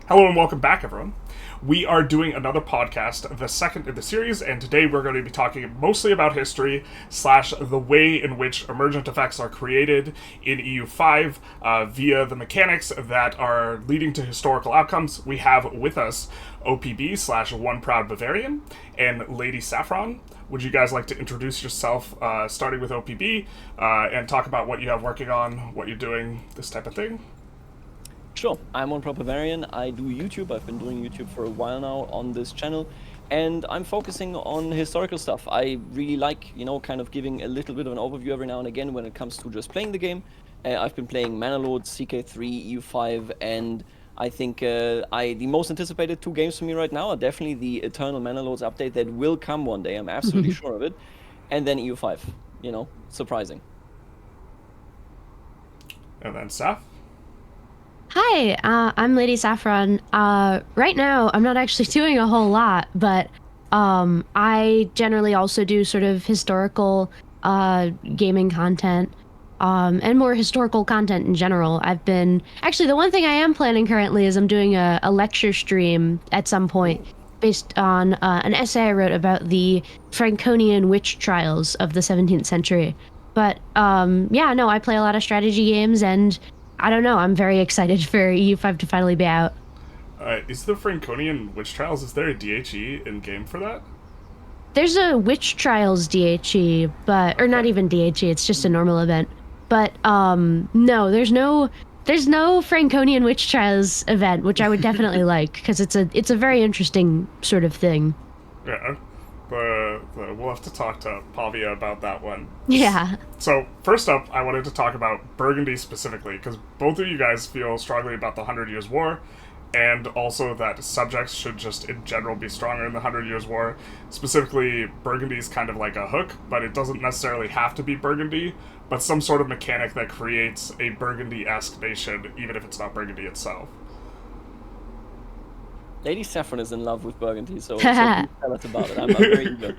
Hello and welcome back, everyone. We are doing another podcast, the second in the series, and today we're going to be talking mostly about history slash the way in which emergent effects are created in EU5 via the mechanics that are leading to historical outcomes. We have with us OPB slash One Proud Bavarian and Lady Saffron. Would you guys like to introduce yourself, starting with OPB, and talk about what you have working on, what you're doing, this type of thing? Sure, I'm on Bavarian. I do YouTube. I've been doing YouTube for a while now on this channel, and I'm focusing on historical stuff. I really like, kind of giving a little bit of an overview every now and again when it comes to just playing the game. I've been playing Manalord, CK3, EU5, and I think the most anticipated two games for me right now are definitely the Eternal Manalords update that will come one day. I'm absolutely sure of it, and then EU5. Surprising. And then Saf? Hi, I'm Lady Saffron. Right now, I'm not actually doing a whole lot, but I generally also do sort of historical gaming content and more historical content in general. Actually, the one thing I am planning currently is I'm doing a lecture stream at some point based on an essay I wrote about the Franconian witch trials of the 17th century. But yeah, no, I play a lot of strategy games, and I don't know, I'm very excited for EU5 to finally be out. Is the Franconian Witch Trials, is there a DHE in-game for that? There's a Witch Trials DHE, or not even DHE, it's just a normal event. But, no, there's no Franconian Witch Trials event, which I would definitely like, because it's a very interesting sort of thing. Yeah. We'll have to talk to Pavia about that one. Yeah. So, first up, I wanted to talk about Burgundy specifically, because both of you guys feel strongly about the 100 Years' War, and also that subjects should just, in general, be stronger in the 100 Years' War. Specifically, Burgundy's kind of like a hook, but it doesn't necessarily have to be Burgundy, but some sort of mechanic that creates a Burgundy-esque nation, even if it's not Burgundy itself. Lady Saffron is in love with Burgundy, so please tell us about it. I'm very eager.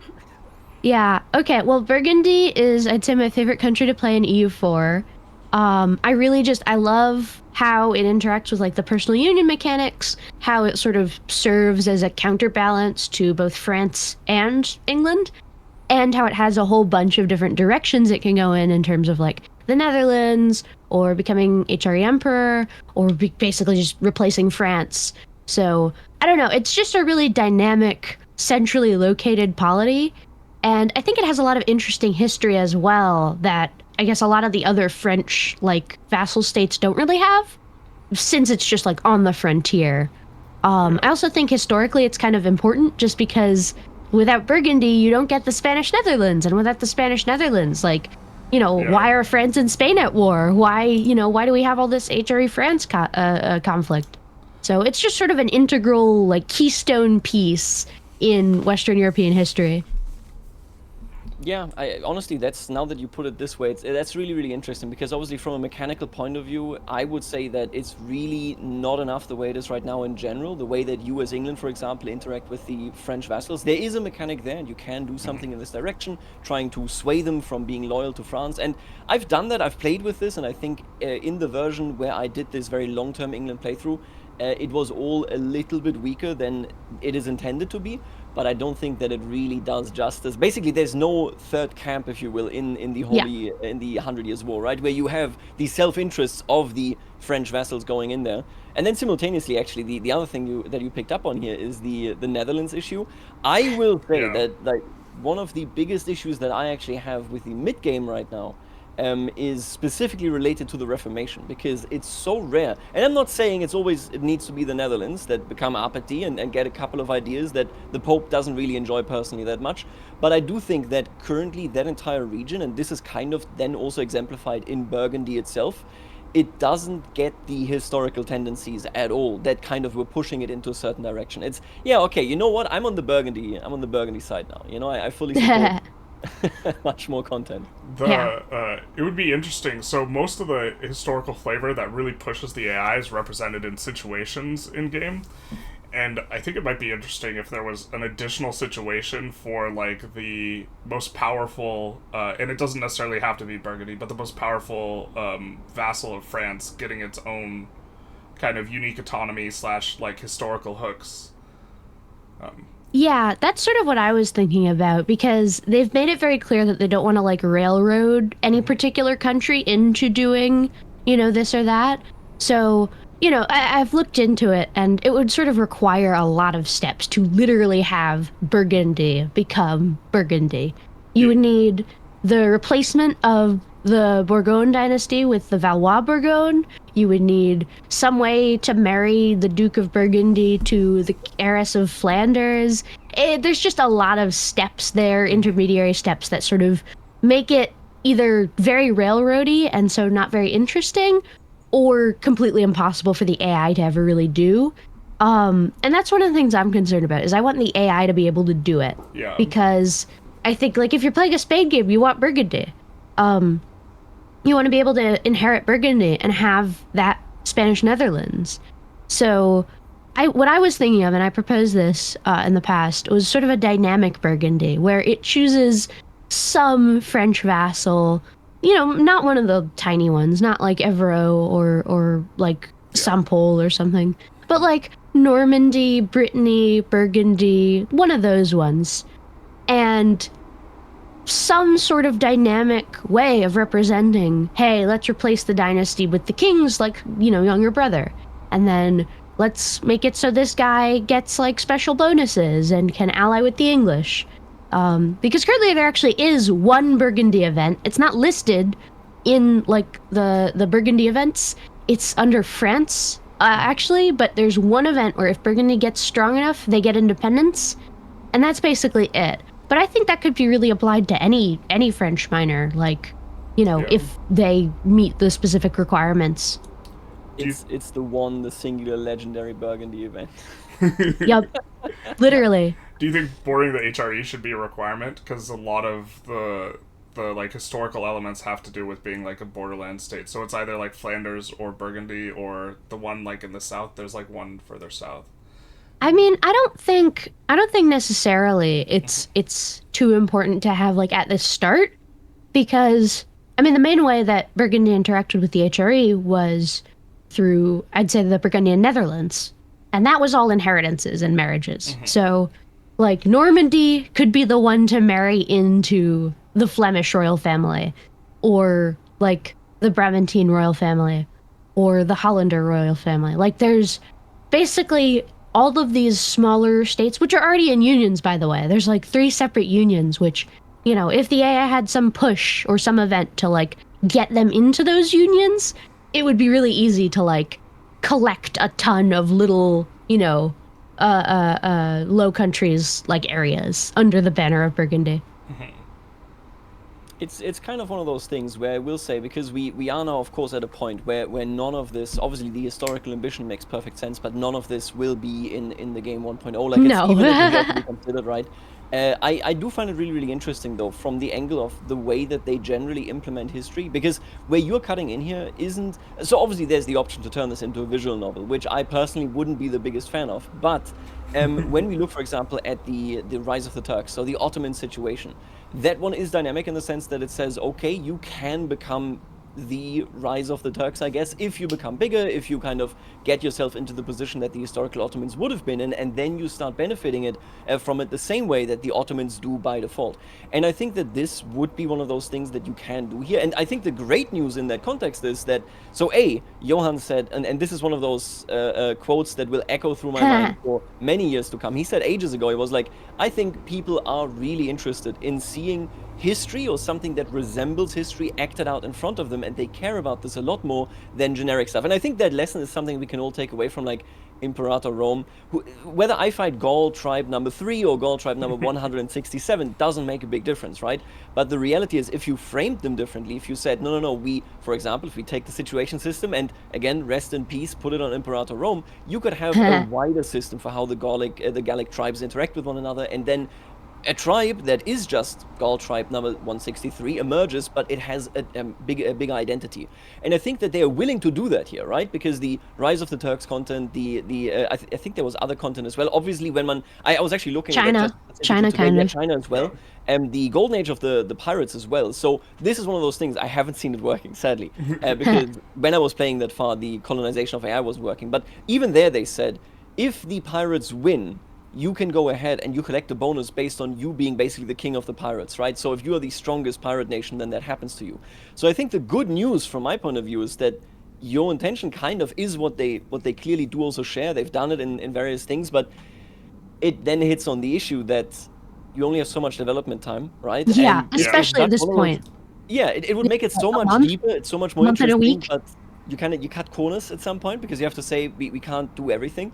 Yeah, okay, well, Burgundy is, I'd say, my favorite country to play in EU4. I love how it interacts with, like, the personal union mechanics, how it sort of serves as a counterbalance to both France and England, and how it has a whole bunch of different directions it can go in terms of, like, the Netherlands, or becoming HRE Emperor, or basically just replacing France. So, I don't know, it's just a really dynamic, centrally located polity, and I think it has a lot of interesting history as well that I guess a lot of the other French, like, vassal states don't really have, since it's just, like, on the frontier. I also think historically it's kind of important, just because without Burgundy, you don't get the Spanish Netherlands, and without the Spanish Netherlands, like, why are France and Spain at war? Why do we have all this HRE France conflict? So it's just sort of an integral, like, keystone piece in Western European history. Yeah, honestly, that's, now that you put it this way, that's really, really interesting, because obviously from a mechanical point of view, I would say that it's really not enough the way it is right now in general, the way that you as England, for example, interact with the French vassals. There is a mechanic there, and you can do something in this direction, trying to sway them from being loyal to France. And I've done that, I've played with this, and I think in the version where I did this very long-term England playthrough, it was all a little bit weaker than it is intended to be, but I don't think that it really does justice. Basically, there's no third camp, if you will, in the in the 100 Years' War, right? Where you have the self-interests of the French vassals going in there, and then simultaneously, actually, the other thing that you picked up on here is the Netherlands issue. I will say that, like, one of the biggest issues that I actually have with the mid game right now is specifically related to the Reformation, because it's so rare. And I'm not saying it needs to be the Netherlands that become uppity and get a couple of ideas that the Pope doesn't really enjoy personally that much. But I do think that currently that entire region, and this is kind of then also exemplified in Burgundy itself, it doesn't get the historical tendencies at all that kind of were pushing it into a certain direction. It's, yeah, okay, you know what? I'm on the Burgundy side now. I fully support much more content. It would be interesting. So most of the historical flavor that really pushes the AI is represented in situations in game, and I think it might be interesting if there was an additional situation for, like, the most powerful, and it doesn't necessarily have to be Burgundy, but the most powerful vassal of France getting its own kind of unique autonomy slash like historical hooks. Yeah, that's sort of what I was thinking about because they've made it very clear that they don't want to like railroad any particular country into doing, this or that. So, I've looked into it and it would sort of require a lot of steps to literally have Burgundy become Burgundy. You would need the replacement of the Bourgogne dynasty with the Valois Bourgogne. You would need some way to marry the Duke of Burgundy to the heiress of Flanders. There's just a lot of steps there, intermediary steps that sort of make it either very railroady and so not very interesting, or completely impossible for the AI to ever really do. And that's one of the things I'm concerned about, is I want the AI to be able to do it. Yeah. Because I think, like, if you're playing a Spain game, you want Burgundy. You want to be able to inherit Burgundy and have that Spanish Netherlands. So what I was thinking of, and I proposed this in the past, was sort of a dynamic Burgundy, where it chooses some French vassal, not one of the tiny ones, not like Evreux or like Saint-Pol or something, but like Normandy, Brittany, Burgundy, one of those ones. And some sort of dynamic way of representing, hey, let's replace the dynasty with the king's, like, younger brother. And then let's make it so this guy gets, like, special bonuses and can ally with the English. Because currently there actually is one Burgundy event. It's not listed in, like, the Burgundy events. It's under France, actually, but there's one event where if Burgundy gets strong enough, they get independence. And that's basically it. But I think that could be really applied to any French minor, like, if they meet the specific requirements. It's the singular legendary Burgundy event. Yep, literally. Do you think boarding the HRE should be a requirement? Because a lot of the like historical elements have to do with being like a borderland state. So it's either like Flanders or Burgundy, or the one like in the south. There's like one further south. I mean, I don't think necessarily it's too important to have like at the start, because I mean the main way that Burgundy interacted with the HRE was through, I'd say, the Burgundian Netherlands, and that was all inheritances and marriages. So like Normandy could be the one to marry into the Flemish royal family, or like the Bramantine royal family, or the Hollander royal family. Like there's basically all of these smaller states, which are already in unions, by the way. There's like 3 separate unions, which, if the AI had some push or some event to like get them into those unions, it would be really easy to like collect a ton of little, Low Countries like areas under the banner of Burgundy. It's kind of one of those things where I will say, because we are now, of course, at a point where none of this, obviously the historical ambition makes perfect sense, but none of this will be in the game 1.0. Like, No. it's even if it has to be considered, right? I do find it really, really interesting, though, from the angle of the way that they generally implement history, because where you're cutting in here isn't... So obviously there's the option to turn this into a visual novel, which I personally wouldn't be the biggest fan of, but when we look, for example, at the Rise of the Turks, so the Ottoman situation, that one is dynamic in the sense that it says, okay, you can become the Rise of the Turks, I guess, if you become bigger, if you kind of get yourself into the position that the historical Ottomans would have been in, and then you start benefiting from it the same way that the Ottomans do by default. And I think that this would be one of those things that you can do here. And I think the great news in that context is that, so Johan said, and this is one of those quotes that will echo through my mind for many years to come. He said ages ago, he was like, I think people are really interested in seeing history, or something that resembles history, acted out in front of them, and they care about this a lot more than generic stuff. And I think that lesson is something we can all take away from, like, Imperator Rome. Whether I fight Gaul tribe number 3 or Gaul tribe number 167 doesn't make a big difference, right? But the reality is, if you framed them differently, if you said, no, we, for example, if we take the situation system and, again, rest in peace, put it on Imperator Rome, you could have a wider system for how the Gallic tribes interact with one another, and then a tribe that is just Gaul tribe number 163 emerges, but it has a big identity, and I think that they are willing to do that here, right? Because the Rise of the Turks content, I think there was other content as well. Obviously, when I was actually looking at that just China today, kind yeah, of. China as well, and the Golden Age of the pirates as well. So this is one of those things I haven't seen it working, sadly, because when I was playing that far, the colonization of AI was working. But even there, they said if the pirates win, you can go ahead and you collect a bonus based on you being basically the king of the pirates, right? So if you are the strongest pirate nation, then that happens to you. So I think the good news from my point of view is that your intention kind of is what they clearly do also share. They've done it in various things, but it then hits on the issue that you only have so much development time, right? Yeah, And especially at this point. Yeah, it would make it so much deeper, it's so much more month and a interesting, week. but you cut corners at some point because you have to say we can't do everything.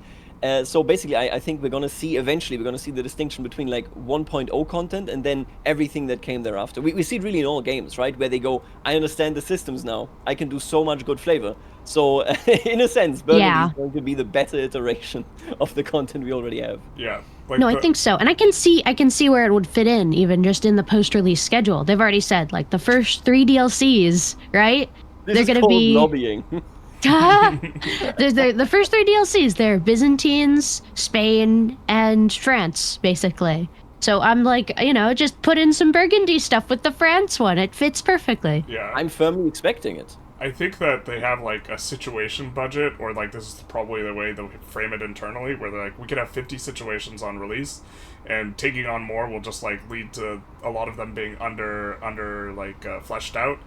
So basically, I think we're gonna see eventually the distinction between like 1.0 content and then everything that came thereafter. We see it really in all games, right? Where they go, I understand the systems now. I can do so much good flavor. So in a sense, Burgundy is going to be the better iteration of the content we already have. Yeah. No, I think so, and I can see where it would fit in, even just in the post-release schedule. They've already said like the first 3 DLCs, right? They're going to be lobbying. The first 3 DLCs, they're Byzantines, Spain, and France, basically. So I'm like, just put in some Burgundy stuff with the France one. It fits perfectly. Yeah. I'm firmly expecting it. I think that they have like a situation budget, or like this is probably the way they'll frame it internally, where they're like, we could have 50 situations on release, and taking on more will just like lead to a lot of them being under fleshed out.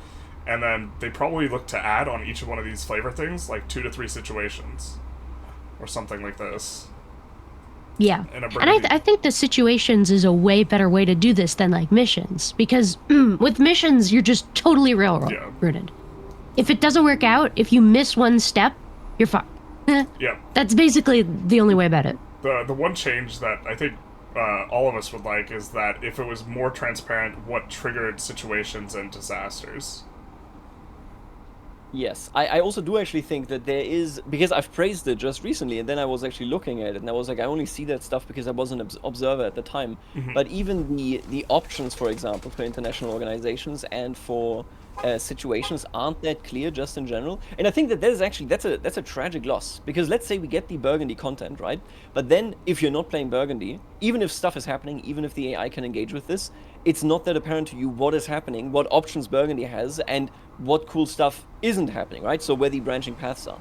And then they probably look to add on each of one of these flavor things, like 2 to 3 situations, or something like this. Yeah, and I think the situations is a way better way to do this than like missions, because with missions you're just totally railroaded. If it doesn't work out, if you miss one step, you're fucked. Yeah, that's basically the only way about it. The one change that I think all of us would like is that if it was more transparent what triggered situations and disasters. Yes, I also do actually think that there is, because I've praised it just recently, and then I was actually looking at it, and I was like, I only see that stuff because I wasn't an observer at the time. Mm-hmm. But even the options, for example, for international organizations and for situations aren't that clear just in general. And I think that that's a tragic loss, because let's say we get the Burgundy content, right? But then if you're not playing Burgundy, even if stuff is happening, even if the AI can engage with this, it's not that apparent to you what is happening, what options Burgundy has, and what cool stuff isn't happening, right? So where the branching paths are.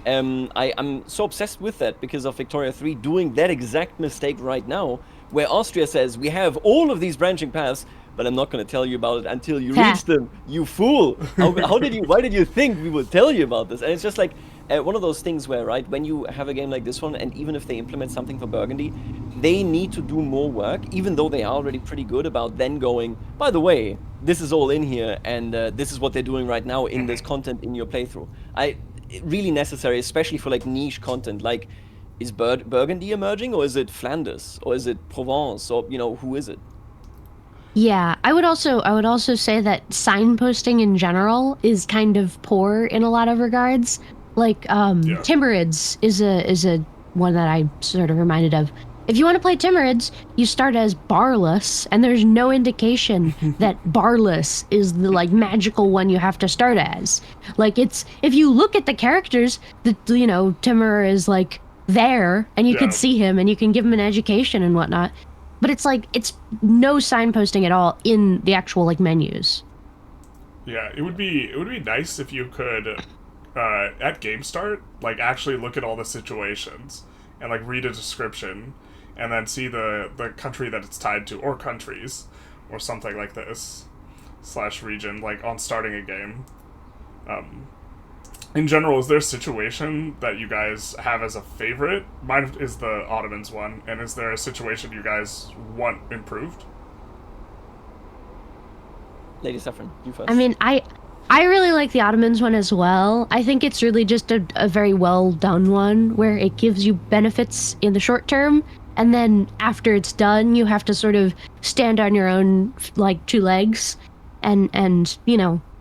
I'm so obsessed with that because of Victoria 3 doing that exact mistake right now, where Austria says, we have all of these branching paths, but I'm not going to tell you about it until you reach them, you fool. Why did you think we would tell you about this? And it's just like one of those things where, right, when you have a game like this one, and even if they implement something for Burgundy, they need to do more work, even though they are already pretty good about then going, by the way, this is all in here, and this is what they're doing right now in this content in your playthrough. Really necessary, especially for like niche content, like, is Burgundy emerging, or is it Flanders, or is it Provence, or who is it? Yeah, I would also say that signposting in general is kind of poor in a lot of regards. Like Timurids is a one that I sort of reminded of. If you want to play Timurids, you start as Barless, and there's no indication that Barless is the like magical one you have to start as. Like, it's, if you look at the characters, Timur is like there, and you can see him, and you can give him an education and whatnot. But it's like, it's no signposting at all in the actual like menus. Yeah, it would be nice if you could at game start like actually look at all the situations and like read a description and then see the country that it's tied to, or countries, or something like this / region, like on starting a game. In general, is there a situation that you guys have as a favorite? Mine is the Ottomans one, and is there a situation you guys want improved? Lady Saffron, you first. I mean, I really like the Ottomans one as well. I think it's really just a very well done one, where it gives you benefits in the short term, and then after it's done, you have to sort of stand on your own like 2 legs, and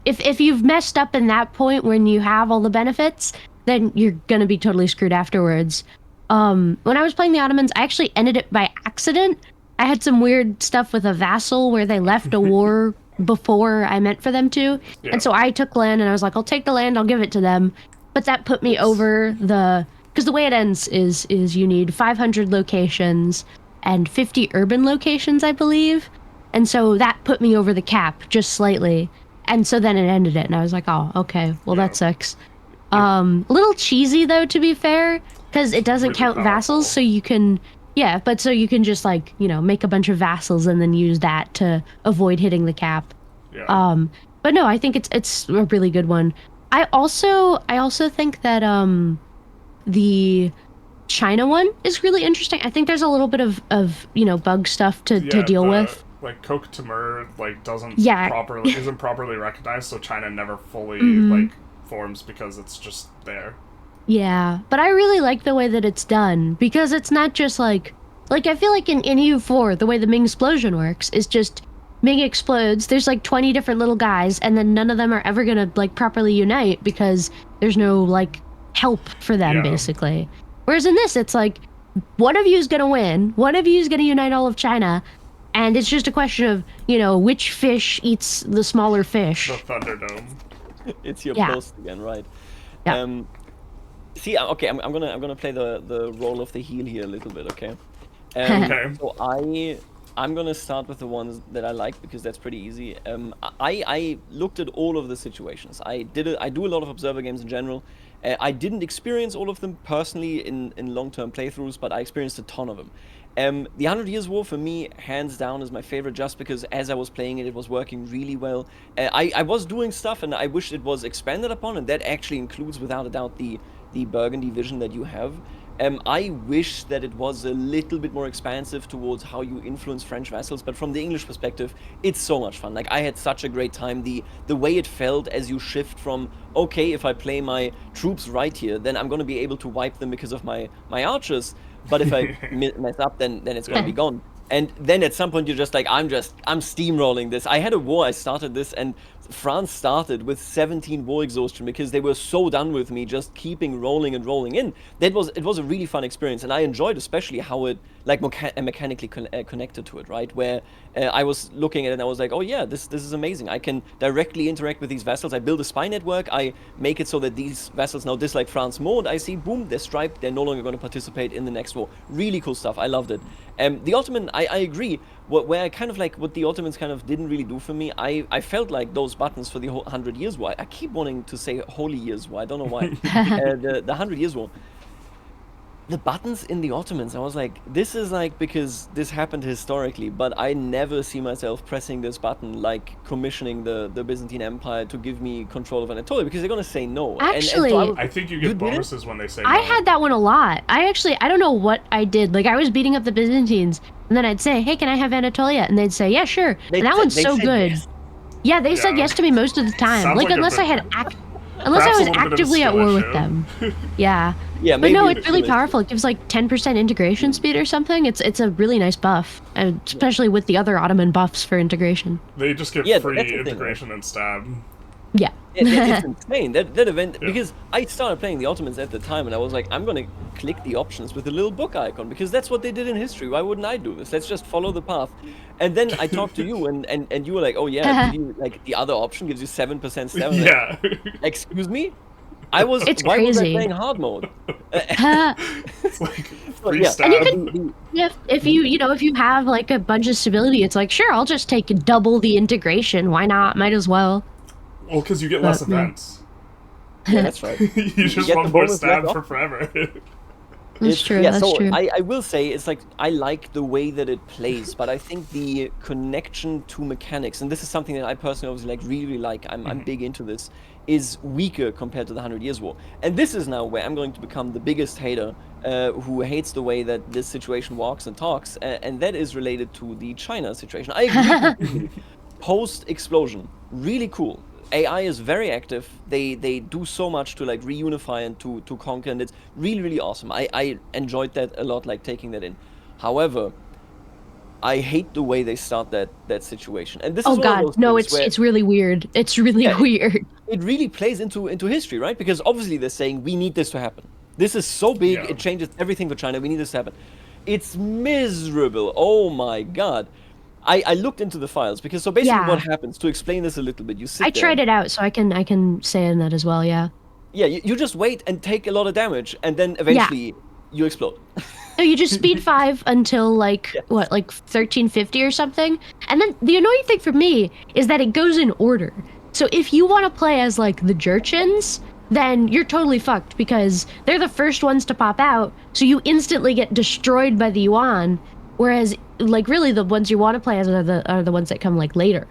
If you've messed up in that point when you have all the benefits, then you're gonna be totally screwed afterwards. When I was playing the Ottomans, I actually ended it by accident, I had some weird stuff with a vassal where they left a war before I meant for them to. Yeah. And so I took land and I was like, I'll take the land, I'll give it to them. But that put me over the, because the way it ends is you need 500 locations and 50 urban locations, I believe. And so that put me over the cap just slightly. And so then it ended it and I was like, oh, okay, well Yeah. that sucks. A little cheesy though, to be fair, because it doesn't Really count powerful. vassals, so you can, yeah, but so you can just like, make a bunch of vassals and then use that to avoid hitting the cap. Yeah. But no, I think it's a really good one. I also think that the China one is really interesting. I think there's a little bit of bug stuff to deal with. Like Coke Timur doesn't Yeah. isn't properly recognized, so China never fully Mhm. forms because it's just there. Yeah, but I really like the way that it's done because it's not just like I feel like in EU4 the way the Ming explosion works is just Ming explodes. There's like 20 different little guys, and then none of them are ever gonna like properly unite because there's no like help for them Yeah. basically. Whereas in this, it's like one of you is gonna win, one of you is gonna unite all of China, and it's just a question of which fish eats the smaller fish. The Thunderdome. It's your Yeah. post again, right? Yeah. See, okay, I'm gonna play the role of the heel here a little bit, okay? Okay. So I'm gonna start with the ones that I like because that's pretty easy. I looked at all of the situations. I do a lot of observer games in general. I didn't experience all of them personally in long-term playthroughs, but I experienced a ton of them. The 100 Years War for me, hands down, is my favorite just because as I was playing it, it was working really well. I was doing stuff and I wish it was expanded upon, and that actually includes without a doubt the Burgundy vision that you have. I wish that it was a little bit more expansive towards how you influence French vassals, but from the English perspective, it's so much fun. Like, I had such a great time. The way it felt as you shift from, okay, if I play my troops right here, then I'm going to be able to wipe them because of my archers, but if I mess up, then it's going to be gone. And then at some point you're just like, I'm steamrolling this. I had a war, I started this, and France started with 17 war exhaustion because they were so done with me just keeping rolling and rolling in. It was a really fun experience, and I enjoyed especially how it mechanically connected to it, right? Where I was looking at it and I was like, oh yeah, this is amazing. I can directly interact with these vassals. I build a spy network. I make it so that these vassals now dislike France more, and I see, boom, they're striped. They're no longer going to participate in the next war. Really cool stuff. I loved it. The Ottoman, I agree. Where I kind of like what the Ottomans kind of didn't really do for me, I felt like those buttons for the 100 Years War. I keep wanting to say Holy Years War. I don't know why. The 100 Years War. The buttons in the Ottomans, I was like, this is like because this happened historically, but I never see myself pressing this button like commissioning the Byzantine Empire to give me control of Anatolia because they're gonna say no. Actually, I think you get bonuses when they say I no. had that one a lot. I don't know what I did. Like, I was beating up the Byzantines, and then I'd say, hey, can I have Anatolia? And they'd say, yeah, sure. And that one's so good. Yes. Yeah, they said Yeah. yes to me most of the time. Sounds Like, like a unless I good- had unless I Perhaps a was little bit of a actively at skill war with issue. them. Yeah. Yeah, But maybe no, it's it's really skill issue. powerful. It gives like 10% integration speed or something. It's a really nice buff, and especially with the other Ottoman buffs for integration. They just get Yeah, free that's the thing, integration and stab. Yeah. It's insane. That event, Yeah. because I started playing the Ottomans at the time and I was like, I'm gonna click the options with the little book icon because that's what they did in history. Why wouldn't I do this? Let's just follow the path. And then I talked to you and you were like, oh yeah, like the other option gives you 7% stamina. Yeah. Excuse me? Why was I crazy. playing hard mode? It's like free yeah. stab. If you have like a bunch of stability, it's like, sure, I'll just take double the integration. Why not? Might as well. Well, because you get less But, yeah. events. Yeah, that's right. You just get want the more bonus stab left for forever. That's true. Yeah, That's so true. I will say it's like I like the way that it plays, but I think the connection to mechanics, and this is something that I personally obviously like really like. I'm big into this. Is weaker compared to the 100 Years War, and this is now where I'm going to become the biggest hater, who hates the way that this situation walks and talks, and that is related to the China situation. I agree completely. Post-explosion, really cool. AI is very active. They do so much to like reunify and to conquer, and it's really awesome. I enjoyed that a lot, like taking that in. However, I hate the way they start that situation. And this is Oh one of god, those no, things where it's really weird. It's really weird. it really plays into history, right? Because obviously they're saying we need this to happen. This is so big, Yeah. it changes everything for China. We need this to happen. It's miserable. Oh my god. I looked into the files because so basically Yeah. what happens, to explain this a little bit, you sit I there. tried it out, so I can say in that as well. Yeah. Yeah, you just wait and take a lot of damage, and then eventually you explode. No, you just speed 5 until like Yes. what, like 1350 or something. And then the annoying thing for me is that it goes in order. So if you want to play as like the Jurchens, then you're totally fucked because they're the first ones to pop out, so you instantly get destroyed by the Yuan. Whereas like really the ones you want to play as are the ones that come like later.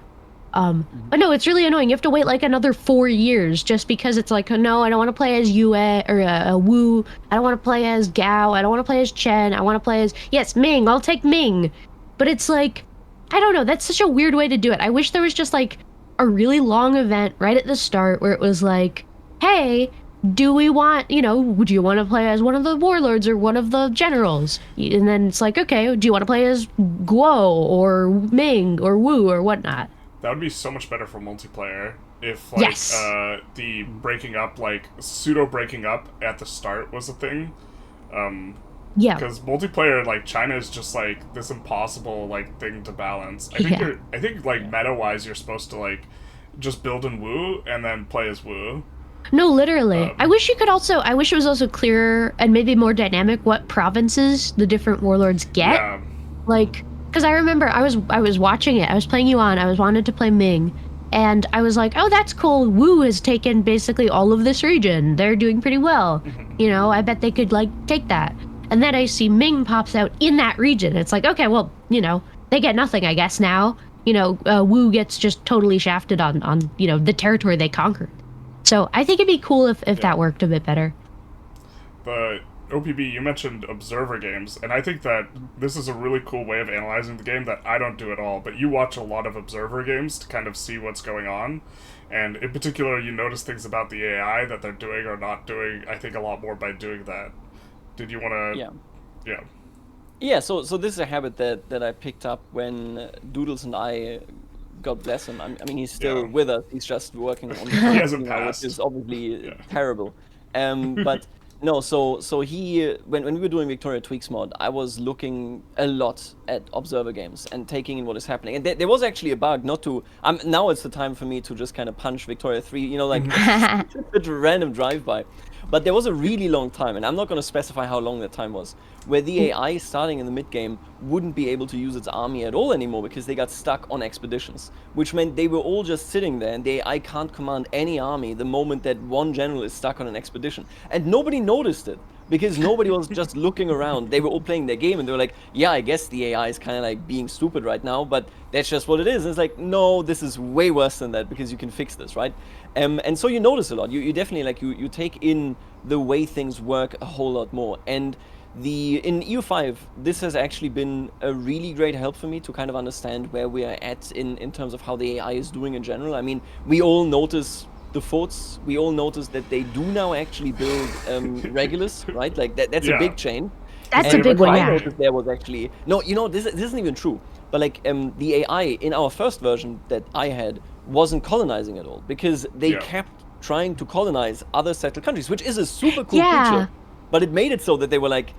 But no, it's really annoying. You have to wait like another 4 years just because it's like, no, I don't want to play as Yue or Wu. I don't want to play as Gao. I don't want to play as Chen. I want to play as, yes, Ming. I'll take Ming. But it's like, I don't know. That's such a weird way to do it. I wish there was just like a really long event right at the start where it was like, hey, do we want, would you want to play as one of the warlords or one of the generals? And then it's like, okay, do you want to play as Guo or Ming or Wu or whatnot? That would be so much better for multiplayer if, like, Yes. The breaking up, like, pseudo-breaking up at the start was a thing. Yeah. Because multiplayer, like, China is just, like, this impossible, like, thing to balance. Yeah. I think, like, meta-wise, you're supposed to, like, just build in Wu and then play as Wu. No, literally. I wish it was also clearer and maybe more dynamic what provinces the different warlords get. Yeah. Like, because I remember I was watching it. I was playing Yuan. I wanted to play Ming, and I was like, oh, that's cool. Wu has taken basically all of this region. They're doing pretty well. I bet they could like take that. And then I see Ming pops out in that region. It's like, okay, well, they get nothing, I guess now. Wu gets just totally shafted on the territory they conquered. So I think it'd be cool if that worked a bit better. But OPB, you mentioned observer games, and I think that this is a really cool way of analyzing the game that I don't do at all, but you watch a lot of observer games to kind of see what's going on, and in particular, you notice things about the AI that they're doing or not doing, I think, a lot more by doing that. Did you want to... Yeah. Yeah. Yeah, so this is a habit that I picked up when Doodles and I, God bless him, I mean, he's still with us, he's just working on the He hasn't passed. which is obviously terrible. But no, so he, when we were doing Victoria Tweaks mod, I was looking a lot at observer games and taking in what is happening. And there was actually a bug, not to, now it's the time for me to just kind of punch Victoria 3, like such a random drive-by. But there was a really long time, and I'm not going to specify how long that time was, where the AI starting in the mid-game wouldn't be able to use its army at all anymore because they got stuck on expeditions, which meant they were all just sitting there, and the AI can't command any army the moment that one general is stuck on an expedition. And nobody noticed it, because nobody was just looking around. They were all playing their game, and they were like, yeah, I guess the AI is kind of like being stupid right now, but that's just what it is. And it's like, no, this is way worse than that, because you can fix this, right? And so you notice a lot. You definitely, like, you take in the way things work a whole lot more. And in EU5, this has actually been a really great help for me to kind of understand where we are at in terms of how the AI is doing in general. I mean, we all notice the forts. We all notice that they do now actually build Regulus, right? Like, that's a big change. That's And a big what one, I yeah. noticed there was actually... No, this isn't even true. But, like, the AI in our first version that I had wasn't colonizing at all, because they kept trying to colonize other settled countries, which is a super cool feature. But it made it so that they were like,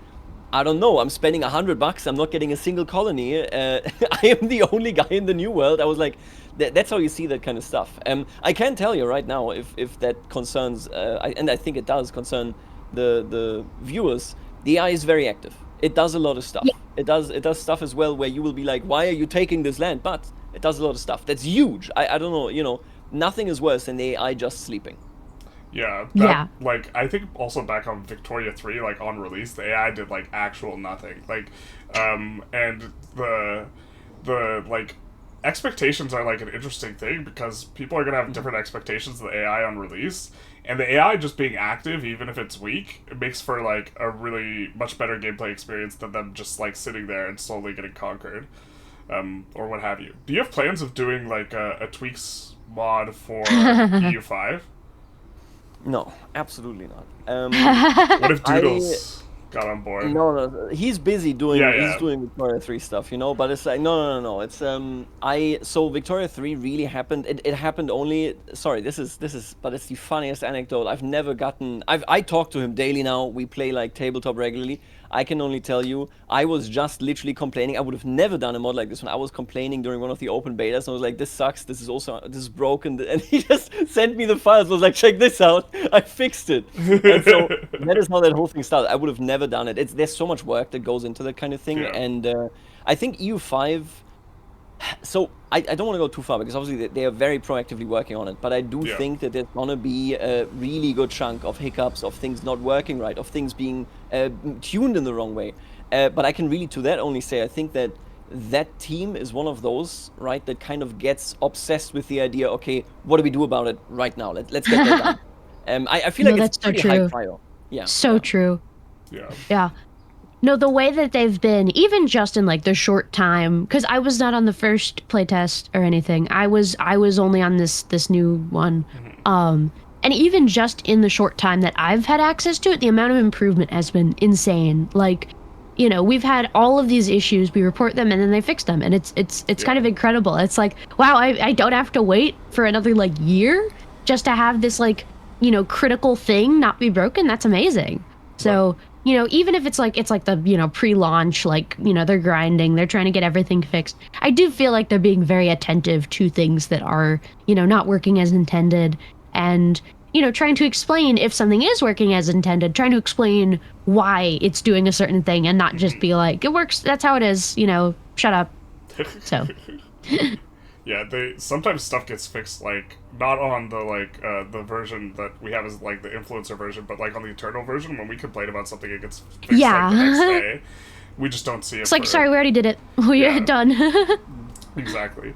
I don't know, I'm spending $100, I'm not getting a single colony, I am the only guy in the new world. I was like, that's how you see that kind of stuff. I can tell you right now, if that concerns, and I think it does concern the viewers, the AI is very active. It does a lot of stuff. Yeah. It does stuff as well where you will be like, why are you taking this land? But it does a lot of stuff. That's huge. I don't know, nothing is worse than the AI just sleeping. Yeah, like, I think also back on Victoria 3, like, on release, the AI did, like, actual nothing. Like, and the like, expectations are, like, an interesting thing, because people are gonna have different expectations of the AI on release, and the AI just being active, even if it's weak, it makes for, like, a really much better gameplay experience than them just, like, sitting there and slowly getting conquered, or what have you. Do you have plans of doing, like, a tweaks mod for EU5? No, absolutely not. What if Doodles got on board? No, he's busy doing he's doing Victoria 3 stuff, but it's like no. It's so Victoria 3 really happened. It happened only. Sorry, this is but it's the funniest anecdote. I've never gotten. I talk to him daily now. We play like tabletop regularly. I can only tell you, I was just literally complaining. I would have never done a mod like this one. I was complaining during one of the open betas, and I was like, this sucks, this is broken. And he just sent me the files. I was like, check this out. I fixed it. And so that is how that whole thing started. I would have never done it. There's so much work that goes into that kind of thing. Yeah. And I think EU5... So I don't want to go too far because obviously they are very proactively working on it, but I do think that there's gonna be a really good chunk of hiccups, of things not working right, of things being tuned in the wrong way. But I can really to that only say I think that team is one of those, right, that kind of gets obsessed with the idea, okay, what do we do about it right now? Let's get that done. I feel like it's pretty high prior. Yeah. So true. Yeah. Yeah. No, the way that they've been, even just in like the short time, because I was not on the first playtest or anything. I was only on this new one. And even just in the short time that I've had access to it, the amount of improvement has been insane. Like, you know, we've had all of these issues, we report them, and then they fix them, and it's kind of incredible. It's like, wow, I don't have to wait for another like year just to have this like, you know, critical thing not be broken. That's amazing. So. You know, even if it's like the, you know, pre-launch, like, you know, they're grinding, they're trying to get everything fixed. I do feel like they're being very attentive to things that are, you know, not working as intended, and, you know, trying to explain if something is working as intended, trying to explain why it's doing a certain thing, and not just be like, it works, that's how it is, you know, shut up. So. Yeah, sometimes stuff gets fixed, like, not on the, like, the version that we have as, like, the influencer version, but, like, on the internal version, when we complain about something, it gets fixed, like, the next day. We just don't see it. It's like, sorry, we already did it. We're done. Exactly.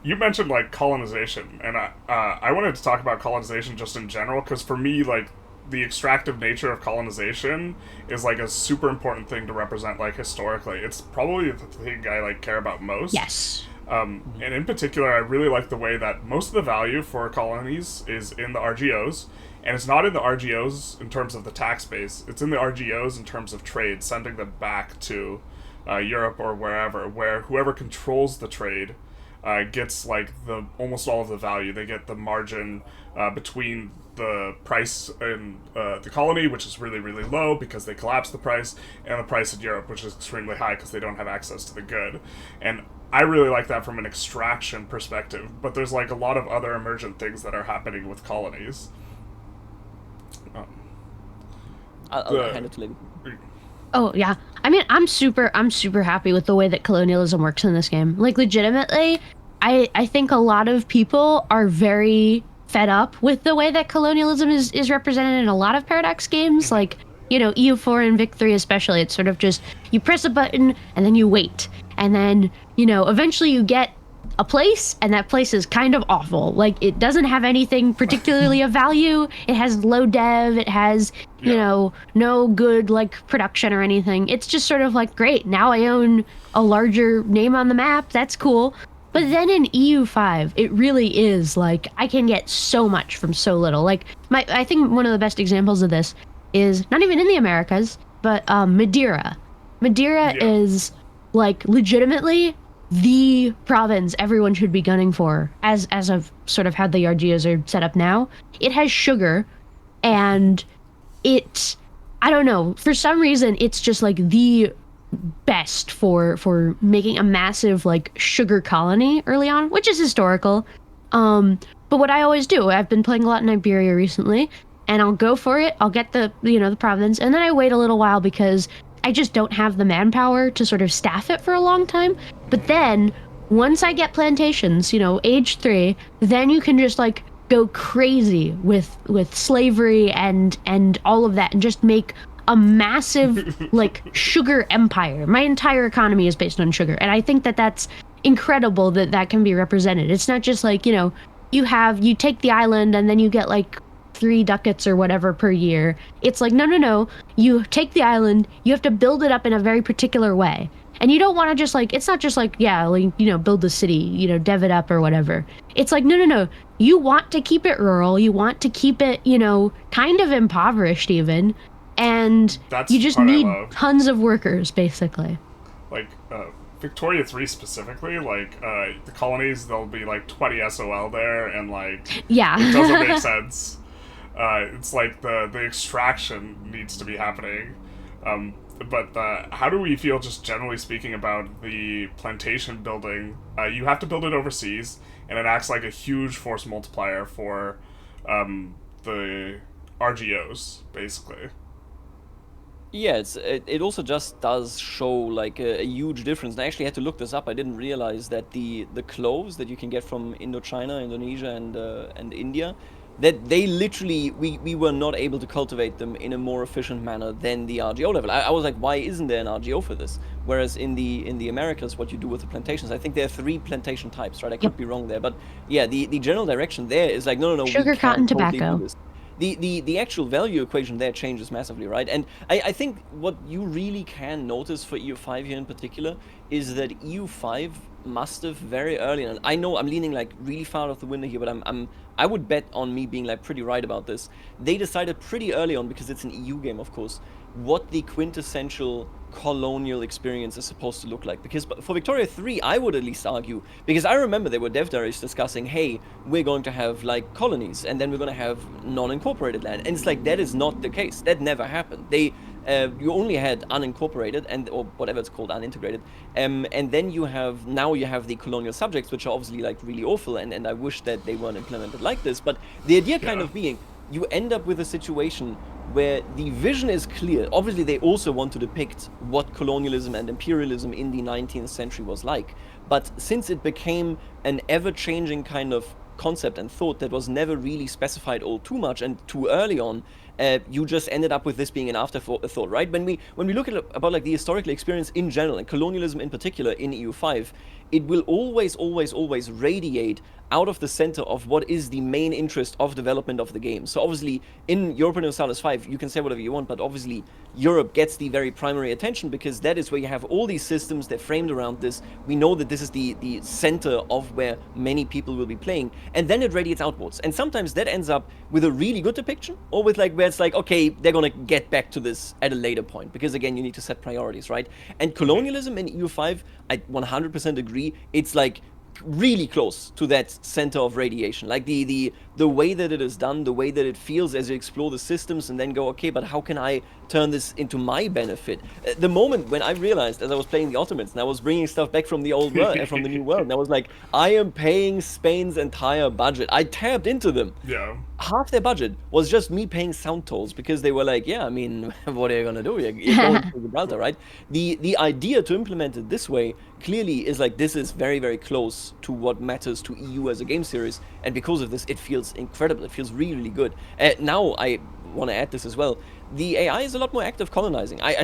You mentioned, like, colonization, and I wanted to talk about colonization just in general, because for me, like, the extractive nature of colonization is, like, a super important thing to represent, like, historically. It's probably the thing I, like, care about most. Yes. And in particular, I really like the way that most of the value for colonies is in the RGOs, and it's not in the RGOs in terms of the tax base, it's in the RGOs in terms of trade, sending them back to Europe or wherever, where whoever controls the trade gets, like, almost all of the value. They get the margin between the price in the colony, which is really, really low because they collapse the price, and the price in Europe, which is extremely high because they don't have access to the good. And I really like that from an extraction perspective, but there's, like, a lot of other emergent things that are happening with colonies. I'll hand it to Libby. Oh yeah, I mean, I'm super happy with the way that colonialism works in this game. Like, legitimately, I think a lot of people are very fed up with the way that colonialism is represented in a lot of Paradox games. Like, you know, EU4 and Vic 3 especially, it's sort of just, you press a button and then you wait. And then, you know, eventually you get a place, and that place is kind of awful. Like, it doesn't have anything particularly of value. It has low dev. It has, you know, no good, like, production or anything. It's just sort of like, great, now I own a larger name on the map. That's cool. But then in EU5, it really is, like, I can get so much from so little. Like, I think one of the best examples of this is, not even in the Americas, but Madeira. Madeira is, like, legitimately the province everyone should be gunning for, as of sort of how the RGOs are set up now. It has sugar, and I don't know, for some reason, it's just, like, the best for making a massive, like, sugar colony early on, which is historical. But what I always do, I've been playing a lot in Iberia recently, and I'll go for it, I'll get the, you know, the province, and then I wait a little while because I just don't have the manpower to sort of staff it for a long time. But then, once I get plantations, you know, age 3, then you can just, like, go crazy with slavery and all of that, and just make a massive, like, sugar empire. My entire economy is based on sugar, and I think that that's incredible that can be represented. It's not just like, you know, you take the island and then you get, like, 3 ducats or whatever per year. It's like, no. You take the island, you have to build it up in a very particular way. And you don't want to just, like, it's not just like, yeah, like, you know, build the city, you know, dev it up or whatever. It's like, no. You want to keep it rural. You want to keep it, you know, kind of impoverished even. And you just need tons of workers, basically. Like, Victoria 3 specifically, like, the colonies, there'll be, like, 20 SOL there, and, like, it doesn't make sense. It's like the extraction needs to be happening. But how do we feel, just generally speaking, about the plantation building? You have to build it overseas, and it acts like a huge force multiplier for the RGOs, basically. Yeah, it also just does show like a huge difference. And I actually had to look this up. I didn't realize that the cloves that you can get from Indochina, Indonesia, and India, that they literally we were not able to cultivate them in a more efficient manner than the RGO level. I was like, why isn't there an RGO for this? Whereas in the Americas, what you do with the plantations, I think there are 3 plantation types, right? I could be wrong there, but yeah, the general direction there is like, no, sugar, we cotton, can't totally tobacco. do this. The actual value equation there changes massively, right? And I think what you really can notice for EU5 here in particular is that EU5 must have very early, and I know I'm leaning like really far out of the window here, but I would bet on me being like pretty right about this. They decided pretty early on, because it's an EU game, of course, what the quintessential colonial experience is supposed to look like. Because for Victoria 3, I would at least argue, because I remember there were dev diaries discussing, hey, we're going to have like colonies, and then we're going to have non-incorporated land, and it's like, that is not the case. That never happened. You only had unincorporated or whatever it's called, unintegrated, and then you have the colonial subjects, which are obviously like really awful, and I wish that they weren't implemented like this. But the idea kind of being, you end up with a situation where the vision is clear. Obviously, they also want to depict what colonialism and imperialism in the 19th century was like. But since it became an ever-changing kind of concept and thought that was never really specified all too much and too early on, you just ended up with this being an afterthought, right? When we look at about like the historical experience in general, and colonialism in particular in EU5, it will always radiate out of the center of what is the main interest of development of the game. So obviously, in Europa Universalis 5, you can say whatever you want, but obviously Europe gets the very primary attention, because that is where you have all these systems, they're framed around this. We know that this is the center of where many people will be playing, and then it radiates outwards. And sometimes that ends up with a really good depiction, or with like where it's like, okay, they're gonna get back to this at a later point, because again, you need to set priorities, right? And colonialism in EU5, I 100% agree, it's like really close to that center of radiation. Like the way that it is done, the way that it feels as you explore the systems and then go, okay, but how can I turn this into my benefit? The moment when I realized, as I was playing the Ottomans, and I was bringing stuff back from the old world, from the new world, and I was like, I am paying Spain's entire budget. I tapped into them. Yeah. Half their budget was just me paying sound tolls, because they were like, yeah, I mean, what are you gonna do? You're going to Gibraltar, right? The idea to implement it this way clearly is like, this is very, very close to what matters to EU as a game series, and because of this, it feels incredible. It feels really, really good. Now, I want to add this as well. The AI is a lot more active colonizing. I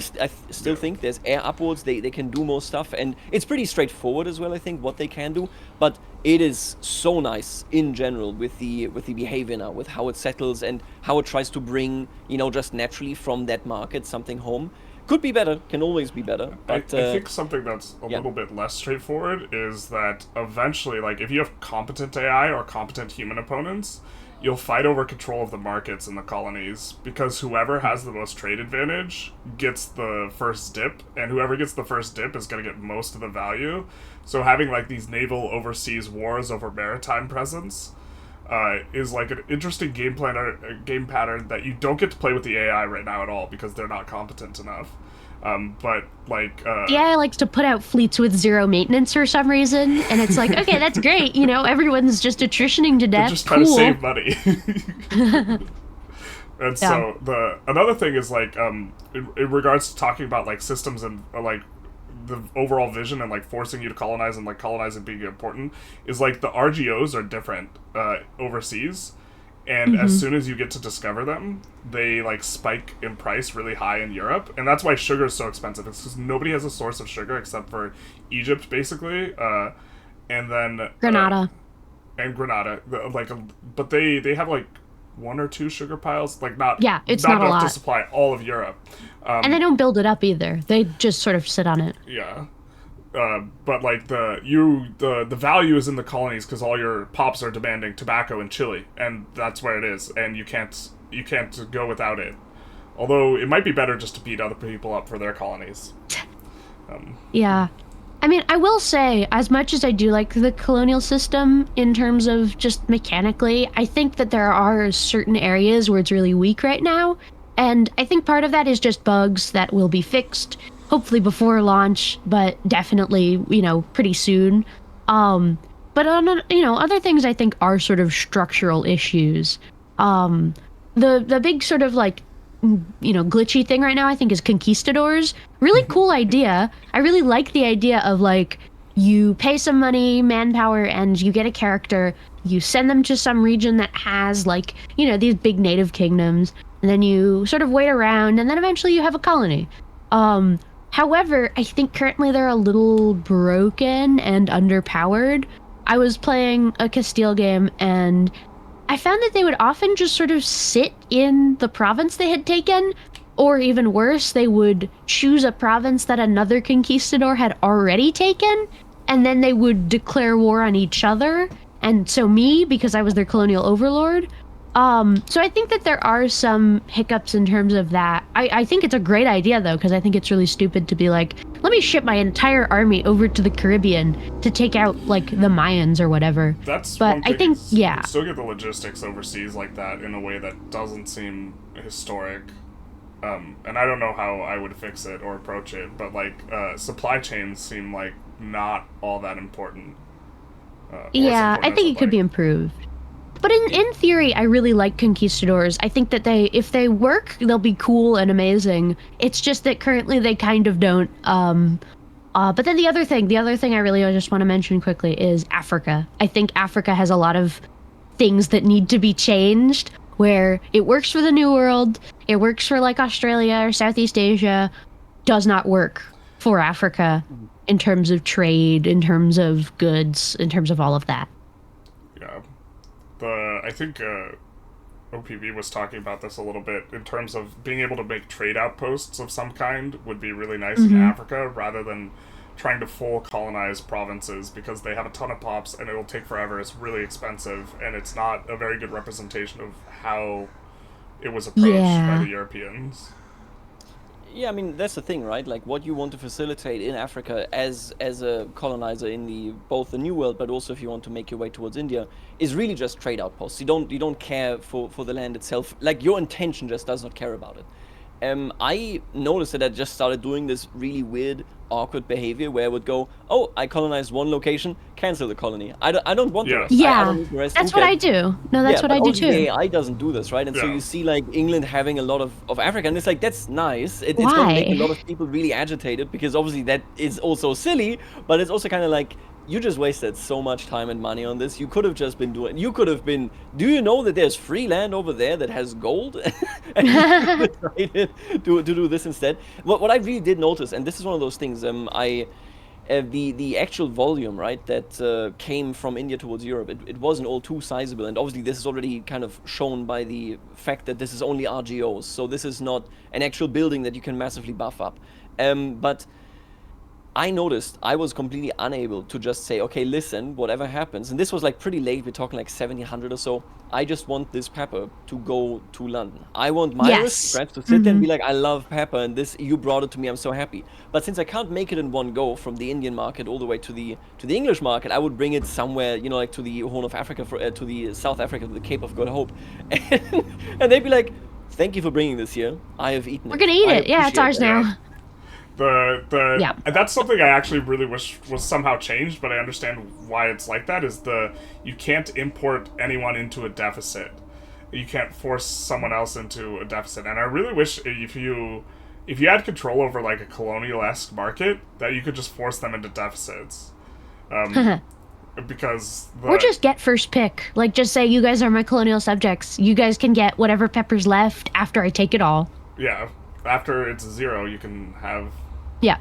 still think there's air upwards, they can do more stuff, and it's pretty straightforward as well, I think, what they can do, but it is so nice in general with the behavior now, with how it settles and how it tries to bring, just naturally from that market something home. Could be better, can always be better. But I think something that's a little bit less straightforward is that eventually, like, if you have competent AI or competent human opponents, you'll fight over control of the markets in the colonies, because whoever has the most trade advantage gets the first dip, and whoever gets the first dip is going to get most of the value. So having like these naval overseas wars over maritime presence is like an interesting game pattern that you don't get to play with the AI right now at all, because they're not competent enough. But like the AI likes to put out fleets with 0 maintenance for some reason, and it's like, okay, that's great. Everyone's just attritioning to death. They're just trying to save money. And so another thing is like in regards to talking about like systems and like the overall vision and like forcing you to colonize and like colonizing being important, is like the RGOs are different overseas. And as soon as you get to discover them, they like spike in price really high in Europe, and that's why sugar is so expensive. It's because nobody has a source of sugar except for Egypt, basically, and then Grenada. But they have like 1 or 2 sugar piles, like not it's not not a enough to lot. supply all of Europe. And they don't build it up either. They just sort of sit on it. Yeah. But like the value is in the colonies, because all your pops are demanding tobacco and chili, and that's where it is, and you can't go without it. Although it might be better just to beat other people up for their colonies. Yeah. I mean, I will say, as much as I do like the colonial system in terms of just mechanically, I think that there are certain areas where it's really weak right now. And I think part of that is just bugs that will be fixed, hopefully before launch, but definitely, pretty soon. But on, other things I think are sort of structural issues. The big sort of like, glitchy thing right now I think is conquistadors. Really cool idea. I really like the idea of like, you pay some money, manpower, and you get a character. You send them to some region that has like, these big native kingdoms, and then you sort of wait around, and then eventually you have a colony. However, I think currently they're a little broken and underpowered. I was playing a Castile game, and I found that they would often just sort of sit in the province they had taken, or even worse, they would choose a province that another conquistador had already taken, and then they would declare war on each other. And so me, because I was their colonial overlord. So I think that there are some hiccups in terms of that. I think it's a great idea, though, because I think it's really stupid to be like, let me ship my entire army over to the Caribbean to take out, like, the Mayans or whatever. That's but one thing. I think, yeah. You still get the logistics overseas like that in a way that doesn't seem historic. And I don't know how I would fix it or approach it, but, like, supply chains seem like not all that important. Yeah, I think it could be improved. But in theory, I really like conquistadors. I think that if they work, they'll be cool and amazing. It's just that currently they kind of don't. But then the other thing I really just want to mention quickly is Africa. I think Africa has a lot of things that need to be changed, where it works for the New World, it works for like Australia or Southeast Asia, does not work for Africa in terms of trade, in terms of goods, in terms of all of that. Yeah. I think OPV was talking about this a little bit in terms of being able to make trade outposts of some kind would be really nice in Africa, rather than trying to full colonize provinces, because they have a ton of pops and it'll take forever. It's really expensive, and it's not a very good representation of how it was approached by the Europeans. Yeah, I mean, that's the thing, right? Like, what you want to facilitate in Africa as a colonizer in both the New World, but also if you want to make your way towards India, is really just trade outposts. You don't care for the land itself. Like, your intention just does not care about it. I noticed that I just started doing this really weird, awkward behavior where I would go, oh, I colonized one location, cancel the colony. I don't want the rest. I don't need the rest. That's what I do. No, that's what I do too. AI doesn't do this, right? And so you see like England having a lot of Africa, and it's like, that's nice. It's going to make a lot of people really agitated, because obviously that is also silly, but it's also kind of like, you just wasted so much time and money on this. You could have just been do you know that there's free land over there that has gold? And you decided to do this instead. What I really did notice, and this is one of those things, the actual volume, right, that came from India towards Europe, it wasn't all too sizable, and obviously this is already kind of shown by the fact that this is only RGOs, so this is not an actual building that you can massively buff up. But I noticed I was completely unable to just say, okay, listen, whatever happens, and this was like pretty late, we're talking like 1700 or so, I just want this pepper to go to London. I want my aristocrats to sit there and be like, I love pepper, and this, you brought it to me, I'm so happy. But since I can't make it in one go from the Indian market all the way to the English market, I would bring it somewhere, like to the Horn of Africa, to the South Africa, to the Cape of Good Hope. And they'd be like, thank you for bringing this here. I have eaten it. We're gonna eat it. Yeah, it's ours now. And that's something I actually really wish was somehow changed, but I understand why it's like that, is you can't import anyone into a deficit. You can't force someone else into a deficit. And I really wish if you had control over like a colonial-esque market, that you could just force them into deficits. Because or just get first pick. Like, just say, you guys are my colonial subjects. You guys can get whatever pepper's left after I take it all. Yeah. After it's 0, you can have... Yeah.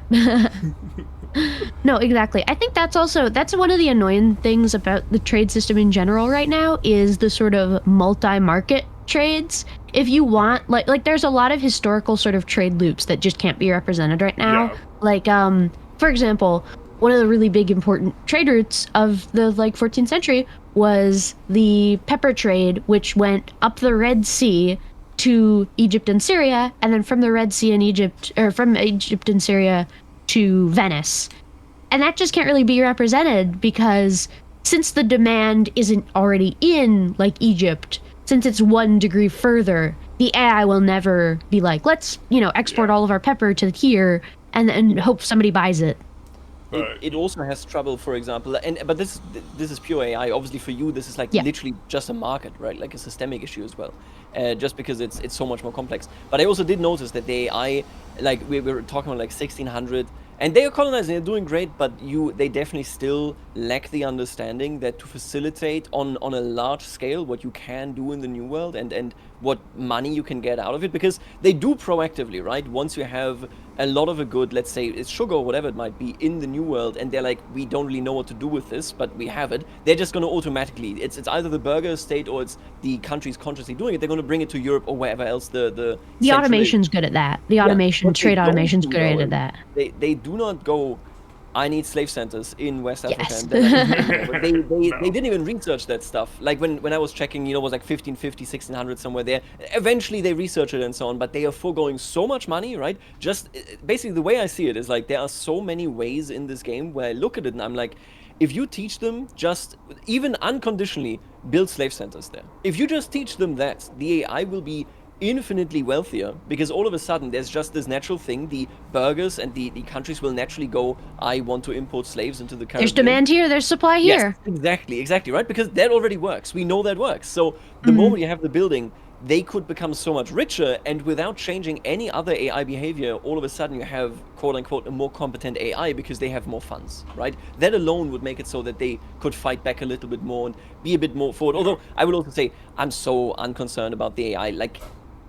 No, exactly. I think that's one of the annoying things about the trade system in general right now, is the sort of multi-market trades. If you want, like there's a lot of historical sort of trade loops that just can't be represented right now. Yeah. Like, for example, one of the really big important trade routes of the 14th century was the pepper trade, which went up the Red Sea to Egypt and Syria, and then from the Red Sea and Egypt, or from Egypt and Syria to Venice. And that just can't really be represented, because since the demand isn't already in, like, Egypt, since it's 1 degree further, the AI will never be like, let's, export all of our pepper to here and hope somebody buys it. It also has trouble, for example, but this is pure AI. Obviously, for you, this is like literally just a market, right? Like a systemic issue as well, just because it's so much more complex. But I also did notice that the AI, like we were talking about, like 1600, and they are colonizing, they're doing great, but they definitely still lack the understanding that to facilitate on a large scale what you can do in the new world and what money you can get out of it, because they do proactively, right? Once you have a lot of a good, let's say it's sugar or whatever it might be in the new world, and they're like, we don't really know what to do with this, but we have it, they're just going to automatically, it's either the burger state or it's the countries consciously doing it, they're going to bring it to Europe or wherever else the automation's good at that. The automation, trade automation's good at that. They do not go, I need slave centers in West Africa. Yes. And they didn't even research that stuff. Like when I was checking, it was like 1550, 1600 somewhere there. Eventually they researched it and so on, but they are foregoing so much money, right? Just basically the way I see it is like there are so many ways in this game where I look at it and I'm like, if you teach them just even unconditionally build slave centers there, if you just teach them that, the AI will be infinitely wealthier, because all of a sudden there's just this natural thing, the burgers and the countries will naturally go, I want to import slaves into the Caribbean. There's demand here, there's supply here. Yes, exactly, right? Because that already works. We know that works. So the moment you have the building, they could become so much richer, and without changing any other AI behavior, all of a sudden you have, quote unquote, a more competent AI because they have more funds, right? That alone would make it so that they could fight back a little bit more and be a bit more forward. Although I would also say I'm so unconcerned about the AI. Like,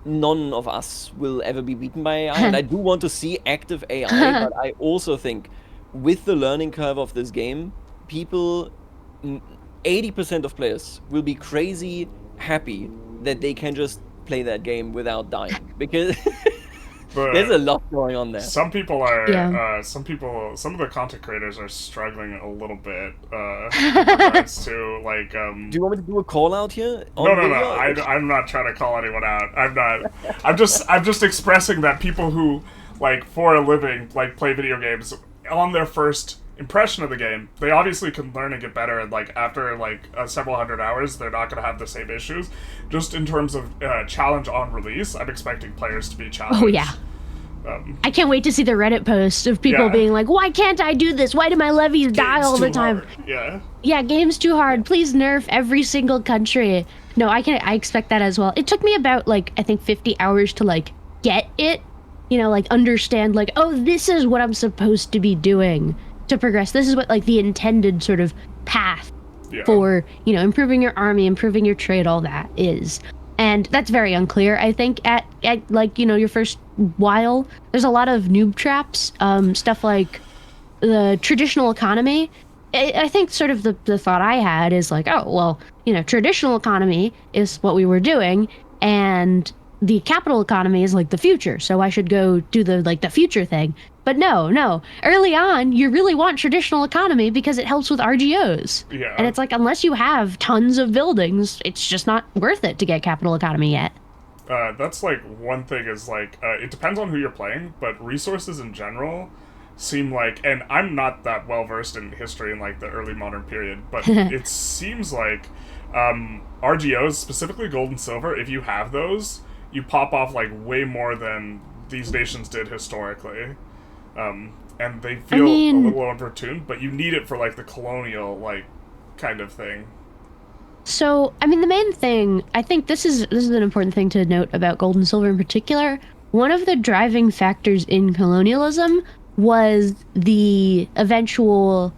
none of us will ever be beaten by AI, and I do want to see active AI, but I also think with the learning curve of this game, people, 80% of players will be crazy happy that they can just play that game without dying, because there's a lot going on there. Some people are, some of the content creators are struggling a little bit in regards to, like, Do you want me to do a call out here? No. I'm not trying to call anyone out. I'm not. I'm just expressing that people who, like, for a living, like, play video games, on their first impression of the game, they obviously can learn and get better, and, like, after, like, several hundred hours, they're not going to have the same issues. Just in terms of challenge on release, I'm expecting players to be challenged. Oh, yeah. I can't wait to see the Reddit posts of people being like, why can't I do this? Why do my levies die all the time? Hard. Yeah, game's too hard. Please nerf every single country. No, I expect that as well. It took me about, like, I think 50 hours to, like, get it. Like, understand, like, oh, this is what I'm supposed to be doing to progress. This is what, like, the intended sort of path for, improving your army, improving your trade, all that is. And that's very unclear, I think, at like, your first while. There's a lot of noob traps, stuff like the traditional economy. I think sort of the thought I had is like, oh, well, traditional economy is what we were doing, and the capital economy is like the future, so I should go do the future thing. But no. Early on, you really want traditional economy because it helps with RGOs. Yeah. And it's like, unless you have tons of buildings, it's just not worth it to get capital economy yet. That's, like, one thing is, like, it depends on who you're playing, but resources in general seem like, and I'm not that well-versed in history in, like, the early modern period, but it seems like RGOs, specifically gold and silver, if you have those, you pop off, like, way more than these nations did historically. And they feel a little overtuned, but you need it for, like, the colonial, like, kind of thing. So, I mean, the main thing, I think this is an important thing to note about gold and silver in particular. One of the driving factors in colonialism was the eventual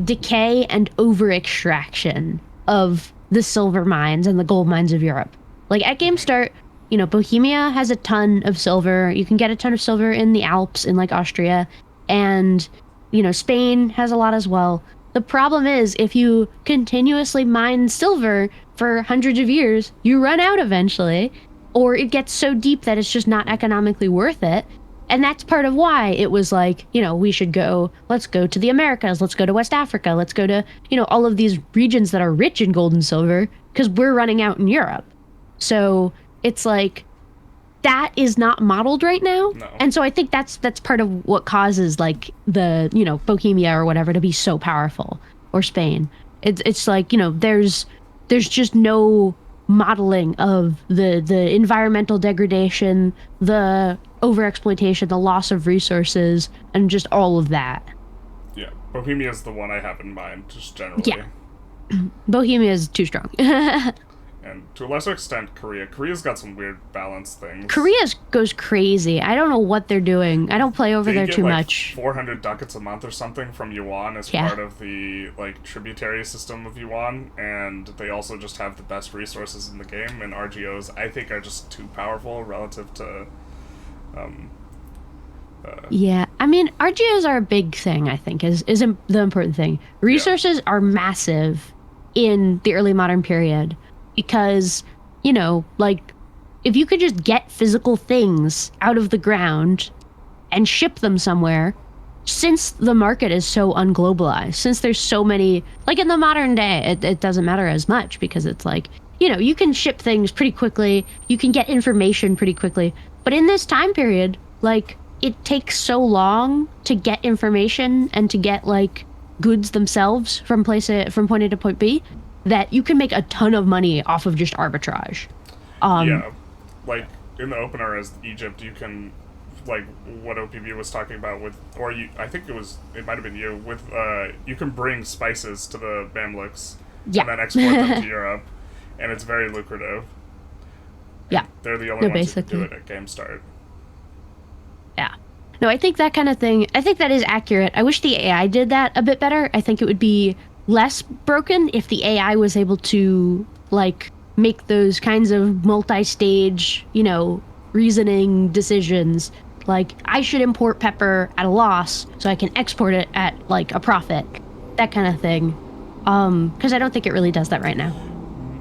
decay and over-extraction of the silver mines and the gold mines of Europe. Like, at game start, Bohemia has a ton of silver. You can get a ton of silver in the Alps, in, like, Austria. And, Spain has a lot as well. The problem is, if you continuously mine silver for hundreds of years, you run out eventually, or it gets so deep that it's just not economically worth it. And that's part of why it was like, let's go to the Americas, let's go to West Africa, let's go to, all of these regions that are rich in gold and silver, because we're running out in Europe. So it's like, that is not modeled right now. No. And so I think that's part of what causes, like, the, Bohemia or whatever to be so powerful, or Spain. It's like, there's just no modeling of the environmental degradation, the overexploitation, the loss of resources, and just all of that. Yeah, Bohemia's the one I have in mind, just generally. Yeah. Bohemia is too strong. And to a lesser extent, Korea. Korea's got some weird balance things. Korea goes crazy. I don't know what they're doing. I don't play over there too like much. 400 ducats a month or something from yuan as part of the like tributary system of yuan, and they also just have the best resources in the game. And RGOs, I think, are just too powerful relative to. Yeah, I mean, RGOs are a big thing. I think is the important thing. Resources are massive in the early modern period. Because, you know, like, if you could just get physical things out of the ground and ship them somewhere, since the market is so unglobalized, since there's so many, like in the modern day, it doesn't matter as much because it's like, you know, you can ship things pretty quickly, you can get information pretty quickly. But in this time period, like, it takes so long to get information and to get, like, goods themselves from point A to point B, that you can make a ton of money off of just arbitrage. Yeah, like in the opener as Egypt, you can, like what OPB was talking about with, or you, I think it might have been you, with, you can bring spices to the Mamluks and then export them to Europe, and it's very lucrative. Yeah. They're the only ones who can do it at Game Start. Yeah. No, I think that kind of thing, I think that is accurate. I wish the AI did that a bit better. I think it would be less broken if the AI was able to, like, make those kinds of multi-stage, you know, reasoning decisions. Like, I should import pepper at a loss so I can export it at, like, a profit. That kind of thing. Because I don't think it really does that right now.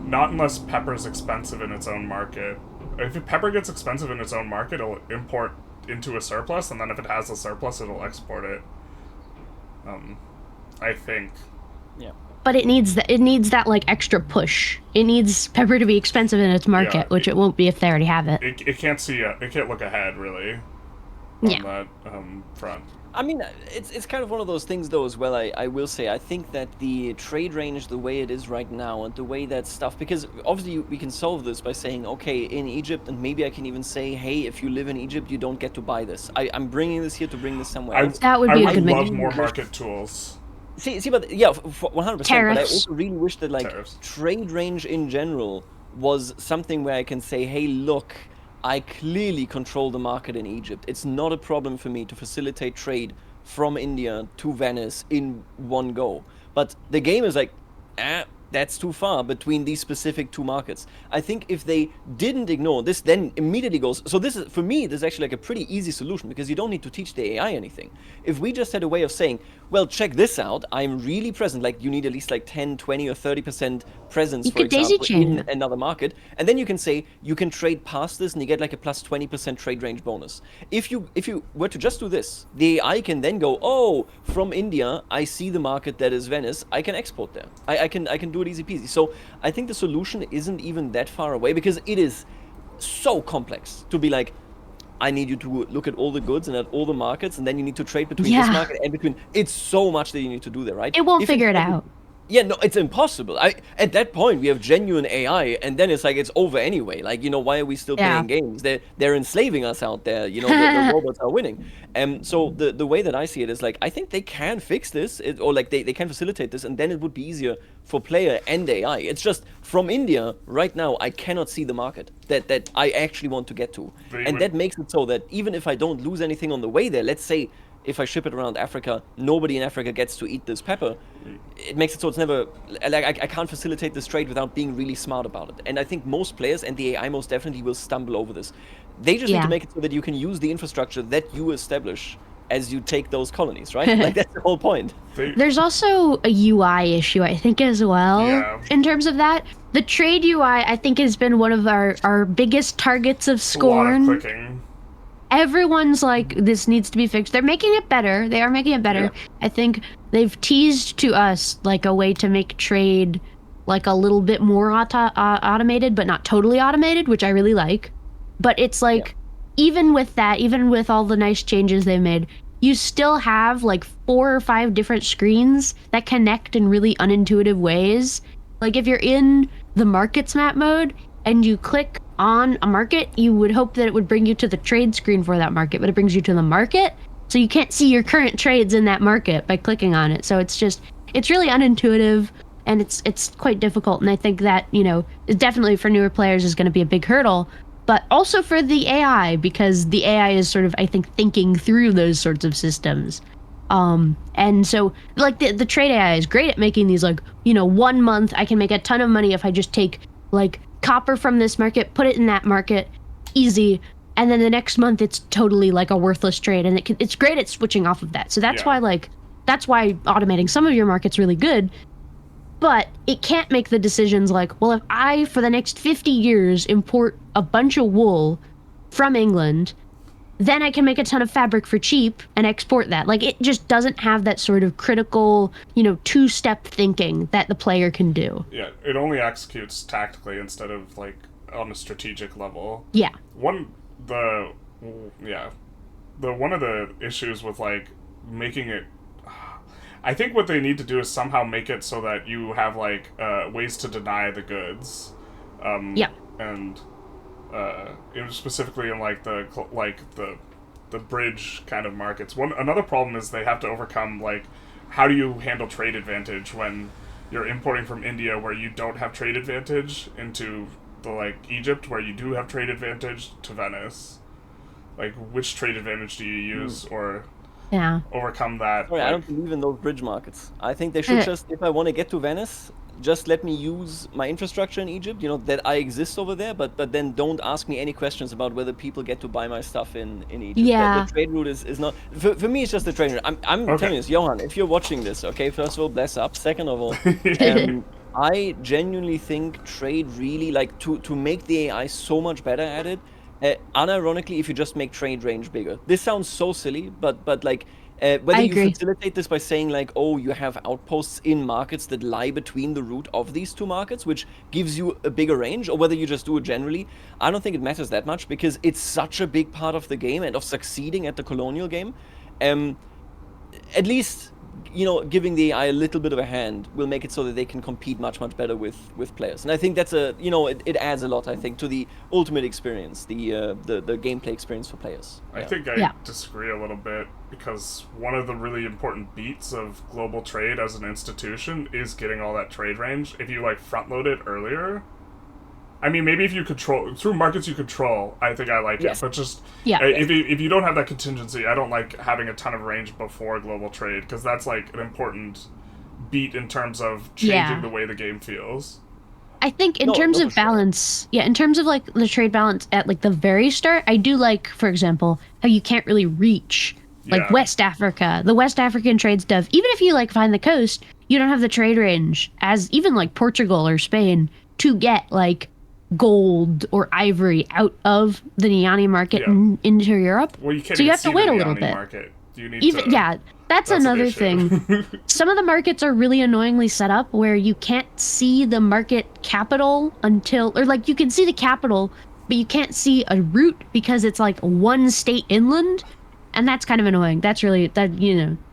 Not unless pepper's expensive in its own market. If pepper gets expensive in its own market, it'll import into a surplus, and then if it has a surplus, it'll export it. I think. Yeah. But it needs that like extra push. It needs pepper to be expensive in its market, which it won't be if they already have it. It can't see it can't look ahead really on that front. I mean, it's kind of one of those things though as well. I will say I think that the trade range, the way it is right now, and the way that stuff, because obviously we can solve this by saying, okay, in Egypt, and maybe I can even say, hey, if you live in Egypt, you don't get to buy this. I'm bringing this here to bring this somewhere else. That would be a good love more market tools. See, but yeah, 100%. Tariffs. But I also really wish that like Tariffs. trade range in general was something where I can say, hey, look, I clearly control the market in Egypt. It's not a problem for me to facilitate trade from India to Venice in one go. But the game is like, that's too far between these specific two markets. I think if they didn't ignore this, then immediately goes. So this is, for me, this is actually like a pretty easy solution because you don't need to teach the AI anything. If we just had a way of saying, well, check this out, I'm really present, like you need at least like 10, 20 or 30% presence, for example, in another market. And then you can say, you can trade past this and you get like a plus 20% trade range bonus. If you were to just do this, the AI can then go, oh, from India, I see the market that is Venice, I can export there. I can do it easy peasy. So I think the solution isn't even that far away because it is so complex to be like, I need you to look at all the goods and at all the markets, and then you need to trade between this market and between. It's so much that you need to do there, right? It won't figure it out. Yeah, no, it's impossible. At that point, we have genuine AI, and then it's like it's over anyway. Like, you know, why are we still playing games? They're enslaving us out there. You know, the robots are winning. So the way that I see it is like I think they can fix this, or like they can facilitate this, and then it would be easier for player and AI. It's just from India right now, I cannot see the market that I actually want to get to, and that makes it so that even if I don't lose anything on the way there, let's say. If I ship it around Africa, nobody in Africa gets to eat this pepper. It makes it so it's never, like, I can't facilitate this trade without being really smart about it. And I think most players and the AI most definitely will stumble over this. They just need to make it so that you can use the infrastructure that you establish as you take those colonies, right? Like, that's the whole point. There's also a UI issue, I think, as well, in terms of that. The trade UI, I think, has been one of our biggest targets of scorn. A lot of clicking. Everyone's like, this needs to be fixed. They're making it better. They are making it better. Yeah. I think they've teased to us like a way to make trade like a little bit more automated, but not totally automated, which I really like. But it's like, even with that, even with all the nice changes they made, you still have like 4 or 5 different screens that connect in really unintuitive ways. Like if you're in the markets map mode and you click on a market, you would hope that it would bring you to the trade screen for that market, but it brings you to the market, so you can't see your current trades in that market by clicking on it. So it's really unintuitive, and it's quite difficult. And I think that, definitely for newer players is going to be a big hurdle, but also for the AI, because the AI is sort of, I think, thinking through those sorts of systems. And so like the trade AI is great at making these 1 month I can make a ton of money if I just take like copper from this market, put it in that market, easy. And then the next month it's totally like a worthless trade, and it's great at switching off of that. So that's why automating some of your market's really good. But it can't make the decisions like, well, if I, for the next 50 years, import a bunch of wool from England, then I can make a ton of fabric for cheap and export that. Like, it just doesn't have that sort of critical, two-step thinking that the player can do. Yeah, it only executes tactically instead of, like, on a strategic level. Yeah. One of the issues with, like, making it... I think what they need to do is somehow make it so that you have, like, ways to deny the goods. Yeah. And... specifically in the bridge kind of markets. Another problem is they have to overcome, like, how do you handle trade advantage when you're importing from India where you don't have trade advantage into Egypt where you do have trade advantage to Venice. Like, which trade advantage do you use or overcome that? Sorry, I don't believe in those bridge markets. I think they should just, if I want to get to Venice, just let me use my infrastructure in Egypt, that I exist over there, but then don't ask me any questions about whether people get to buy my stuff in Egypt. Yeah. The trade route is not... For me, it's just the trade route. I'm telling you this, Johan, if you're watching this, okay, first of all, bless up. Second of all, I genuinely think trade really, like, to make the AI so much better at it, unironically, if you just make trade range bigger. This sounds so silly, but like... whether you facilitate this by saying, like, oh, you have outposts in markets that lie between the route of these two markets, which gives you a bigger range, or whether you just do it generally, I don't think it matters that much, because it's such a big part of the game and of succeeding at the colonial game. At least, giving the AI a little bit of a hand will make it so that they can compete much, much better with players. And I think that's it adds a lot, I think, to the ultimate experience, the gameplay experience for players. I think I disagree a little bit, because one of the really important beats of global trade as an institution is getting all that trade range. If you, like, front load it earlier, I mean, maybe if you control through markets you control, I think I like it. But just if you don't have that contingency, I don't like having a ton of range before global trade, because that's like an important beat in terms of changing the way the game feels. I think in terms of balance, in terms of like the trade balance at like the very start, I do like, for example, how you can't really reach like West Africa, the West African trade stuff. Even if you like find the coast, you don't have the trade range as even like Portugal or Spain to get like gold or ivory out of the Niani market into Europe. Well, you can't. So you have to wait a little bit. Market. You need that's another thing. Some of the markets are really annoyingly set up where you can't see the market capital or like you can see the capital, but you can't see a route because it's like one state inland, and that's kind of annoying. That's really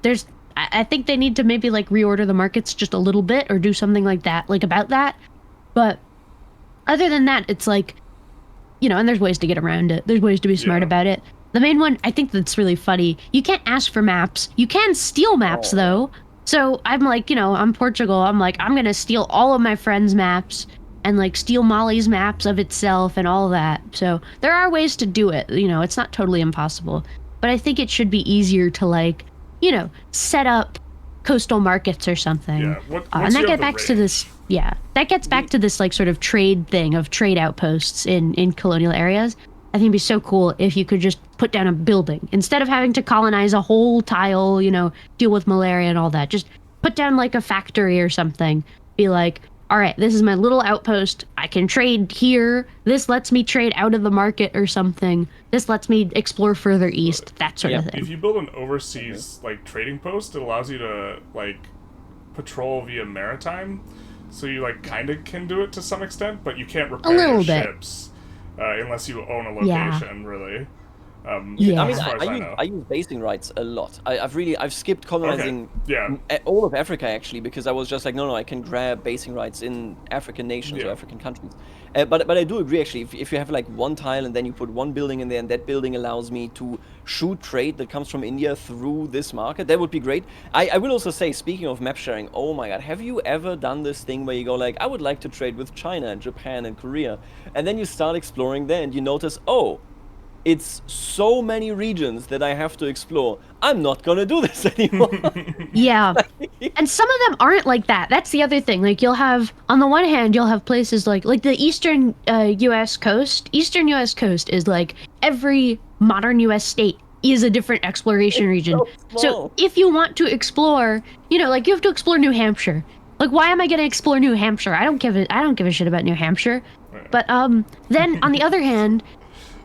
there's. I think they need to maybe like reorder the markets just a little bit or do something like that, like about that, but. Other than that, it's like, and there's ways to get around it. There's ways to be smart about it. The main one, I think that's really funny. You can't ask for maps. You can steal maps, though. So I'm like, I'm Portugal. I'm like, I'm going to steal all of my friends' maps and, like, steal Mali's maps of itself and all that. So there are ways to do it. It's not totally impossible. But I think it should be easier to, like, set up coastal markets or something. Yeah. And that gets back to this... Yeah, that gets back to this like sort of trade thing of trade outposts in colonial areas. I think it'd be so cool if you could just put down a building instead of having to colonize a whole tile, deal with malaria and all that. Just put down like a factory or something. Be like, all right, this is my little outpost. I can trade here. This lets me trade out of the market or something. This lets me explore further east. That sort of thing. If you build an overseas like trading post, it allows you to like patrol via maritime. So you, like, kind of can do it to some extent, but you can't repair your ships unless you own a location, really. Yeah. I mean, as far as I use know. I use basing rights a lot. I've skipped Okay. colonizing Yeah. all of Africa actually because I was just like, no, I can grab basing rights in African nations or Yeah. African countries. But I do agree actually. If you have like one tile and then you put one building in there and that building allows me to shoot trade that comes from India through this market, that would be great. I will also say, speaking of map sharing, oh my god, have you ever done this thing where you go like, I would like to trade with China and Japan and Korea, and then you start exploring there and you notice, oh, it's so many regions that I have to explore. I'm not gonna do this anymore. Yeah. And some of them aren't like that. That's the other thing. Like you'll have, on the one hand, you'll have places like the eastern U.S. coast. Eastern U.S. coast is like every modern U.S. state is a different exploration region. so So small. if you want to explore, like you have to explore New Hampshire. Like why am I going to explore New Hampshire? I don't give a shit about New Hampshire. Right. But then on the other hand,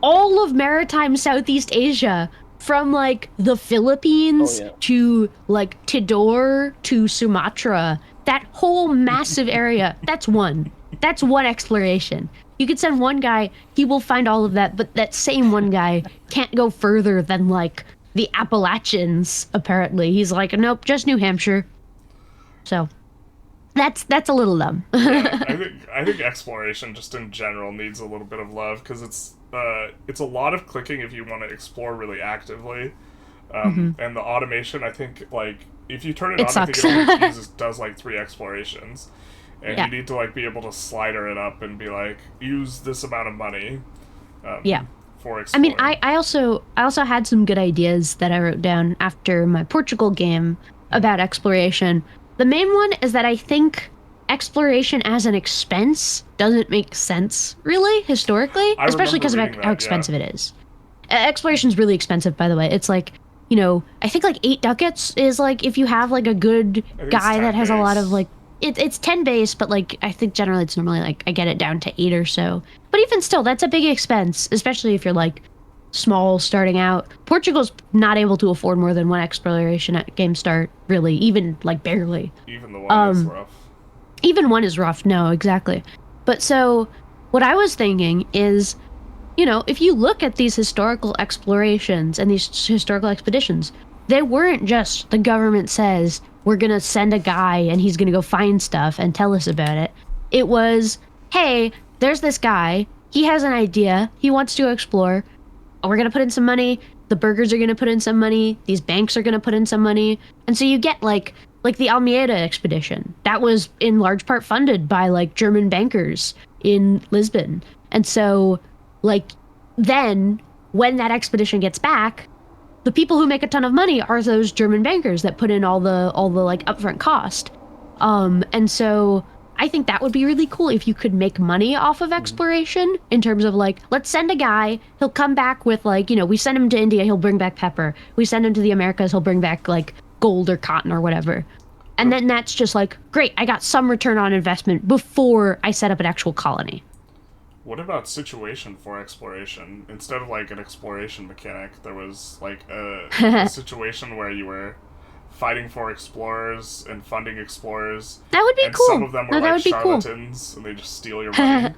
all of maritime Southeast Asia, from like the Philippines Oh, yeah. to like Tidor to Sumatra, that whole massive area, that's one exploration. You could send one guy, he will find all of that, but that same one guy can't go further than like the Appalachians, apparently. He's like, nope, just New Hampshire. So that's a little dumb. Yeah, I think exploration just in general needs a little bit of love because it's a lot of clicking if you want to explore really actively, and the automation. I think like if you turn it on, sucks. I think it only does like 3 explorations, and Yeah. you need to like be able to slider it up and be like use this amount of money. Yeah. For I exploring. mean, I also had some good ideas that I wrote down after my Portugal game about exploration. The main one is that I think exploration as an expense doesn't make sense, really, historically, I especially because of remember reading how that, expensive it is. Exploration's really expensive, by the way. It's like, I think like 8 ducats is like if you have like a good I think it's guy 10 that has a lot base. of like it's 10 base, but like I think generally it's normally like I get it down to 8 or so. But even still, that's a big expense, especially if you're like small starting out. Portugal's not able to afford more than 1 exploration at game start, really, even like barely. Even the one is rough. Even 1 is rough, no, exactly. But so what I was thinking is, if you look at these historical explorations and these historical expeditions, they weren't just the government says we're going to send a guy and he's going to go find stuff and tell us about it. It was, hey, there's this guy. He has an idea. He wants to explore. We're going to put in some money. The burgers are going to put in some money. These banks are going to put in some money. And so you get like the Almeida expedition. That was in large part funded by like German bankers in Lisbon. And so like then when that expedition gets back, the people who make a ton of money are those German bankers that put in all the like upfront cost. And so I think that would be really cool if you could make money off of exploration in terms of like, let's send a guy, he'll come back with like, we send him to India, he'll bring back pepper. We send him to the Americas, he'll bring back like gold or cotton or whatever. And then that's just like, great, I got some return on investment before I set up an actual colony. What about situation for exploration? Instead of like an exploration mechanic, there was like a situation where you were fighting for explorers and funding explorers. That would be and cool. Some of them were No, that like would be cool. charlatans, and they just steal your money.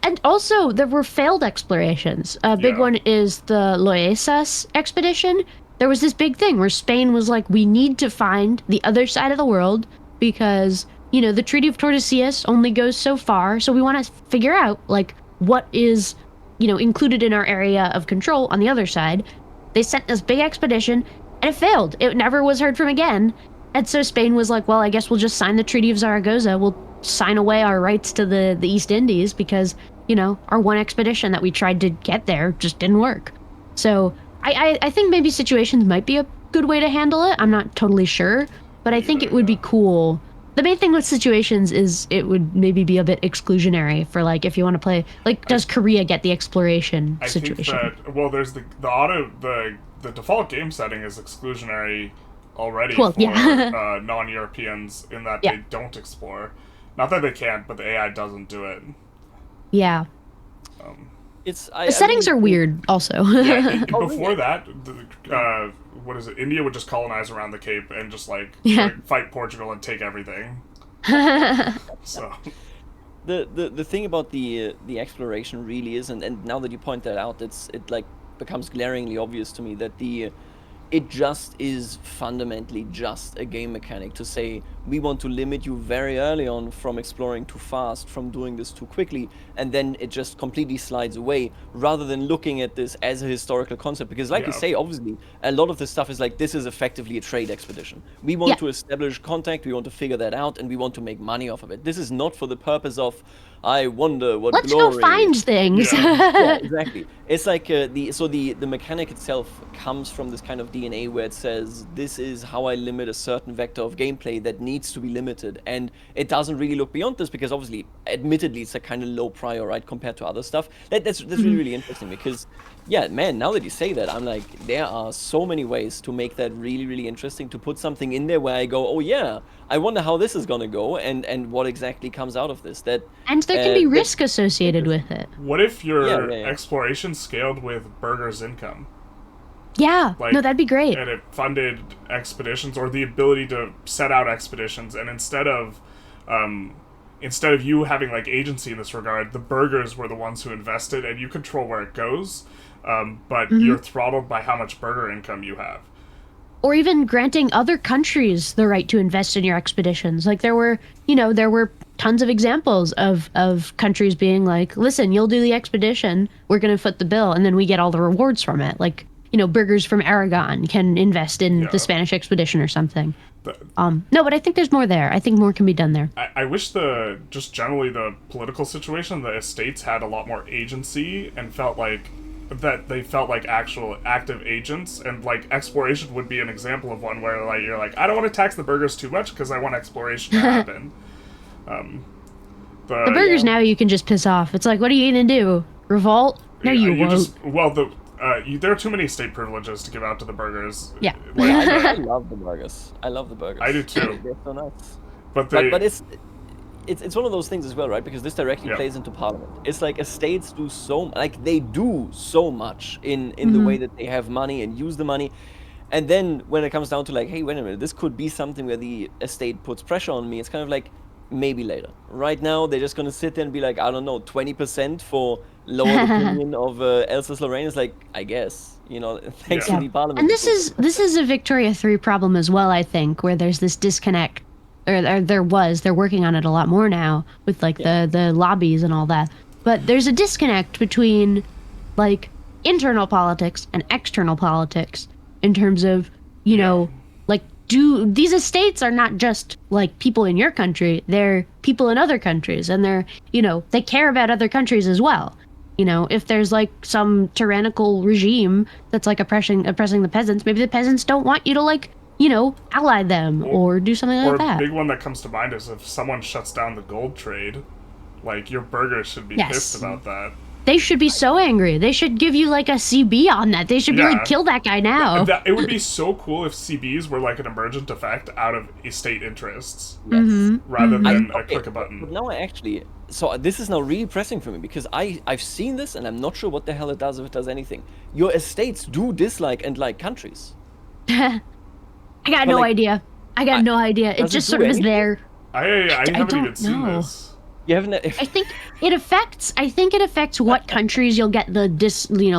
And also, there were failed explorations. A big Yeah. one is the Loesas expedition. There was this big thing where Spain was like, we need to find the other side of the world because, the Treaty of Tordesillas only goes so far. So we want to figure out, like, what is, included in our area of control on the other side. They sent this big expedition, and it failed. It never was heard from again. And so Spain was like, well, I guess we'll just sign the Treaty of Zaragoza. We'll sign away our rights to the East Indies because, our one expedition that we tried to get there just didn't work. So I think maybe situations might be a good way to handle it. I'm not totally sure, but I think it would be cool. The main thing with situations is it would maybe be a bit exclusionary for like if you want to play like does Korea get the exploration I situation? think that there's the default game setting is exclusionary already Well, for yeah. non-Europeans in that Yeah. they don't explore. Not that they can't, but the AI doesn't do it. Yeah. I The settings really are think- weird also. Yeah, Oh, before really? that, what is it? India would just colonize around the Cape and just Yeah. fight Portugal and take everything. So The thing about the exploration really is, and now that you point that out, becomes glaringly obvious to me that it just is fundamentally just a game mechanic to say we want to limit you very early on from exploring too fast, from doing this too quickly, and then it just completely slides away, rather than looking at this as a historical concept. Because like you say, obviously a lot of this stuff is like, this is effectively a trade expedition. We want to establish contact, we want to figure that out, and we want to make money off of it. This is not for the purpose of, I wonder what Let's glory. go find things. Yeah, exactly. It's like the mechanic itself comes from this kind of DNA where it says, this is how I limit a certain vector of gameplay that needs to be limited, and it doesn't really look beyond this, because obviously, admittedly, it's a kind of low prior, right, compared to other stuff. That's really, really interesting, because yeah, man, now that you say that, I'm like, there are so many ways to make that really, really interesting, to put something in there where I go, oh yeah, I wonder how this is gonna go, and what exactly comes out of this. And there can be risk associated with it. What if your exploration scaled with Burger's income? Yeah, no, that'd be great. And it funded expeditions, or the ability to set out expeditions, and instead of you having like agency in this regard, the Burgers were the ones who invested, and you control where it goes, but you're throttled by how much Burger income you have. Or even granting other countries the right to invest in your expeditions. Like there were tons of examples of countries being like, listen, you'll do the expedition, we're going to foot the bill, and then we get all the rewards from it. Like, Burgers from Aragon can invest in the Spanish expedition or something. No, but I think there's more there. I think more can be done there. I wish just generally the political situation, the estates had a lot more agency and felt like actual active agents, and like exploration would be an example of one where like you're like, I don't want to tax the Burgers too much because I want exploration to happen. The Burgers now you can just piss off. It's like, what are you gonna do? Revolt? No, you won't. There are too many state privileges to give out to the Burgers. Yeah. I love the Burgers. I love the Burgers. I do too. They're so nice. But it's one of those things as well, right? Because this directly plays into Parliament. It's like estates do so much in the way that they have money and use the money. And then when it comes down to like, hey, wait a minute, this could be something where the estate puts pressure on me, it's kind of like, maybe later. Right now, they're just going to sit there and be like, I don't know, 20% for lowered opinion of Alsace-Lorraine. Is like, I guess, thanks to the Parliament. And this is a Victoria 3 problem as well, I think, where there's this disconnect, or they're working on it a lot more now with like the lobbies and all that. But there's a disconnect between like internal politics and external politics in terms of, these estates are not just like people in your country, they're people in other countries, and they're, they care about other countries as well. If there's like some tyrannical regime that's like oppressing the peasants, maybe the peasants don't want you to like, ally them or do something like that. Or a big one that comes to mind is if someone shuts down the gold trade, like your Burgers should be pissed about that. They should be so angry. They should give you like a CB on that. They should be like, kill that guy now. It would be so cool if CBs were like an emergent effect out of estate interests, rather than click a button. But now so this is now really pressing for me, because I've seen this and I'm not sure what the hell it does, if it does anything. Your estates do dislike and like countries. I got no idea. It just sort of is there. I haven't even seen this. You haven't. I think it affects what countries you'll get the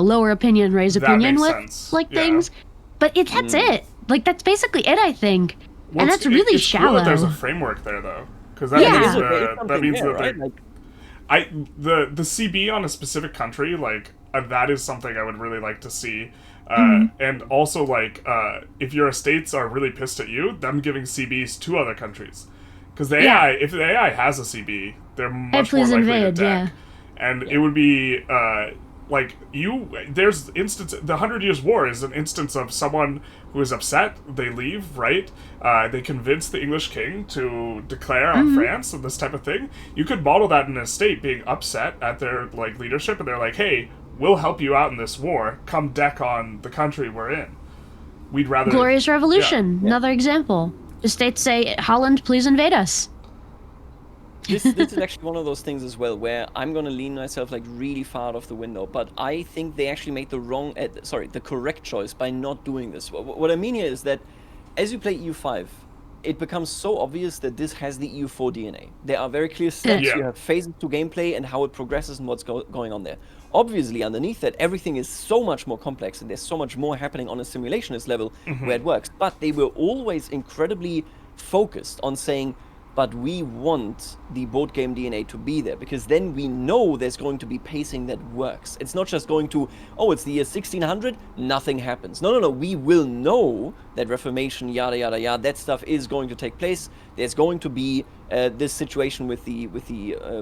lower opinion, raise opinion with, things. But that's it. Like that's basically it, I think. Well, and that's really shallow. Cool that there's a framework there, though, because that means that the CB on a specific country, like that is something I would really like to see. And also, like, if your estates are really pissed at you, them giving CBs to other countries. Because the AI, if the AI has a CB, they're much more likely to attack. And it would be, there's instance, the 100 Years' War is an instance of someone who is upset, they leave, right? They convince the English king to declare on France and this type of thing. You could model that in a state being upset at their, like, leadership, and they're like, hey, we'll help you out in this war, come deck on the country we're in. We'd rather... Glorious Revolution, another example. The states say, Holland, please invade us. This is actually one of those things as well, where I'm going to lean myself like really far out of the window, but I think they actually made the correct choice by not doing this. What I mean here is that as you play EU5, it becomes so obvious that this has the EU4 DNA. There are very clear steps. Yeah. You have phases to gameplay and how it progresses and what's going on there. Obviously, underneath that, everything is so much more complex and there's so much more happening on a simulationist level where it works. But they were always incredibly focused on saying, but we want the board game DNA to be there, because then we know there's going to be pacing that works. It's not just going to, oh, it's the year 1600, nothing happens. No. We will know that Reformation, yada, yada, yada, that stuff is going to take place. There's going to be this situation with the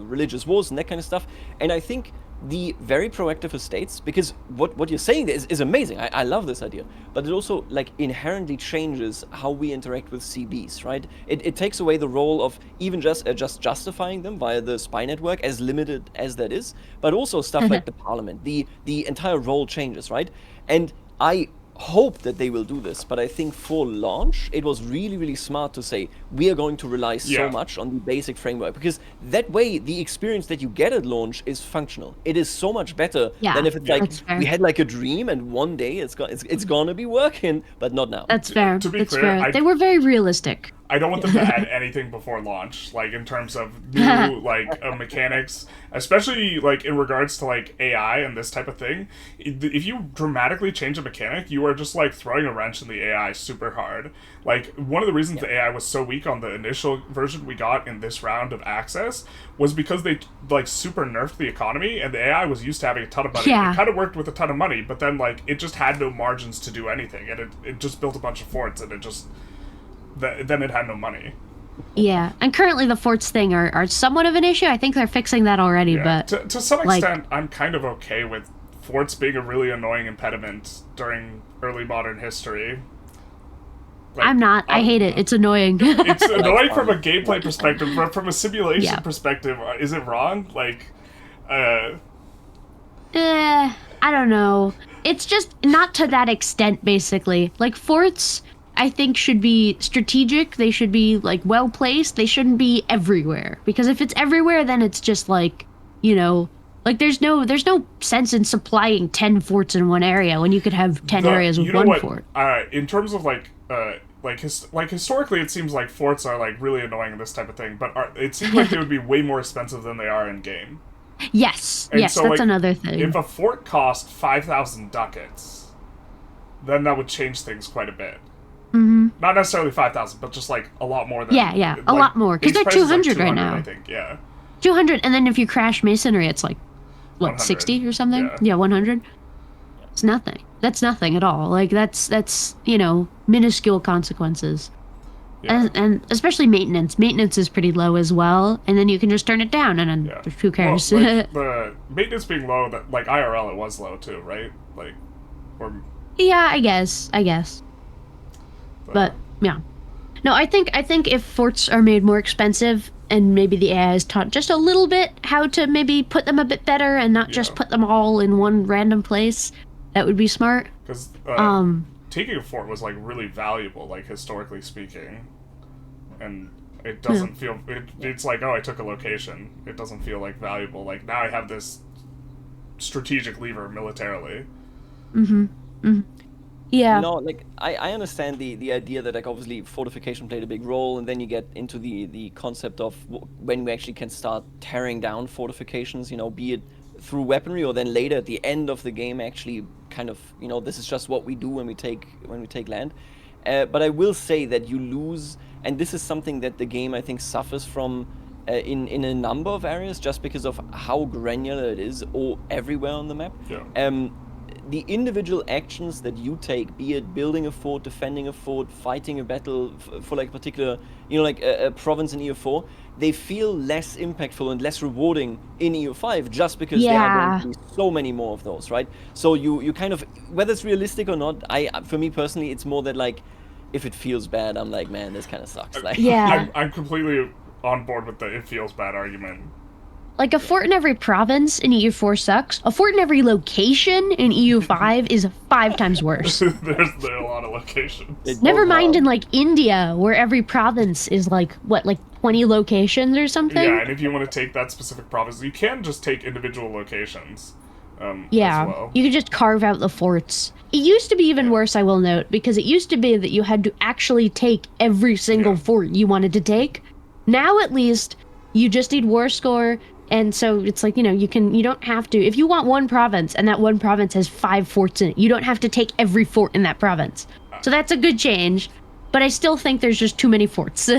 religious wars and that kind of stuff. And I think the very proactive estates, because what you're saying there is amazing. I love this idea, but it also like inherently changes how we interact with CBs, right? It takes away the role of even just justifying them via the spy network, as limited as that is, but also stuff like the parliament. The entire role changes, right? And I hope that they will do this, but I think for launch it was really, really smart to say we are going to rely so much on the basic framework, because that way the experience that you get at launch is functional. It is so much better than if it's like we had like a dream and one day it's gonna be working, but not now. That's fair. To be That's clear, fair. They were very realistic. I don't want them to add anything before launch, like in terms of new mechanics, especially like in regards to like AI and this type of thing. If you dramatically change a mechanic, you are just like throwing a wrench in the AI super hard. Like one of the reasons the AI was so weak on the initial version we got in this round of access was because they like super nerfed the economy, and the AI was used to having a ton of money. Yeah. It kind of worked with a ton of money, but then like it just had no margins to do anything, and it just built a bunch of forts, and it just then it had no money. Yeah, and currently the forts thing are somewhat of an issue. I think they're fixing that already, but to some extent, I'm kind of okay with forts being a really annoying impediment during early modern history. Like, I'm not. I hate it. It's annoying. It's annoying from a gameplay perspective, but from a simulation perspective, is it wrong? Like, I don't know. It's just not to that extent, basically. Like, forts, I think, should be strategic. They should be, like, well-placed. They shouldn't be everywhere. Because if it's everywhere, then it's just, like, you know, like, there's no sense in supplying 10 forts in one area when you could have 10 areas with one fort. In terms of, historically, it seems like forts are, like, really annoying in this type of thing, but it seems like they would be way more expensive than they are in-game. Yes, And yes, so, that's like, another thing. If a fort cost 5,000 ducats, then that would change things quite a bit. Mm-hmm. Not necessarily 5,000, but just, like, a lot more than... Yeah, a lot more. Because they're 200 right now. I think, yeah. 200, and then if you crash masonry, it's like, what, 60 or something? Yeah, 100? It's nothing. That's nothing at all. Like, that's you know, minuscule consequences. Yeah. And especially maintenance. Maintenance is pretty low as well, and then you can just turn it down, and then who cares? Well, like, the maintenance being low, that like IRL it was low too, right? Like, or... Yeah, I guess. But yeah. No, I think if forts are made more expensive, and maybe the AI is taught just a little bit how to maybe put them a bit better and not just put them all in one random place, that would be smart. Because taking a fort was like really valuable, like historically speaking, and it doesn't feel it's like, oh, I took a location. It doesn't feel like valuable. Like now I have this strategic lever militarily. Yeah. No, like I understand the idea that like obviously fortification played a big role, and then you get into the concept of when we actually can start tearing down fortifications, you know, be it through weaponry or then later at the end of the game actually kind of, you know, this is just what we do when we take land. But I will say that you lose, and this is something that the game I think suffers from in a number of areas just because of how granular it is or everywhere on the map. Yeah. The individual actions that you take, be it building a fort, defending a fort, fighting a battle for like a particular, you know, like a province in EU4, they feel less impactful and less rewarding in EU5 just because there are going to be so many more of those, right? So you kind of, whether it's realistic or not, for me personally, it's more that like, if it feels bad, I'm like, man, this kind of sucks. Like, I'm completely on board with the it feels bad argument. Like, a fort in every province in EU4 sucks. A fort in every location in EU5 is 5 times worse. There's a lot of locations. Never mind in, like, India, where every province is, like, what, like 20 locations or something? Yeah, and if you want to take that specific province, you can just take individual locations. as Yeah, well. you could just carve out the forts. It used to be even worse, I will note, because it used to be that you had to actually take every single fort you wanted to take. Now, at least, you just need war score, and so it's like, you don't have to. If you want one province, and that one province has 5 forts in it, you don't have to take every fort in that province. So that's a good change, but I still think there's just too many forts.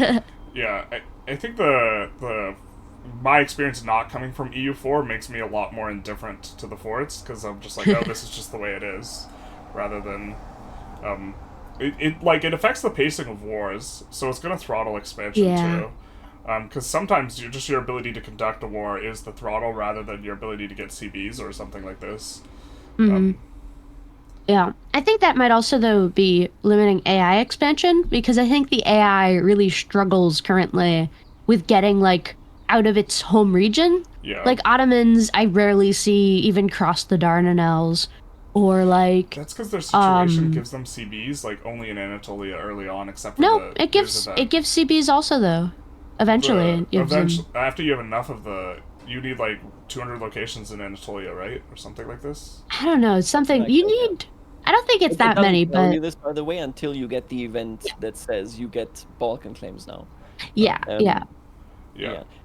Yeah, I think my experience not coming from EU4 makes me a lot more indifferent to the forts, because I'm just like, oh, this is just the way it is, rather than, it affects the pacing of wars, so it's going to throttle expansion too. Because sometimes your ability to conduct a war is the throttle rather than your ability to get CBs or something like this. Yeah, I think that might also, though, be limiting AI expansion, because I think the AI really struggles currently with getting, like, out of its home region. Yeah. Like, Ottomans, I rarely see even cross the Dardanelles, or, like... That's because their situation gives them CBs, like, only in Anatolia early on, except for No, it gives CBs also, though. Eventually. After you have enough of you need, like, 200 locations in Anatolia, right? Or something like this? I don't know, it's something... You need... I don't think it's that many, but... You this, by the way, until you get the event that says you get Balkan claims now. Yeah.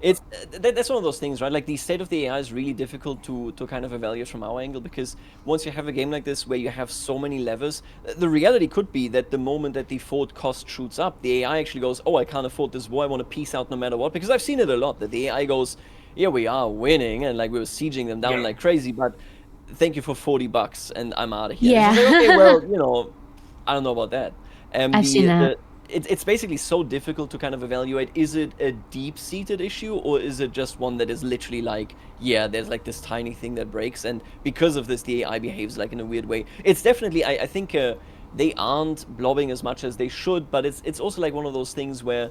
It's that's one of those things, right? Like, the state of the AI is really difficult to kind of evaluate from our angle, because once you have a game like this where you have so many levers, the reality could be that the moment that the fort cost shoots up, the AI actually goes, oh, I can't afford this war, I want to peace out no matter what. Because I've seen it a lot, that the AI goes, yeah, we are winning, and like we were sieging them down like crazy, but thank you for $40 and I'm out of here. Yeah. Like, okay, well, I don't know about that. I've seen that. It's basically so difficult to kind of evaluate, is it a deep-seated issue, or is it just one that is literally like, yeah, there's like this tiny thing that breaks, and because of this the AI behaves like in a weird way. It's definitely, I think they aren't blobbing as much as they should, but it's also like one of those things where,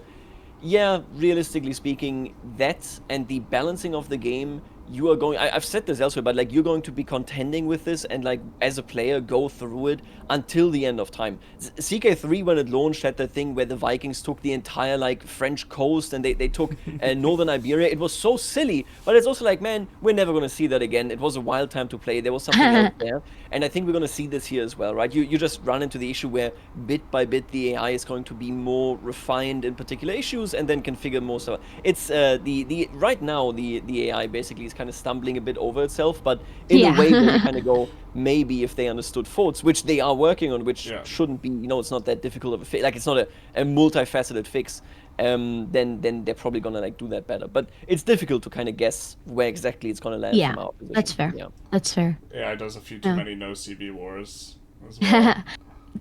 yeah, realistically speaking, that and the balancing of the game, you are going, I've said this elsewhere, but like, you're going to be contending with this and like, as a player, go through it until the end of time. CK3, when it launched, had the thing where the Vikings took the entire like French coast and they took northern Iberia. It was so silly, but it's also like, man, we're never going to see that again. It was a wild time to play. There was something else there. And I think we're going to see this here as well, right? You just run into the issue where bit by bit the AI is going to be more refined in particular issues and then configure more stuff. It's right now the AI basically is kind of stumbling a bit over itself, but in a way where you kind of go, maybe if they understood forts, which they are working on, which shouldn't be, it's not that difficult of a fix, like it's not a multifaceted fix, then they're probably gonna like do that better. But it's difficult to kind of guess where exactly it's gonna land from our position. That's fair. Yeah, that's fair. AI does a few too many no CB wars as well.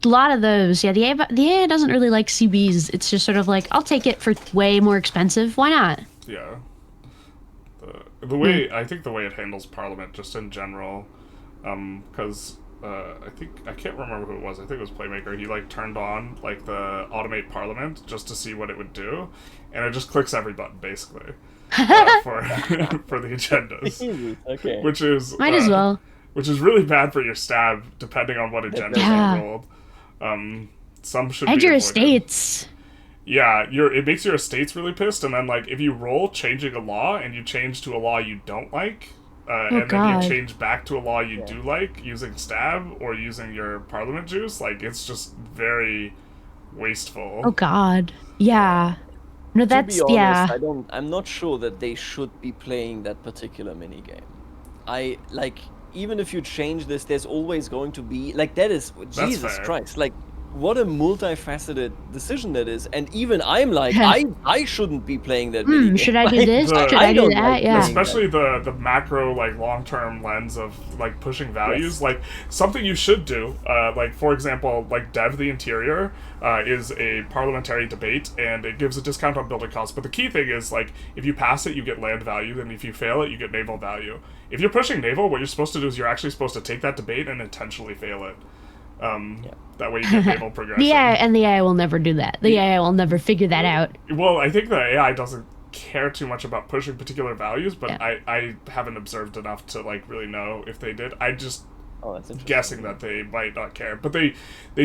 A lot of those. Yeah, the AI doesn't really like CBs. It's just sort of like, I'll take it for way more expensive. Why not? Yeah. The way I think the way it handles Parliament just in general, because I can't remember who it was. I think it was Playmaker. He like turned on like the automate Parliament just to see what it would do, and it just clicks every button basically for the agendas. Okay. Which is might as well. Which is really bad for your stab, depending on what agendas are rolled. Some should and be your avoided. estates. Yeah, it makes your estates really pissed, and then like if you roll changing a law and you change to a law you don't like, and then you change back to a law you do like using stab or using your Parliament juice, like it's just very wasteful. Oh God, yeah. No, that's to be honest, I'm not sure that they should be playing that particular minigame. I like, even if you change this, there's always going to be like that is Jesus Christ, like. What a multifaceted decision that is, and even I'm like, I shouldn't be playing that minigame. Should I do this? Should I do that? Yeah. Especially the macro, like long-term lens of like pushing values. Like something you should do, like for example, like dev the interior is a parliamentary debate, and it gives a discount on building costs. But the key thing is like if you pass it, you get land value, and if you fail it, you get naval value. If you're pushing naval, what you're supposed to do is you're actually supposed to take that debate and intentionally fail it. That way you get naval progression. The AI will never do that. The AI will never figure that out. Well, I think the AI doesn't care too much about pushing particular values, but I haven't observed enough to like really know if they did. Oh, that's interesting. guessing that they might not care, but they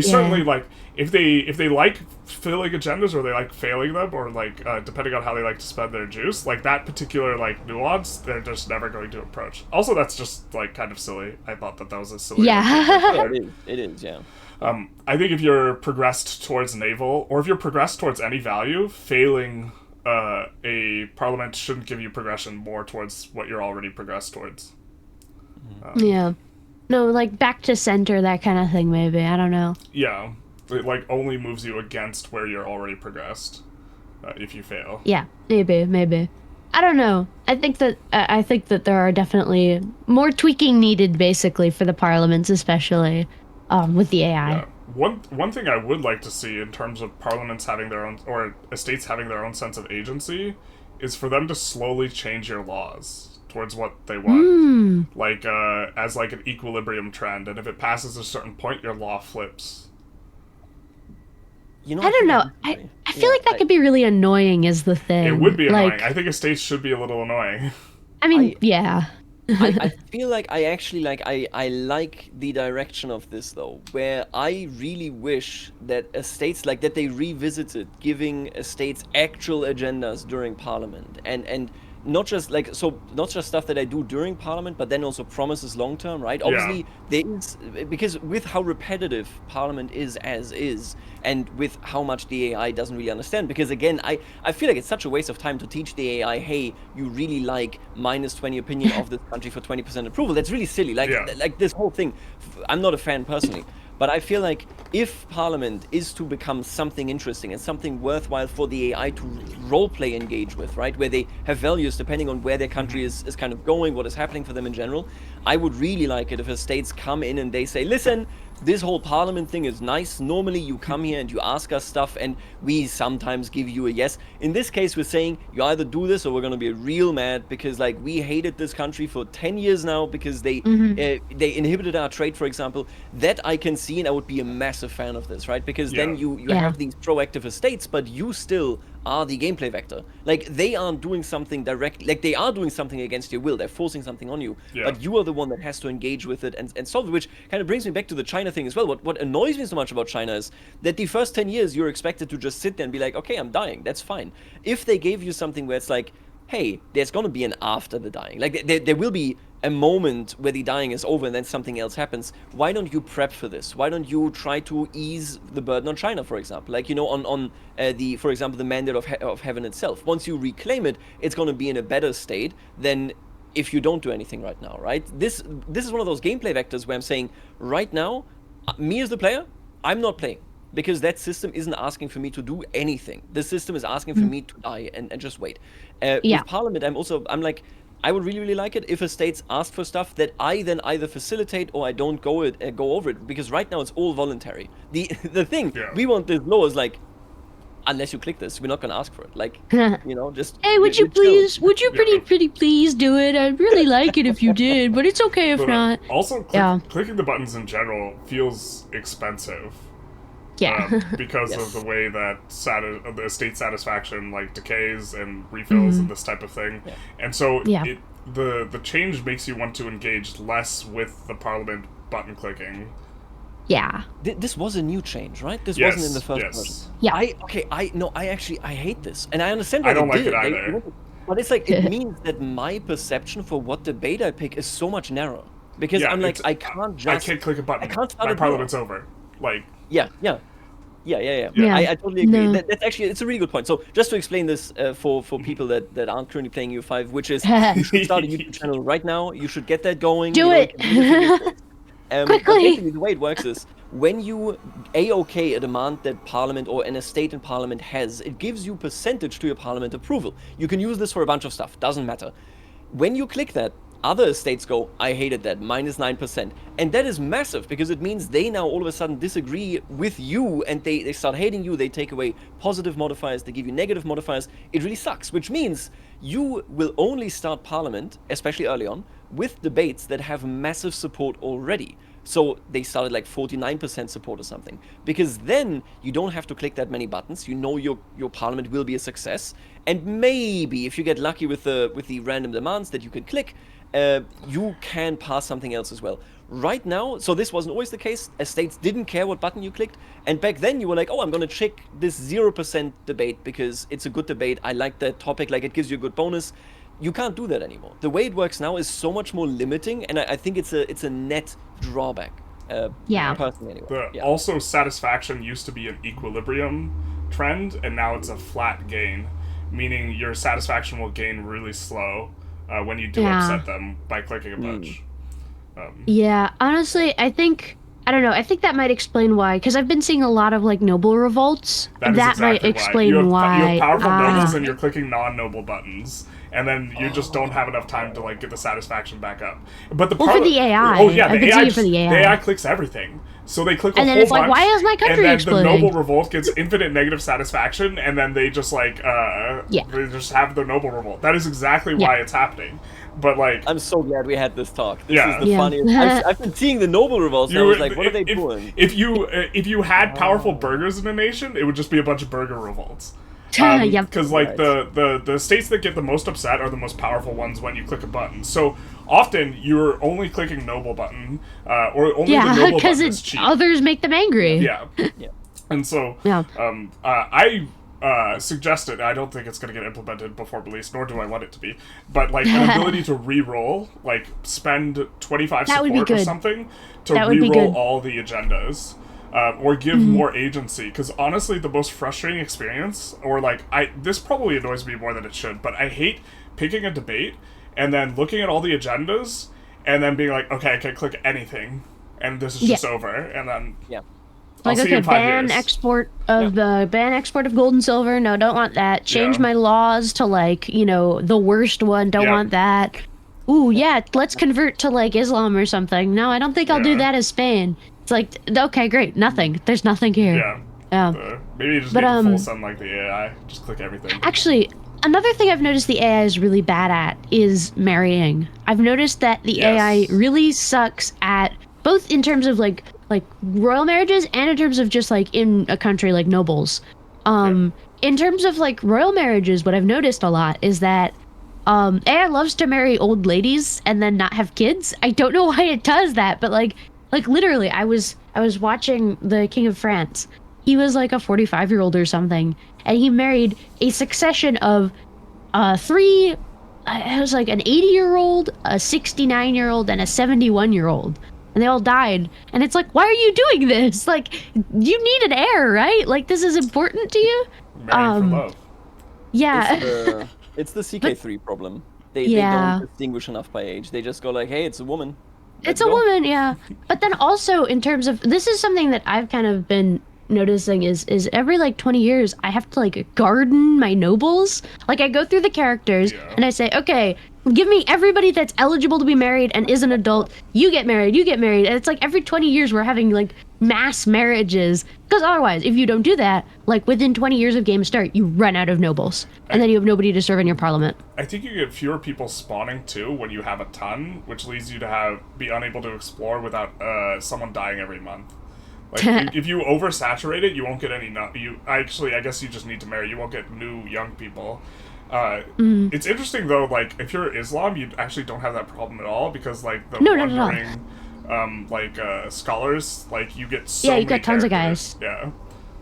certainly like if they like filling agendas or they like failing them or like depending on how they like to spend their juice, like that particular like nuance, they're just never going to approach. Also, that's just like kind of silly. I thought that was a silly. Yeah, it is. Yeah. I think if you're progressed towards naval, or if you're progressed towards any value, failing a parliament shouldn't give you progression more towards what you're already progressed towards. Yeah. No, like back to center, that kind of thing, maybe. I don't know. Yeah. It, like, only moves you against where you're already progressed, if you fail. Yeah, maybe. I don't know. I think that there are definitely more tweaking needed, basically, for the parliaments, especially with the AI. Yeah. One thing I would like to see in terms of parliaments having their own, or estates having their own sense of agency, is for them to slowly change your laws towards what they want, like as like an equilibrium trend, and if it passes a certain point, your law flips. You know, I don't know. I feel like that could be really annoying, is the thing. It would be annoying. Like, I think estates should be a little annoying. I mean, yeah. I feel like I actually like I like the direction of this though, where I really wish that estates like that they revisited giving estates actual agendas during Parliament and not just like not just stuff that I do during Parliament, but then also promises long term, right? Obviously, there is because with how repetitive Parliament is as is, and with how much the AI doesn't really understand. Because again, I feel like it's such a waste of time to teach the AI, hey, you really like -20 opinion of this country for 20% approval. That's really silly. Like this whole thing. I'm not a fan personally. But I feel like if Parliament is to become something interesting and something worthwhile for the AI to roleplay engage with, right, where they have values depending on where their country is kind of going, what is happening for them in general, I would really like it if estates come in and they say, listen, this whole Parliament thing is nice. Normally you come here and you ask us stuff and we sometimes give you a yes. In this case, we're saying you either do this or we're going to be real mad because like we hated this country for 10 years now because they inhibited our trade, for example. That I can see, and I would be a massive fan of this, right? Because then you have these proactive estates, but you still are the gameplay vector. Like they aren't doing something directly, like they are doing something against your will. They're forcing something on you, but you are the one that has to engage with it and solve it, which kind of brings me back to the China thing as well. What annoys me so much about China is that the first 10 years you're expected to just sit there and be like, okay, I'm dying, that's fine. If they gave you something where it's like, hey, there's going to be an after the dying, like there will be a moment where the dying is over and then something else happens. Why don't you prep for this? Why don't you try to ease the burden on China, for example? Like, you know, on for example, the mandate of heaven itself. Once you reclaim it, it's going to be in a better state than if you don't do anything right now, right? This is one of those gameplay vectors where I'm saying, right now, me as the player, I'm not playing. Because that system isn't asking for me to do anything. The system is asking for me to die and just wait. With Parliament, I'm like, I would really, really like it if estates ask for stuff that I then either facilitate or I don't go over it. Because right now it's all voluntary. The thing we want this law is like, unless you click this, we're not gonna ask for it. Like, you know, just hey, would you pretty please do it? I'd really like it if you did, but it's okay if not. Also, clicking the buttons in general feels expensive. Because of the way that the estate satisfaction like decays and refills and this type of thing, and so the change makes you want to engage less with the Parliament button clicking. Yeah. This was a new change, right? This wasn't in the first version. Yeah. I hate this, and I understand why I don't they like did. it either. But it's like it means that my perception for what debate I pick is so much narrower because I'm like I can't click a button. I can't start my Parliament's over. Like Yeah. I totally agree. No. That's actually, it's a really good point. So just to explain this for people that aren't currently playing EU5, which is you should start a YouTube channel right now. You should get that going. Do it. Quickly. But basically, the way it works is when you a demand that Parliament or an estate in Parliament has, it gives you percentage to your Parliament approval. You can use this for a bunch of stuff. Doesn't matter. When you click that, other estates go, I hated that, -9%. And that is massive because it means they now all of a sudden disagree with you and they start hating you. They take away positive modifiers, they give you negative modifiers. It really sucks, which means you will only start Parliament, especially early on, with debates that have massive support already. So they started like 49% support or something. Because then you don't have to click that many buttons. You know your Parliament will be a success. And maybe if you get lucky with the random demands that you can click, you can pass something else as well. Right now, so this wasn't always the case. Estates didn't care what button you clicked, and back then you were like, oh, I'm gonna check this 0% debate because it's a good debate. I like that topic, like it gives you a good bonus. You can't do that anymore. The way it works now is so much more limiting, and I think it's a net drawback. Personally, anyway. Also, satisfaction used to be an equilibrium trend, and now it's a flat gain, meaning your satisfaction will gain really slow when you do upset them by clicking a bunch. Honestly, I don't know. I think that might explain why, because I've been seeing a lot of like noble revolts. That might explain why. You have powerful nobles, and you're clicking non-noble buttons, and then you just don't have enough time to like get the satisfaction back up. But the for the AI. The AI clicks everything. So they click a whole bunch, and then it's like, why is my country exploding? And then the noble revolt gets infinite negative satisfaction, and then they just like they just have the noble revolt. That is exactly why it's happening. But like, I'm so glad we had this talk. This is the funniest. I've been seeing the noble revolts. I was like, what are they doing? If you had powerful burghers in a nation, it would just be a bunch of burger revolts. Because like the states that get the most upset are the most powerful ones when you click a button. So often you're only clicking noble button, or only the noble button is cheap. Others make them angry. Yeah. And so I suggested, I don't think it's going to get implemented before release, nor do I want it to be, but like an ability to re-roll, like spend 25 support or something to re-roll all the agendas. Or give more agency, because honestly, the most frustrating experience, or like, this probably annoys me more than it should, but I hate picking a debate and then looking at all the agendas and then being like, okay, I can click anything, and this is just over, and then I'll see you in 5 years. Ban export of gold and silver. No, don't want that. Change my laws to like, the worst one. Don't want that. Ooh, let's convert to like Islam or something. No, I don't think I'll do that as Spain. It's like, okay, great, nothing. There's nothing here. Maybe you just need to full send like the AI. Just click everything. Actually, another thing I've noticed the AI is really bad at is marrying. I've noticed that the AI really sucks at both in terms of like royal marriages and in terms of just like in a country like nobles. In terms of like royal marriages, what I've noticed a lot is that AI loves to marry old ladies and then not have kids. I don't know why it does that, but like literally, I was watching the King of France. He was like a 45-year-old or something, and he married a succession of three. It was like an 80-year-old, a 69-year-old, and a 71-year-old, and they all died. And it's like, why are you doing this? Like, you need an heir, right? Like, this is important to you. Marrying for love. Yeah. It's the CK3 problem. They don't distinguish enough by age. They just go like, hey, it's a woman. It's a woman, yeah. But then also in terms of, this is something that I've kind of been noticing is every like 20 years I have to like garden my nobles. Like I go through the characters and I say, okay, give me everybody that's eligible to be married and is an adult. You get married. And it's like every 20 years we're having like mass marriages. Because otherwise, if you don't do that, like within 20 years of game start, you run out of nobles. And then you have nobody to serve in your parliament. I think you get fewer people spawning too when you have a ton, which leads you to be unable to explore without someone dying every month. Like if you oversaturate it, you won't get any. I guess you just need to marry. You won't get new young people. It's interesting though. Like if you're Islam, you actually don't have that problem at all because like the wandering, scholars, like you get so many tons of characters. guys.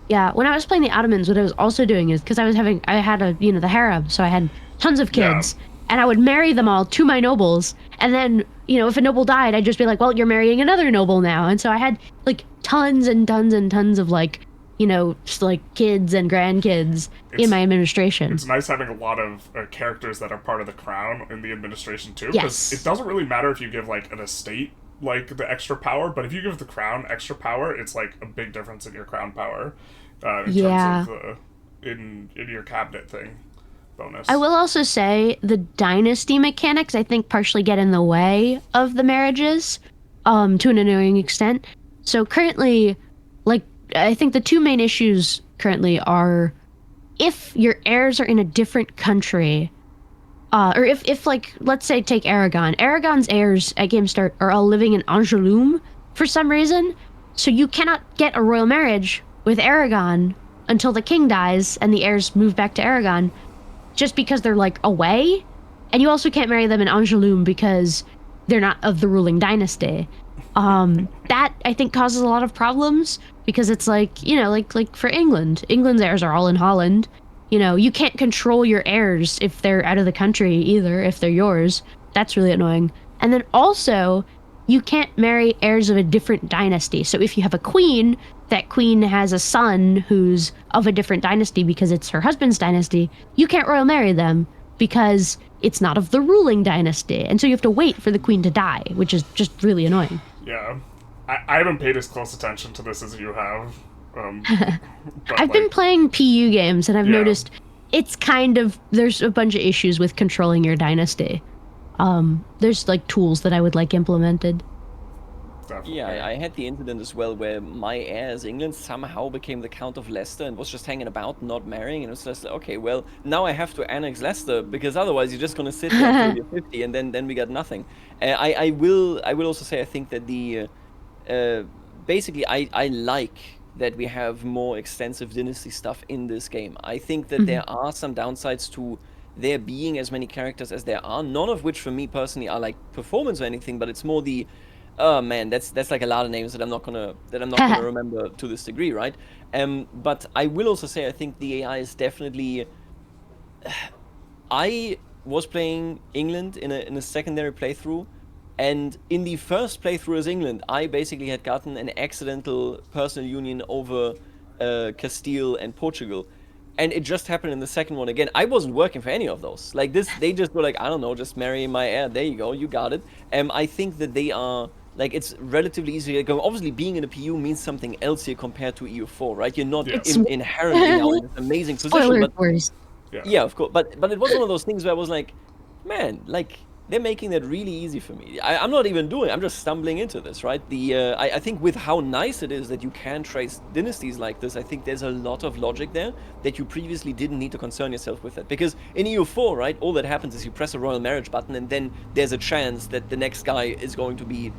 Yeah. When I was playing the Ottomans, what I was also doing is because I had the harem, so I had tons of kids, and I would marry them all to my nobles, and then if a noble died, I'd just be like, well, you're marrying another noble now, and so I had like tons and tons and tons of like just like kids and grandkids in my administration. It's nice having a lot of characters that are part of the crown in the administration too, because it doesn't really matter if you give like an estate like the extra power, but if you give the crown extra power, it's like a big difference in your crown power in terms of in your cabinet thing bonus. I will also say the dynasty mechanics I think partially get in the way of the marriages to an annoying extent. So currently, like I think the two main issues currently are if your heirs are in a different country, or if like, let's say take Aragon. Aragon's heirs at game start are all living in Angoulême for some reason, so you cannot get a royal marriage with Aragon until the king dies and the heirs move back to Aragon, just because they're like away. And you also can't marry them in Anjouloum because they're not of the ruling dynasty. That I think causes a lot of problems because it's like, like for England. England's heirs are all in Holland. You can't control your heirs if they're out of the country either, if they're yours. That's really annoying. And then also, you can't marry heirs of a different dynasty. So if you have a queen, that queen has a son who's of a different dynasty because it's her husband's dynasty, you can't royal marry them because it's not of the ruling dynasty. And so you have to wait for the queen to die, which is just really annoying. Yeah. I haven't paid as close attention to this as you have. I've been playing PU games, and I've noticed it's there's a bunch of issues with controlling your dynasty. There's like tools that I would like implemented. Definitely. Yeah, I had the incident as well where my heir as England somehow became the Count of Leicester and was just hanging about, not marrying, and it was just like, okay, well, now I have to annex Leicester because otherwise you're just gonna sit there until you're 50 and then we got nothing. I will also say I think that the basically I like that we have more extensive dynasty stuff in this game. I think that there are some downsides to there being as many characters as there are, none of which for me personally are like performance or anything, but it's more the oh man, that's like a lot of names that I'm not gonna remember to this degree, right? But I will also say I think the AI is definitely. I was playing England in a secondary playthrough, and in the first playthrough as England, I basically had gotten an accidental personal union over Castile and Portugal. And it just happened in the second one again. I wasn't working for any of those. Like this, they just were like, I don't know, just marry my heir. There you go, you got it. I think that they are like it's relatively easy to go. Obviously, being in a PU means something else here compared to EU4, right? You're not inherently now in this amazing position. Yeah, of course. But it was one of those things where I was like, man, like they're making that really easy for me. I'm not even doing. I'm just stumbling into this, right? I think with how nice it is that you can trace dynasties like this, I think there's a lot of logic there that you previously didn't need to concern yourself with it. Because in EU4, right, all that happens is you press a royal marriage button, and then there's a chance that the next guy is going to be,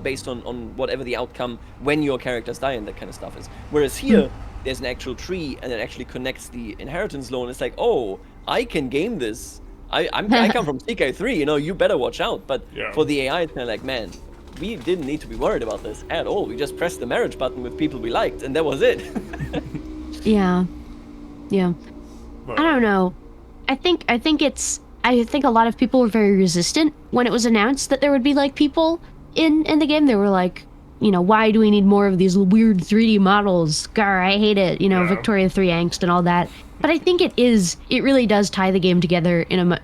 based on whatever the outcome when your characters die and that kind of stuff is. Whereas here, there's an actual tree, and it actually connects the inheritance law, and it's like, oh, I can game this. I come from CK3, you better watch out. But for the AI, it's kind of like, man, we didn't need to be worried about this at all. We just pressed the marriage button with people we liked, and that was it. Yeah. I don't know. I think a lot of people were very resistant when it was announced that there would be like people in the game. They were like, why do we need more of these weird 3D models? Gar, I hate it. Victoria 3 angst and all that. But I think it really does tie the game together in a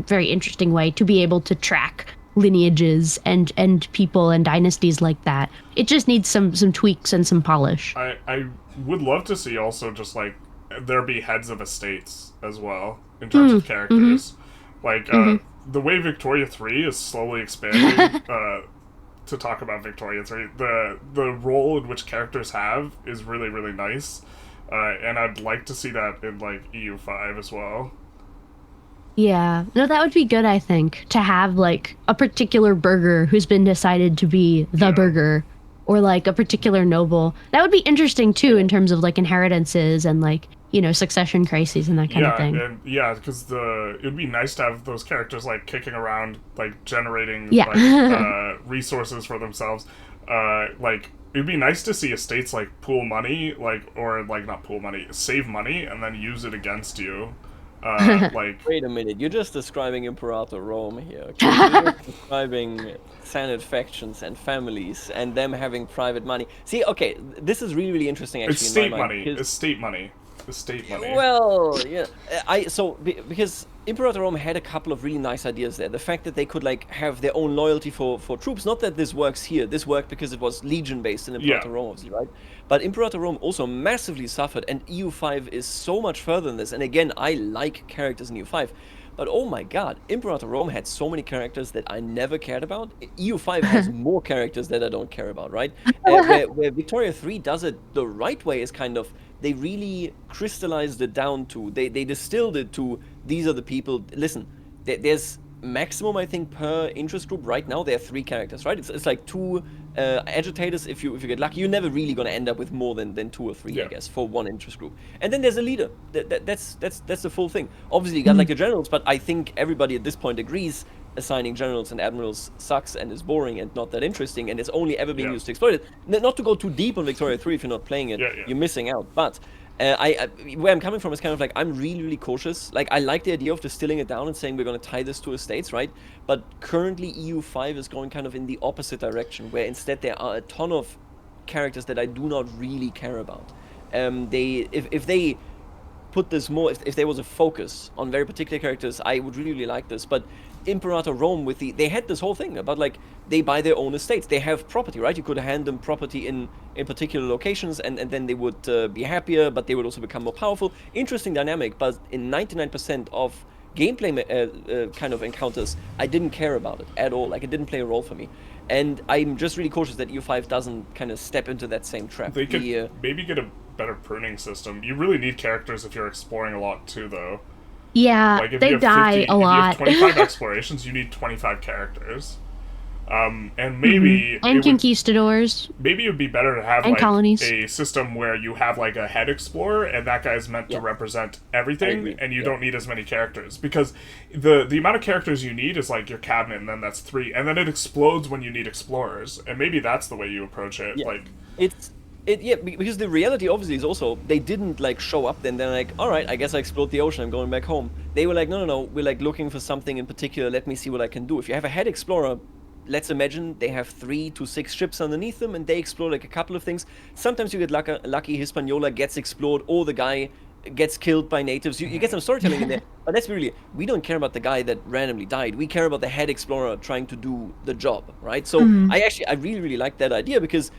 very interesting way to be able to track lineages and people and dynasties like that. It just needs some tweaks and some polish. I would love to see also just like there be heads of estates as well in terms of characters. Like the way Victoria 3 is slowly expanding to talk about Victoria 3, the role in which characters have is really, really nice. And I'd like to see that in like EU5 as well. Yeah, no, that would be good, I think, to have like a particular burgher who's been decided to be the burgher, or like a particular noble. That would be interesting too in terms of like inheritances and like, succession crises and that kind of thing. Because it would be nice to have those characters like kicking around, like generating resources for themselves. It'd be nice to see estates like pool money, not pool money, save money and then use it against you. Wait a minute, you're just describing Imperator Rome here. Okay? You're just describing Senate factions and families and them having private money. See, okay, this is really, really interesting actually. It's state money. Estate money. Well, yeah. Because Imperator Rome had a couple of really nice ideas there. The fact that they could like have their own loyalty for troops. Not that this works here. This worked because it was legion based in Imperator Rome, obviously, right? But Imperator Rome also massively suffered, and EU5 is so much further than this. And again, I like characters in EU5. But oh my god, Imperator Rome had so many characters that I never cared about. EU5 has more characters that I don't care about, right? Where Victoria 3 does it the right way is kind of, they really crystallized it down to, they distilled it to, these are the people. Listen, there's maximum, I think, per interest group right now, there are 3 characters, right? It's like 2 agitators. If you get lucky, you're never really gonna end up with more than 2 or 3, I guess, for one interest group. And then there's a leader. That's the full thing. Obviously, you got like your generals, but I think everybody at this point agrees assigning generals and admirals sucks and is boring and not that interesting, and it's only ever being used to exploit it. Not to go too deep on Victoria 3 if you're not playing it, you're missing out. But where I'm coming from is kind of like, I'm really cautious. Like, I like the idea of distilling it down and saying we're going to tie this to estates, right? But currently EU5 is going kind of in the opposite direction, where instead there are a ton of characters that I do not really care about. If they put this more, if there was a focus on very particular characters, I would really like this. But Imperator Rome, they had this whole thing about like, they buy their own estates, they have property, right? You could hand them property in particular locations, and then they would be happier, but they would also become more powerful. Interesting dynamic, but in 99% of gameplay kind of encounters, I didn't care about it at all. Like, it didn't play a role for me. And I'm just really cautious that EU5 doesn't kind of step into that same trap. They could maybe get a better pruning system. You really need characters if you're exploring a lot too, though. Yeah, like, they die a lot. If you have 25 explorations, you need 25 characters. And maybe... And conquistadors. Maybe it would be better to have, and like, colonies. a system where you have, like, a head explorer, and that guy's meant to represent everything, and you don't need as many characters. Because the amount of characters you need is, like, your cabinet, and then that's 3. And then it explodes when you need explorers. And maybe that's the way you approach it. Yeah. Like... Because the reality obviously is also, they didn't like show up then they're like, all right, I guess I explored the ocean, I'm going back home. They were like, no, we're like looking for something in particular, let me see what I can do. If you have a head explorer, let's imagine they have 3 to 6 ships underneath them, and they explore like a couple of things. Sometimes you get lucky Hispaniola gets explored, or the guy gets killed by natives. You get some storytelling in there, but that's really, we don't care about the guy that randomly died. We care about the head explorer trying to do the job, right? So I really like that idea, because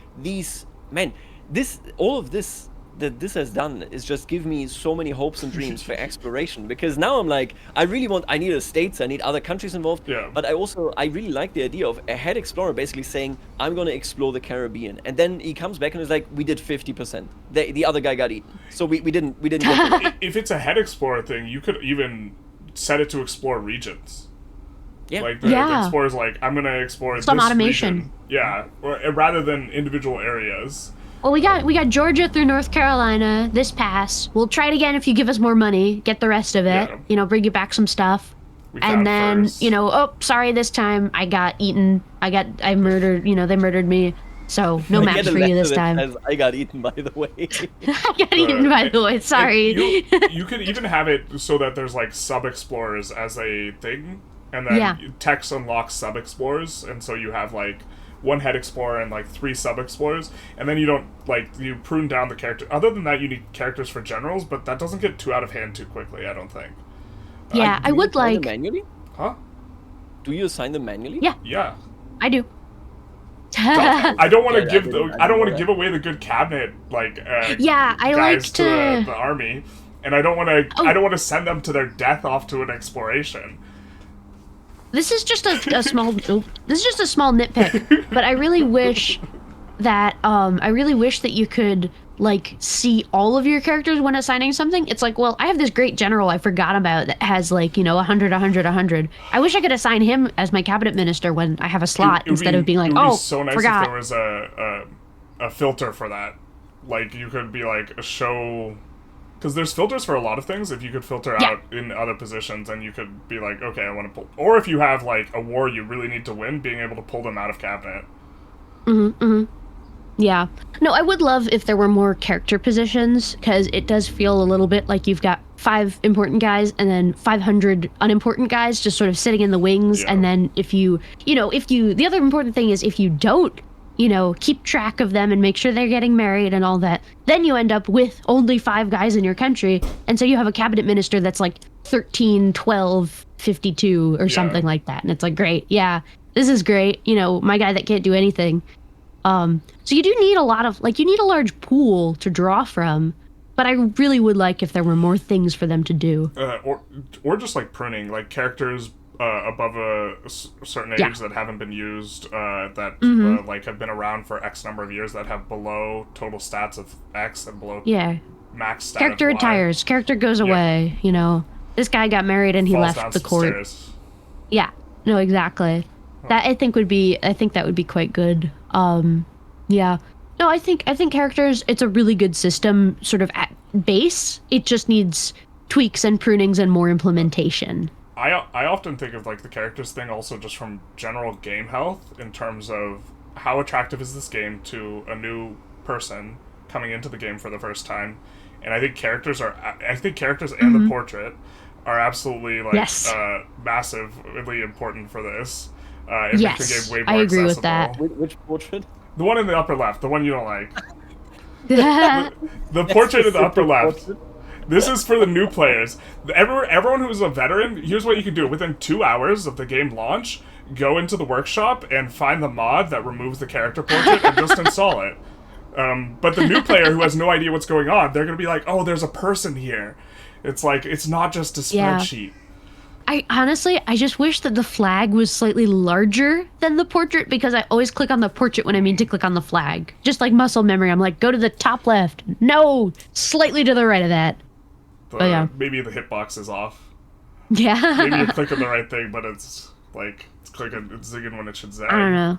all of this that this has done is just give me so many hopes and dreams for exploration, because now I'm like, I need estates, I need other countries involved, but I really like the idea of a head explorer basically saying, I'm going to explore the Caribbean, and then he comes back and is like, we did 50%, the other guy got eaten, so we didn't get it. If it's a head explorer thing, you could even set it to explore regions. Like the explorer's like, I'm going to explore some this automation region. Rather than individual areas. Well, we got Georgia through North Carolina, this pass. We'll try it again if you give us more money, get the rest of it, bring you back some stuff. And then, sorry, this time I got eaten. I murdered, they murdered me. So, no maps for you this time. I got eaten, by the way. I got eaten, by the way, sorry. You could even have it so that there's, like, sub-explorers as a thing, and then text unlocks sub-explorers, and so you have, like, 1 head explorer and like 3 sub-explorers, and then you don't, like, you prune down the character. Other than that, you need characters for generals, but that doesn't get too out of hand too quickly, I don't think. Yeah, I would like... Do you assign them manually? Huh? Do you assign them manually? Yeah. Yeah. I do. I don't want to I don't want to give away the good cabinet, like, I guys like to the army, and I don't want to I don't want to send them to their death off to an exploration. This is just a small nitpick, but I really wish that you could, like, see all of your characters when assigning something. It's like, well, I have this great general I forgot about that has, like, 100, 100, 100. I wish I could assign him as my cabinet minister when I have a slot instead of being like, oh, so nice forgot. if there was a filter for that. Like, you could be like, a show... Because there's filters for a lot of things. If you could filter out in other positions, and you could be like, okay, I want to pull... Or if you have, like, a war you really need to win, being able to pull them out of cabinet. Yeah. No, I would love if there were more character positions, because it does feel a little bit like you've got 5 important guys and then 500 unimportant guys just sort of sitting in the wings. And then the other important thing is, if you don't, keep track of them and make sure they're getting married and all that, then you end up with only 5 guys in your country. And so you have a cabinet minister that's like 13, 12, 52 or something like that. And it's like, great. Yeah, this is great. My guy that can't do anything. So you do need you need a large pool to draw from, but I really would like if there were more things for them to do. Or just like pruning, like characters above a certain age that haven't been used, that like have been around for X number of years, that have below total stats of X and below max stats. Character retires, character goes away. This guy got married and he left the court. Yeah. No, exactly. That I think that would be quite good. Yeah. No, I think characters, it's a really good system sort of at base. It just needs tweaks and prunings and more implementation. I often think of like the characters thing also just from general game health in terms of how attractive is this game to a new person coming into the game for the first time, and I think characters and the portrait are absolutely like Yes. massively important for this. It makes the Yes, game way I more agree with accessible. that. Which portrait? The one in the upper left, the one you don't like. Yeah. The portrait in the upper Specific left. portrait? This is for the new players. Everyone who's a veteran, here's what you can do. Within 2 hours of the game launch, go into the workshop and find the mod that removes the character portrait and just install it. But the new player who has no idea what's going on, they're going to be like, oh, there's a person here. It's like, it's not just a Yeah. spreadsheet. I just wish that the flag was slightly larger than the portrait, because I always click on the portrait when I mean to click on the flag. Just like muscle memory, I'm like, go to the top left. No, slightly to the right of that. Yeah. Maybe the hitbox is off. Yeah. Maybe you're clicking the right thing, but it's zigging when it should zag. I don't know.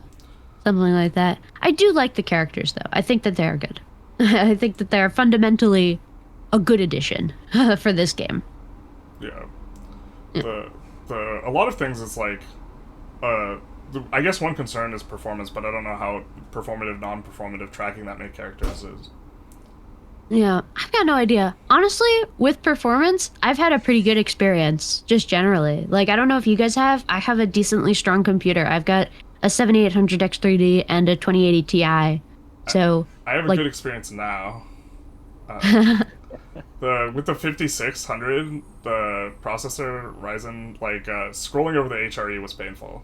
Something like that. I do like the characters, though. I think that they're good. I think that they're fundamentally a good addition for this game. Yeah. A lot of things it's like, I guess one concern is performance, but I don't know how performative, non-performative tracking that many characters is. Yeah, I've got no idea. Honestly, with performance, I've had a pretty good experience, just generally. Like, I don't know if you guys have. I have a decently strong computer. I've got a 7800 X3D and a 2080 Ti. So, I have a like, good experience now. With the 5600, the processor Ryzen, scrolling over the HRE was painful.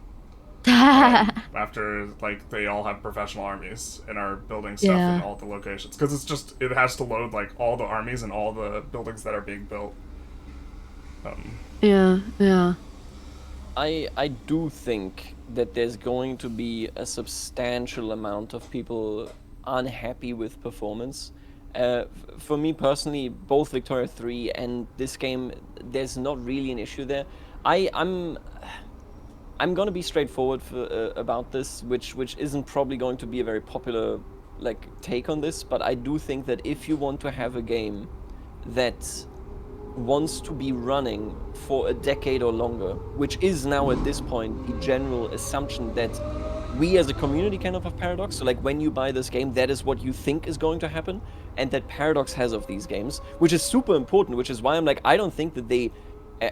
After they all have professional armies and are building stuff Yeah. in all the locations, because it has to load all the armies and all the buildings that are being built. yeah. I do think that there's going to be a substantial amount of people unhappy with performance. For me personally, both Victoria 3 and this game, there's not really an issue there. I'm gonna be straightforward about this, which isn't probably going to be a very popular take on this, but I do think that if you want to have a game that wants to be running for a decade or longer, which is now at this point the general assumption that we as a community kind of have Paradox, so when you buy this game, that is what you think is going to happen, and that Paradox has of these games, which is super important, which is why I'm I don't think that they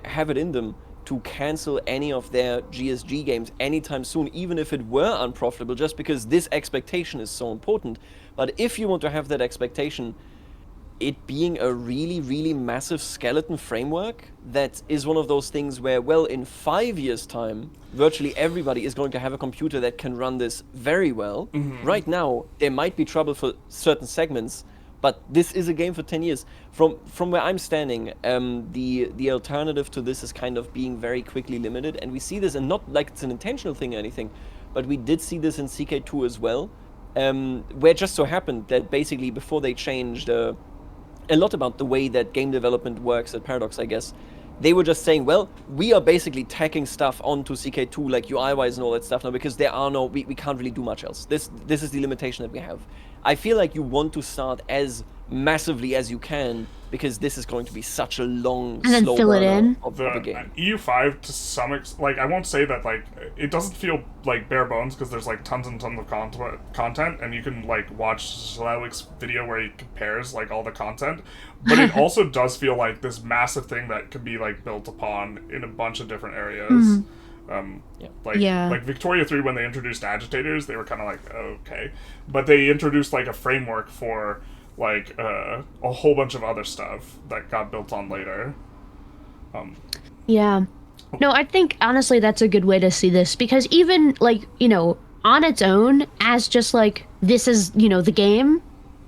have it in them to cancel any of their GSG games anytime soon, even if it were unprofitable, just because this expectation is so important. But if you want to have that expectation, it being a really, really massive skeleton framework, that is one of those things where, well, in 5 years' time, virtually everybody is going to have a computer that can run this very well. Mm-hmm. Right now, there might be trouble for certain segments, but this is a game for 10 years. From where I'm standing, the alternative to this is kind of being very quickly limited, and we see this, and not like it's an intentional thing or anything, but we did see this in CK2 as well, where it just so happened that basically before they changed a lot about the way that game development works at Paradox, I guess, they were just saying, well, we are basically tacking stuff onto CK2, UI-wise and all that stuff now, because we can't really do much else. This is the limitation that we have. I feel like you want to start as massively as you can, because this is going to be such a long, and then slow fill it in. of the game. EU5 to some extent, I won't say that it doesn't feel like bare bones, because there's tons and tons of content, and you can watch Zlalik's video where he compares all the content, but it also does feel like this massive thing that can be built upon in a bunch of different areas. Mm-hmm. Victoria 3, when they introduced agitators, they were kind of okay, but they introduced a framework for a whole bunch of other stuff that got built on later. Yeah. No, I think honestly that's a good way to see this, because even on its own, as just this is the game,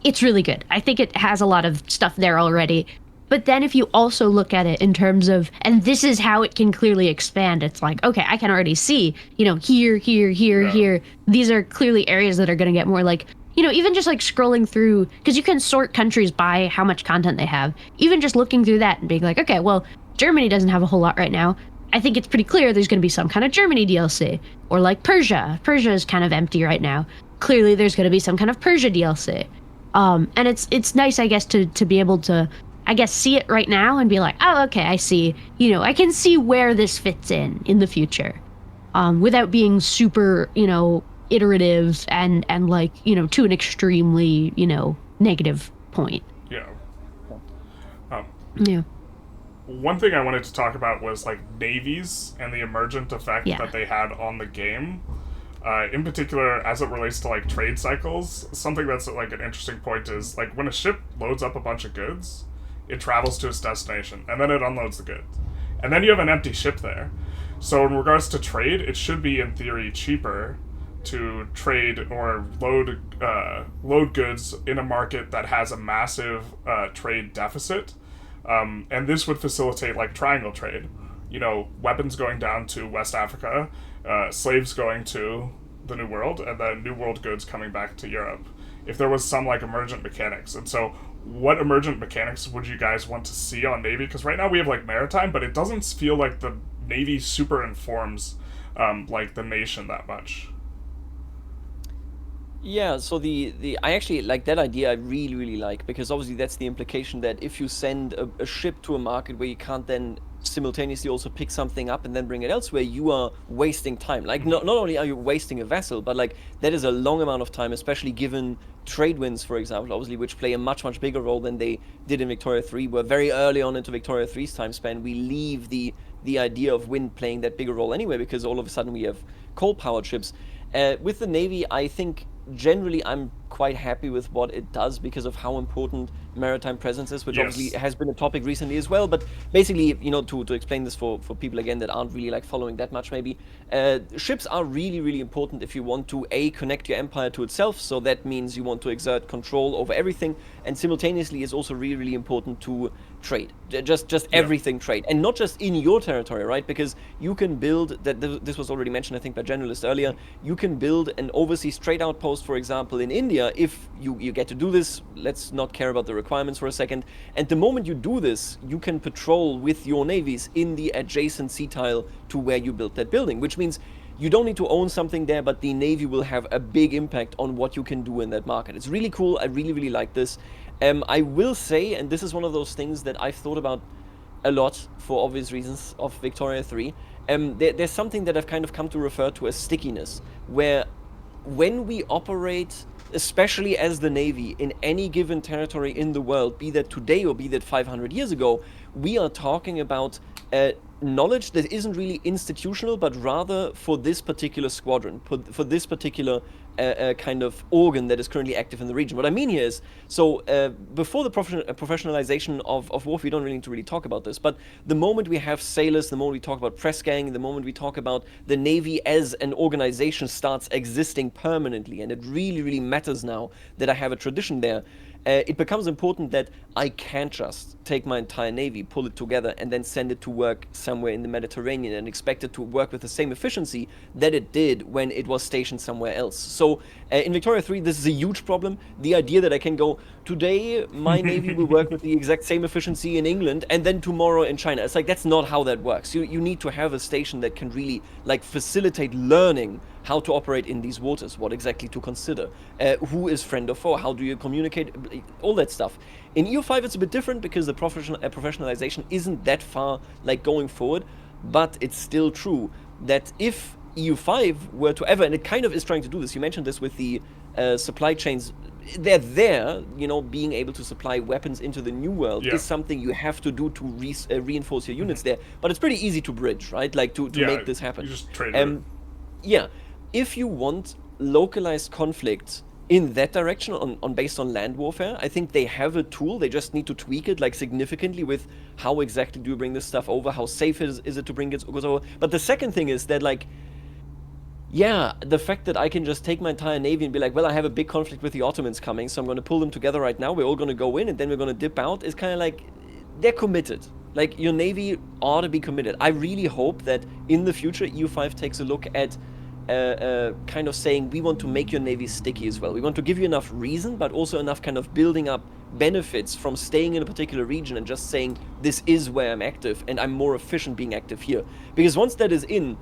it's really good. I think it has a lot of stuff there already. But then if you also look at it in terms of, and this is how it can clearly expand, it's okay, I can already see, here, here. These are clearly areas that are going to get more even just scrolling through, because you can sort countries by how much content they have. Even just looking through that and being okay, well, Germany doesn't have a whole lot right now. I think it's pretty clear there's going to be some kind of Germany DLC, or like Persia. Persia is kind of empty right now. Clearly, there's going to be some kind of Persia DLC. And it's nice, I guess, to be able to, I guess, see it right now and be like, oh, okay, I see. I can see where this fits in the future, without being super, iterative and like, to an extremely, negative point. Yeah. Yeah. One thing I wanted to talk about was like navies and the emergent effect Yeah. that they had on the game. In particular, as it relates to like trade cycles, something that's like an interesting point is like when a ship loads up a bunch of goods, it travels to its destination and then it unloads the goods, and then you have an empty ship there. So in regards to trade, it should be in theory cheaper to trade or load goods in a market that has a massive trade deficit. And this would facilitate like triangle trade, weapons going down to West Africa, slaves going to the New World, and then New World goods coming back to Europe. If there was some like emergent mechanics. And so what emergent mechanics would you guys want to see on Navy? Because right now we have like maritime, but it doesn't feel like the Navy super informs like the nation that much. Yeah, so I actually like that idea. I really, really like, because obviously that's the implication that if you send a ship to a market where you can't then simultaneously also pick something up and then bring it elsewhere, you are wasting time. Like not only are you wasting a vessel, but like that is a long amount of time, especially given trade winds, for example, obviously, which play a much, much bigger role than they did in Victoria 3, where very early on into Victoria 3's time span, we leave the idea of wind playing that bigger role anyway, because all of a sudden we have coal-powered ships. With the Navy, I think generally I'm quite happy with what it does because of how important maritime presence is, which Yes. obviously has been a topic recently as well. But basically, to explain this for people again that aren't really like following that much, maybe ships are really, really important if you want to connect your empire to itself. So that means you want to exert control over everything, and simultaneously is also really, really important to trade, just everything trade, and not just in your territory, right? Because you can build that. This was already mentioned, I think, by Generalist earlier. You can build an overseas trade outpost, for example, in India, if you get to do this. Let's not care about the requirements for a second. And the moment you do this, you can patrol with your navies in the adjacent sea tile to where you built that building, which means you don't need to own something there, but the Navy will have a big impact on what you can do in that market. It's really cool. I really, really like this. I will say, and this is one of those things that I've thought about a lot for obvious reasons of Victoria 3, there's something that I've kind of come to refer to as stickiness, where when we operate, especially as the Navy, in any given territory in the world, be that today or be that 500 years ago, we are talking about knowledge that isn't really institutional, but rather for this particular squadron, for this particular kind of organ that is currently active in the region. What I mean here is, so before the professionalization of warfare, we don't really need to really talk about this, but the moment we have sailors, the moment we talk about press gang, the moment we talk about the Navy as an organization starts existing permanently, and it really, really matters now that I have a tradition there, it becomes important that I can't just take my entire Navy, pull it together, and then send it to work somewhere in the Mediterranean and expect it to work with the same efficiency that it did when it was stationed somewhere else. So in Victoria 3, this is a huge problem. The idea that I can go, today my Navy will work with the exact same efficiency in England, and then tomorrow in China. It's like, that's not how that works. You need to have a station that can really like facilitate learning how to operate in these waters, what exactly to consider, who is friend or foe, how do you communicate, all that stuff. In EU5 it's a bit different because the professionalization isn't that far like going forward, but it's still true that if EU5 were to ever, and it kind of is trying to do this, you mentioned this with the supply chains, they're there, being able to supply weapons into the new world is something you have to do to reinforce your units there, but it's pretty easy to bridge, right? Like to make this happen. You just trade it. Yeah, if you want localized conflict in that direction on based on land warfare, I think they have a tool. They just need to tweak it like significantly with how exactly do you bring this stuff over, how safe is it to bring it over. But the second thing is that like, yeah, the fact that I can just take my entire Navy and be like, well, I have a big conflict with the Ottomans coming, so I'm going to pull them together right now, we're all going to go in and then we're going to dip out, is kind of like, they're committed. Like, your Navy ought to be committed. I really hope that in the future EU5 takes a look at kind of saying, we want to make your Navy sticky as well. We want to give you enough reason, but also enough kind of building up benefits from staying in a particular region and just saying, this is where I'm active and I'm more efficient being active here. Because once that is in,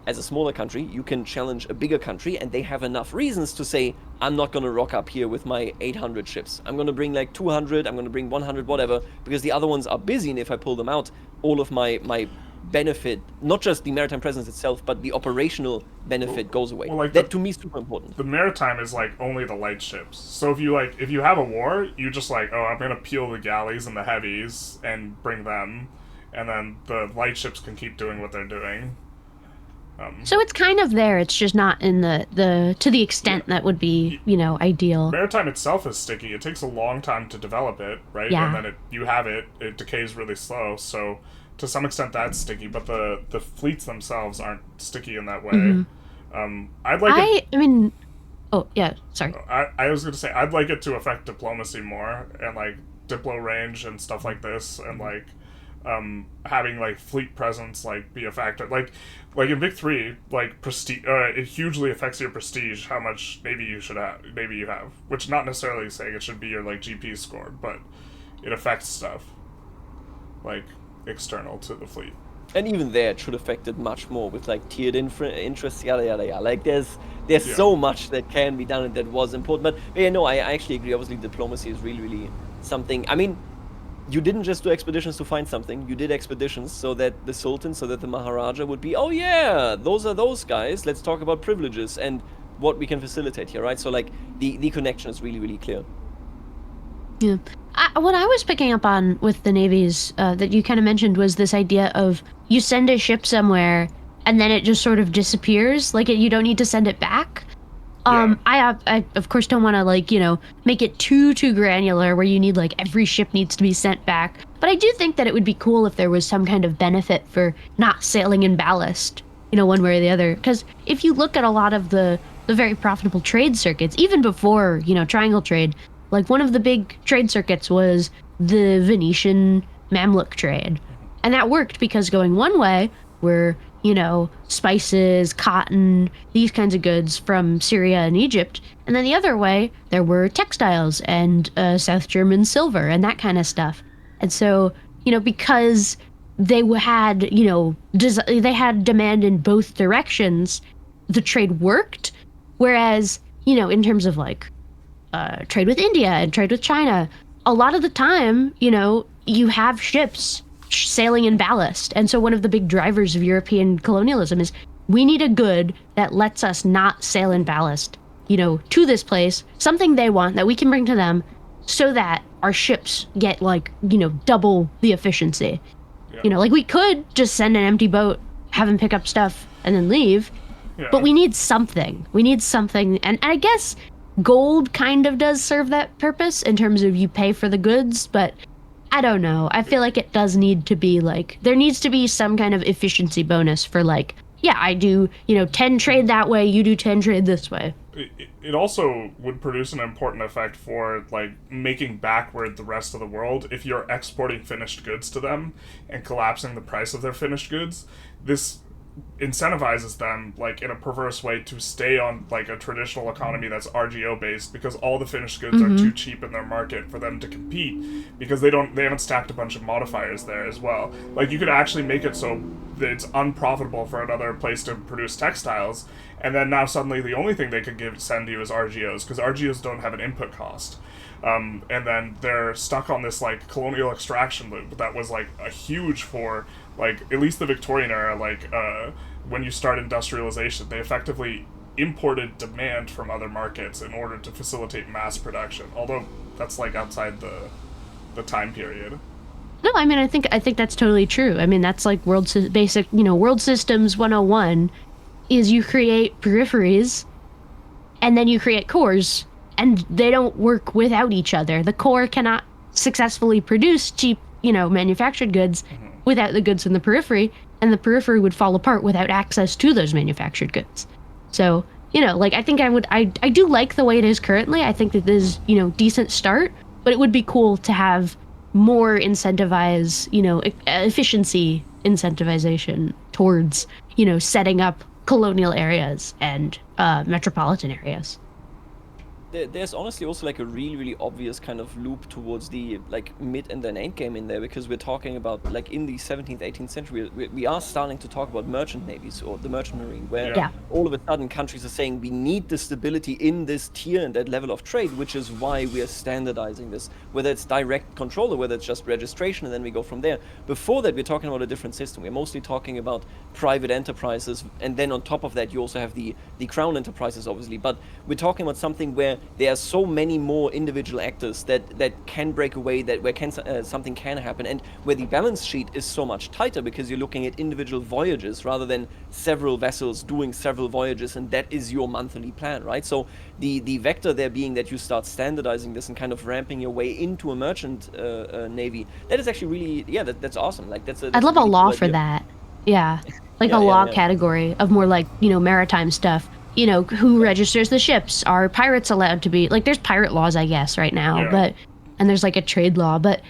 as a smaller country, you can challenge a bigger country and they have enough reasons to say, I'm not going to rock up here with my 800 ships. I'm going to bring like 200, I'm going to bring 100, whatever, because the other ones are busy, and if I pull them out, all of my benefit, not just the maritime presence itself, but the operational benefit goes away. Well, like that to me is super important. The maritime is like only the light ships. So if you have a war, you just like, oh, I'm gonna peel the galleys and the heavies and bring them, and then the light ships can keep doing what they're doing. So it's kind of there. It's just not in the to the extent that would be, ideal. Maritime itself is sticky. It takes a long time to develop it, right? Yeah. And then it decays really slow. So to some extent that's sticky, but the fleets themselves aren't sticky in that way. Mm-hmm. I mean, oh yeah, sorry. I was going to say I'd like it to affect diplomacy more and like diplo range and stuff like this, and like having like fleet presence like be a factor. Like in Vic 3, like prestige, it hugely affects your prestige. How much maybe you have, which not necessarily saying it should be your like GP score, but it affects stuff like external to the fleet. And even there, it should affect it much more with like tiered interests, yada yada yada. Like there's so much that can be done and that was important. But yeah, no, I actually agree. Obviously, diplomacy is really, really something. I mean, you didn't just do expeditions to find something. You did expeditions so that the Sultan, so that the Maharaja would be, oh yeah, those are those guys. Let's talk about privileges and what we can facilitate here, right? So like the connection is really, really clear. Yeah. What I was picking up on with the navies that you kind of mentioned was this idea of you send a ship somewhere and then it just sort of disappears. Like you don't need to send it back. I of course don't want to make it too granular where you need like every ship needs to be sent back. But I do think that it would be cool if there was some kind of benefit for not sailing in ballast, one way or the other. Because if you look at a lot of the very profitable trade circuits, even before, triangle trade, like one of the big trade circuits was the Venetian Mamluk trade. And that worked because going one way were, spices, cotton, these kinds of goods from Syria and Egypt. And then the other way, there were textiles and South German silver and that kind of stuff. And so, because they had, they had demand in both directions, the trade worked. Whereas, in terms of like trade with India and trade with China, a lot of the time, you have ships sailing in ballast. And so one of the big drivers of European colonialism is we need a good that lets us not sail in ballast, to this place, something they want that we can bring to them so that our ships get double the efficiency. Yeah. Like we could just send an empty boat, have them pick up stuff and then leave, but we need something. And I guess gold kind of does serve that purpose in terms of you pay for the goods, but I don't know. I feel like it does need to be there needs to be some kind of efficiency bonus for I do, 10 trade that way, you do 10 trade this way. It also would produce an important effect for making backward the rest of the world if you're exporting finished goods to them and collapsing the price of their finished goods. This incentivizes them in a perverse way to stay on a traditional economy that's RGO based, because all the finished goods are too cheap in their market for them to compete, because they haven't stacked a bunch of modifiers there as well. You could actually make it so that it's unprofitable for another place to produce textiles, and then now suddenly the only thing they could send you is RGOs, because RGOs don't have an input cost. And then they're stuck on this colonial extraction loop that was a huge for at least the Victorian era. When you start industrialization, they effectively imported demand from other markets in order to facilitate mass production, although that's outside the time period. No, I mean, I think that's totally true. I mean, that's world systems 101 is you create peripheries and then you create cores, and they don't work without each other. The core cannot successfully produce cheap, manufactured goods without the goods in the periphery, and the periphery would fall apart without access to those manufactured goods. So, I think I do like the way it is currently. I think that this is, decent start, but it would be cool to have more incentivize, efficiency incentivization towards, setting up colonial areas and metropolitan areas. there's honestly also like a really, really obvious kind of loop towards the like mid and then end game in there, because we're talking about like in the 17th, 18th century, we are starting to talk about merchant navies or the merchant marine, where Yeah. all of a sudden countries are saying we need the stability in this tier and that level of trade, which is why we are standardizing this, whether it's direct control or whether it's just registration, and then we go from there. Before that, we're talking about a different system. We're mostly talking about private enterprises, and then on top of that, you also have the crown enterprises, obviously. But we're talking about something where there are so many more individual actors that can break away, that where something can happen, and where the balance sheet is so much tighter because you're looking at individual voyages rather than several vessels doing several voyages, and that is your monthly plan, right? So the vector there being that you start standardizing this and kind of ramping your way into a merchant navy, that is actually really, yeah, that's awesome. Like that's I'd love a really law cool for idea. that. Yeah. Like Yeah, a yeah, law yeah. category of more like, maritime stuff. Who registers the ships? Are pirates allowed to be like there's pirate laws, I guess, right now, Yeah. and there's like a trade law, but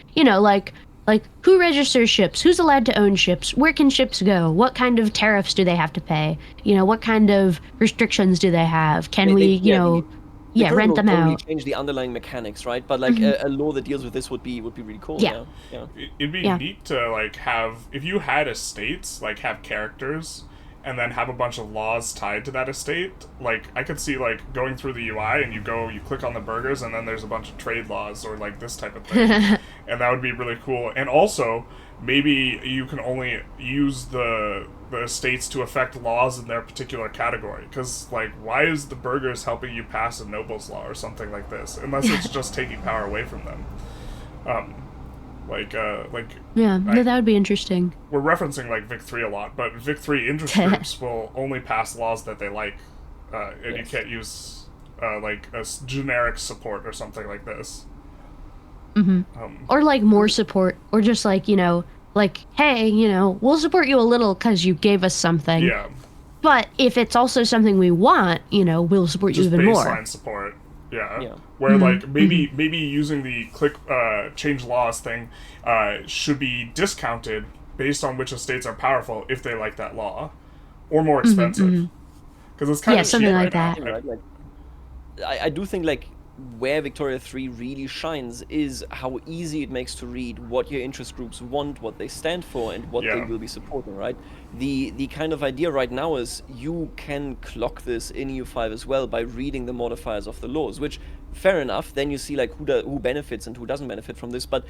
like who registers ships? Who's allowed to own ships? Where can ships go? What kind of tariffs do they have to pay? What kind of restrictions do they have? Can we, The current rent law them totally out? change the underlying mechanics, right? But like a law that deals with this would be really cool. Yeah. Yeah. It'd be Yeah. neat to like have, if you had estates, like have characters and then have a bunch of laws tied to that estate. Like I could see like going through the UI and you click on the burgers and then there's a bunch of trade laws or like this type of thing. And that would be really cool. And also maybe you can only use the estates to affect laws in their particular category, because like why is the burgers helping you pass a nobles law or something like this, unless it's just taking power away from them. Yeah, no, that would be interesting. We're referencing like Vic 3 a lot, but Vic 3 interest groups will only pass laws that they like, and you can't use like a generic support or something like this. Or like more support, or just like like, hey, we'll support you a little because you gave us something. Yeah, But if it's also something we want, we'll support you just even baseline more. support. Yeah. Yeah. Where like maybe using the click change laws thing should be discounted based on which estates are powerful if they like that law, or more expensive. Because it's kind of something cheap like right that. now. Right? Like, I do think like where Victoria 3 really shines is how easy it makes to read what your interest groups want, what they stand for, and what they Yeah. will be supporting, right? The kind of idea right now is you can clock this in EU5 as well by reading the modifiers of the laws, which, fair enough, then you see like who benefits and who doesn't benefit from this, but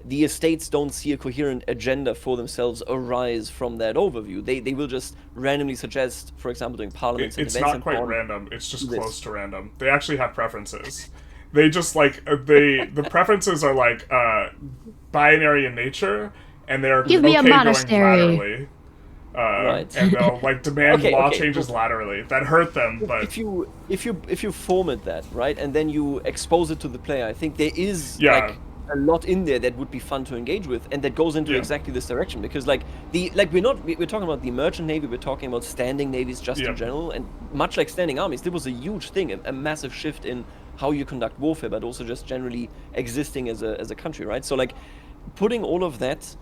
the estates don't see a coherent agenda for themselves arise from that overview. They will just randomly suggest, for example, doing parliaments and It's events not and quite so on. random. It's just this. close to random. They actually have preferences. They just like the preferences are like binary in nature, and they're Give me a okay going monastery. laterally. Right. And they'll like demand Okay, law okay, changes cool. laterally that hurt them, but if you format that right and then you expose it to the player, I think there is Yeah. like a lot in there that would be fun to engage with, and that goes into Yeah. exactly this direction, because like we're talking about the merchant navy, we're talking about standing navies just Yeah. in general, and much like standing armies, there was a huge thing, a massive shift in how you conduct warfare, but also just generally existing as a country, right? So like putting all of that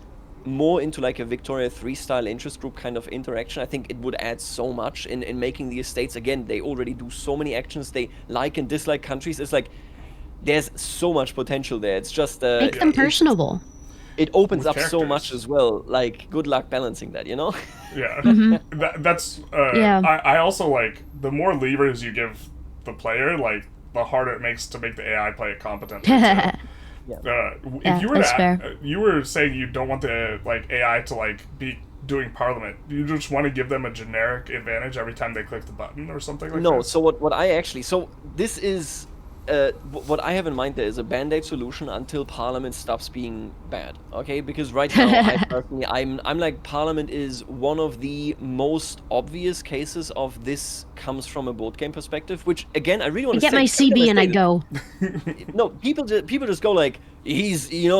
more into like a Victoria 3 style interest group kind of interaction, I think it would add so much in making the estates, again, they already do so many actions, they like and dislike countries. It's like there's so much potential there. It's just Make them personable. it opens With up so much characters. as well. Like good luck balancing that, you know? yeah. That's Yeah. I also like the more levers you give the player, like the harder it makes to make the AI play it competently. Too. Yeah, If you were that's fair. you were saying you don't want the like AI to like be doing Parliament. You just want to give them a generic advantage every time they click the button or something like No, this? so what I actually, so this is what I have in mind there is a band-aid solution until Parliament stops being bad, okay? Because right now, I personally, I'm like, Parliament is one of the most obvious cases of this comes from a board game perspective, which again, I really want I to get my CB and I go. No, people just go like, he's, in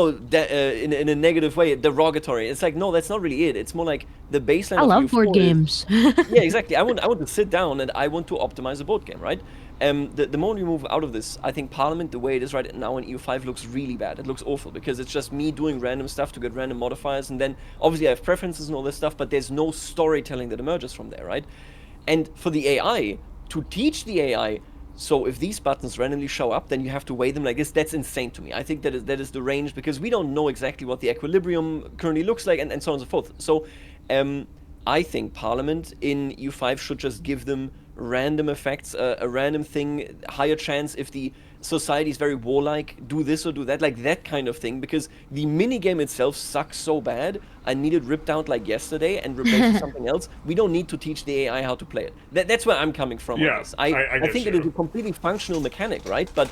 a negative way, derogatory. It's like, no, that's not really it. It's more like the baseline I of love board EU4 is- games. yeah, exactly. I want to sit down and I want to optimize a board game, right? The more we move out of this, I think Parliament, the way it is right now in EU5, looks really bad. It looks awful because it's just me doing random stuff to get random modifiers, and then obviously I have preferences and all this stuff, but there's no storytelling that emerges from there, right? And for the AI, to teach the AI So if these buttons randomly show up, then you have to weigh them like this. That's insane to me. I think that is the range, because we don't know exactly what the equilibrium currently looks like, and so on and so forth. So I think Parliament in EU5 should just give them random effects, a random thing, higher chance if the society is very warlike, do this or do that, like that kind of thing, because the minigame itself sucks so bad. I need it ripped out like yesterday and replaced with something else. We don't need to teach the AI how to play it. That's where I'm coming from on this. I think it is a completely functional mechanic, right? But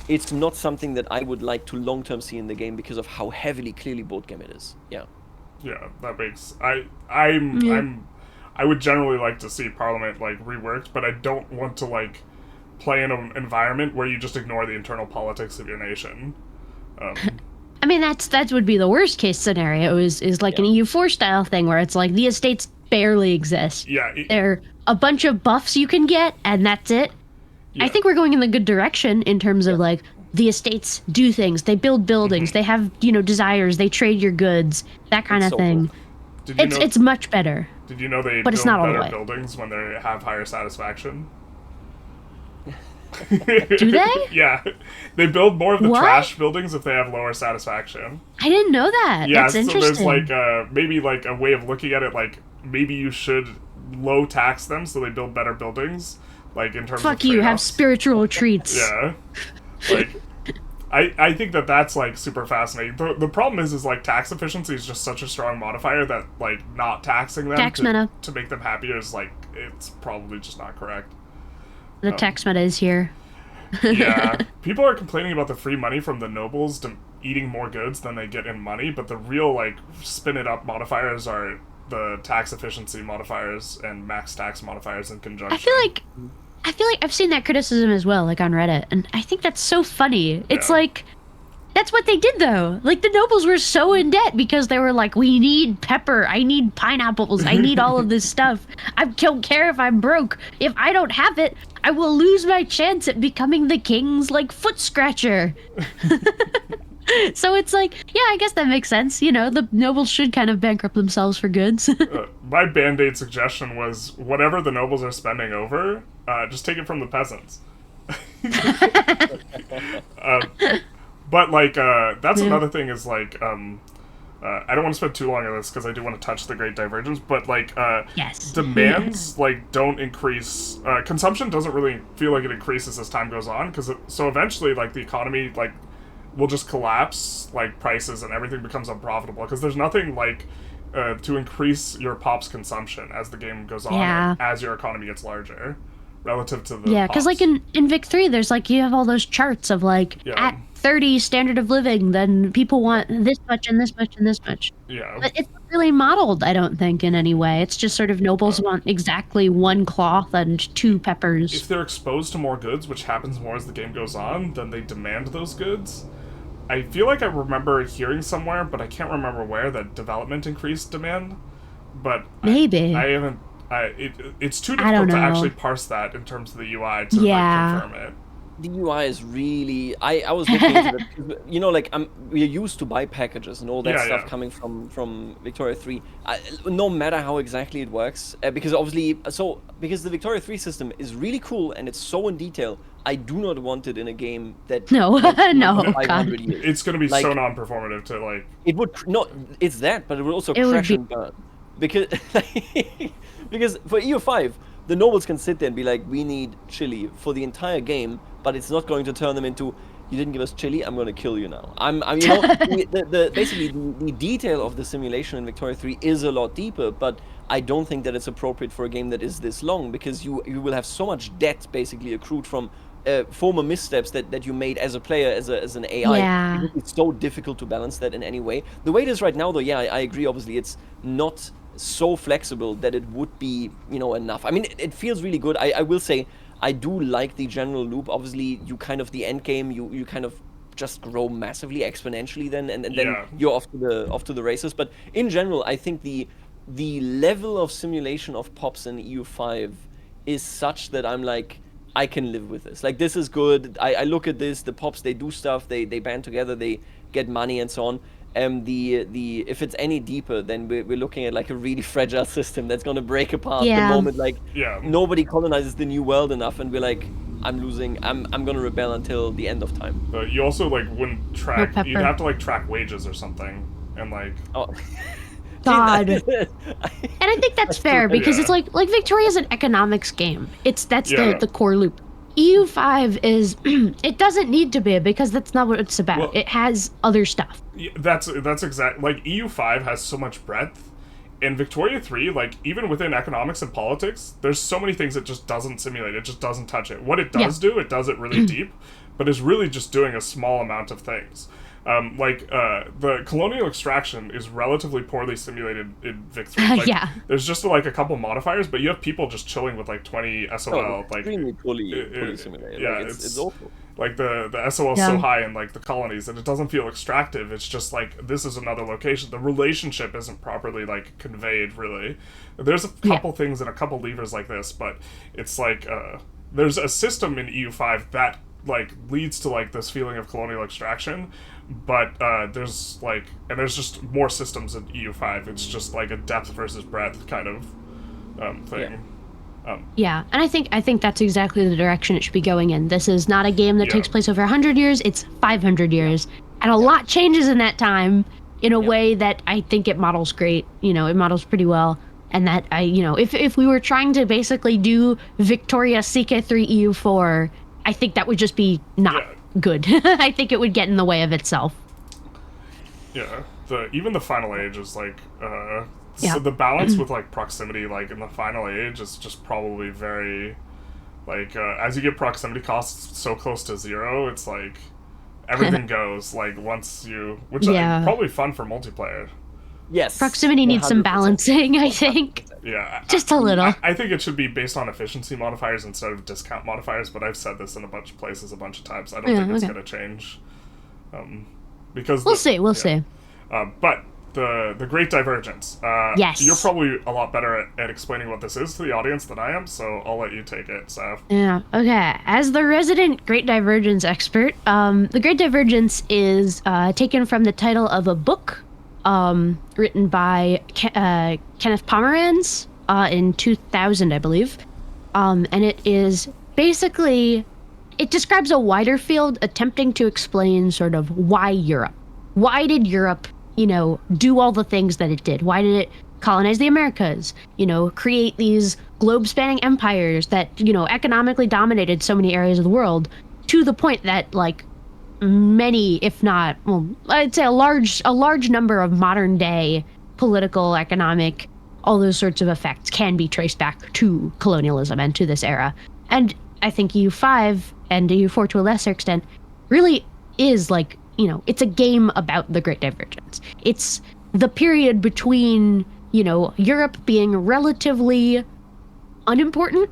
it's not something that I would like to long-term see in the game because of how heavily clearly board game it is. Yeah. Yeah, that makes I would generally like to see Parliament like reworked, but I don't want to like play in an environment where you just ignore the internal politics of your nation. I mean, that would be the worst case scenario. Is like an EU4 style thing where it's like the estates barely exist. Yeah, there are a bunch of buffs you can get, and that's it. Yeah. I think we're going in the good direction in terms of like the estates do things, they build buildings, they have desires, they trade your goods, that kind of thing. It's much better. Did you know they but build it's not all the better way. buildings when they have higher satisfaction? Do they? Yeah, they build more of the What? trash buildings if they have lower satisfaction. I didn't know that. Yeah, That's so interesting. there's like maybe like a way of looking at it, like maybe you should low tax them so they build better buildings, like in terms of Fuck you, have trade-offs. spiritual treats. Yeah, like I think that's like super fascinating. The problem is like tax efficiency is just such a strong modifier that like not taxing them Tax meta. to make them happier is like it's probably just not correct. The tax meta is here. Yeah, people are complaining about the free money from the nobles eating more goods than they get in money, but the real like spin it up modifiers are the tax efficiency modifiers and max tax modifiers in conjunction. I feel like I've seen that criticism as well, like on Reddit, and I think that's so funny. It's Yeah. like that's what they did though. Like the nobles were so in debt because they were like, we need pepper, I need pineapples, I need all of this stuff. I don't care if I'm broke. If I don't have it, I will lose my chance at becoming the king's like foot scratcher. So it's like, yeah, I guess that makes sense. The nobles should kind of bankrupt themselves for goods. My band-aid suggestion was whatever the nobles are spending over, just take it from the peasants. But like that's another thing is like I don't want to spend too long on this because I do want to touch the Great Divergence, but like Yes. demands like don't increase. Consumption doesn't really feel like it increases as time goes on so eventually like the economy like will just collapse, like prices and everything becomes unprofitable because there's nothing like to increase your pop's consumption as the game goes on and as your economy gets larger relative to the Yeah, because like in Vic 3, there's like you have all those charts of like at 30 standard of living, then people want this much and this much and this much. Yeah. But it's not really modeled, I don't think, in any way. It's just sort of nobles want exactly one cloth and 2 peppers. If they're exposed to more goods, which happens more as the game goes on, then they demand those goods. I feel like I remember hearing somewhere, but I can't remember where, that development increased demand. But Maybe. I haven't. It's too I don't difficult to know. actually parse that in terms of the UI to Yeah. like, confirm it. The UI is really. I was looking into it. Like we're used to buy packages and all that stuff coming from Victoria 3. No matter how exactly it works, because obviously, because the Victoria 3 system is really cool and it's so in detail. I do not want it in a game that No, no, 500 God. years. It's going to be Like- so non-performative to like. It would no, it's that, but it would also It would crash be- and burn because because for EU5, the nobles can sit there and be like, we need chili for the entire game, but it's not going to turn them into. You didn't give us chili. I'm going to kill you now. Basically the detail of the simulation in Victoria 3 is a lot deeper, but I don't think that it's appropriate for a game that is this long because you will have so much debt basically accrued from former missteps that you made as a player, as an AI. Yeah. It's so difficult to balance that in any way. The way it is right now, though, yeah, I agree. Obviously, it's not so flexible that it would be, enough. I mean, it feels really good. I will say, I do like the general loop. Obviously, you kind of the end game, you kind of just grow massively exponentially then, and then you're off to the races. But in general, I think the level of simulation of pops in EU5 is such that I'm like, I can live with this. Like, this is good. I look at this, the pops, they do stuff, they band together, they get money and so on. The if it's any deeper, then we're looking at like a really fragile system that's gonna break apart the moment like nobody colonizes the new world enough, and we're like, I'm losing. I'm gonna rebel until the end of time. You also like wouldn't track. Pepper. You'd have to like track wages or something, and like. Oh. God. And I think that's fair because it's like Victoria's an economics game. That's the core loop. EU5 is it doesn't need to be because that's not what it's about. Well, it has other stuff. Yeah, that's exact. Like EU5 has so much breadth, and Victoria 3, like even within economics and politics, there's so many things it just doesn't simulate. It just doesn't touch it. What it does do, it does it really deep, but is really just doing a small amount of things. The colonial extraction is relatively poorly simulated in Vic 3. Like, there's just like a couple modifiers, but you have people just chilling with like 20 SOL. Extremely poorly simulated. Yeah, like, it's awful. Like the SOL is so high in like the colonies, and it doesn't feel extractive. It's just like this is another location. The relationship isn't properly like conveyed. Really, there's a couple things and a couple levers like this, but it's like there's a system in EU5 that like leads to like this feeling of colonial extraction. But there's just more systems in EU5. It's just like a depth versus breadth kind of thing. And I think that's exactly the direction it should be going in. This is not a game that takes place over 100 years. It's 500 years, and a lot changes in that time in a way that I think it models great. You know, it models pretty well, and that if we were trying to basically do Victoria CK3 EU4, I think that would just be not. Good. I think it would get in the way of itself. Yeah, even the final age is like so the balance with like proximity like in the final age is just probably very like as you get proximity costs so close to zero, it's like everything goes like once you which is probably fun for multiplayer. Yes. Proximity needs some balancing, I think. Yeah. Just a little. I think it should be based on efficiency modifiers instead of discount modifiers, but I've said this in a bunch of places a bunch of times. I don't think it's going to change. Because We'll see. But the Great Divergence. Yes. You're probably a lot better at explaining what this is to the audience than I am, so I'll let you take it, Saf. Yeah, okay. As the resident Great Divergence expert, the Great Divergence is taken from the title of a book written by Kenneth Pomeranz in 2000, I believe. And it is basically, it describes a wider field attempting to explain sort of why Europe. Why did Europe, do all the things that it did? Why did it colonize the Americas? Create these globe-spanning empires that, economically dominated so many areas of the world to the point that, like, many, if not, well, I'd say a large number of modern day political, economic, all those sorts of effects can be traced back to colonialism and to this era. And I think EU5 and EU4 to a lesser extent really is like, it's a game about the Great Divergence. It's the period between, Europe being relatively unimportant.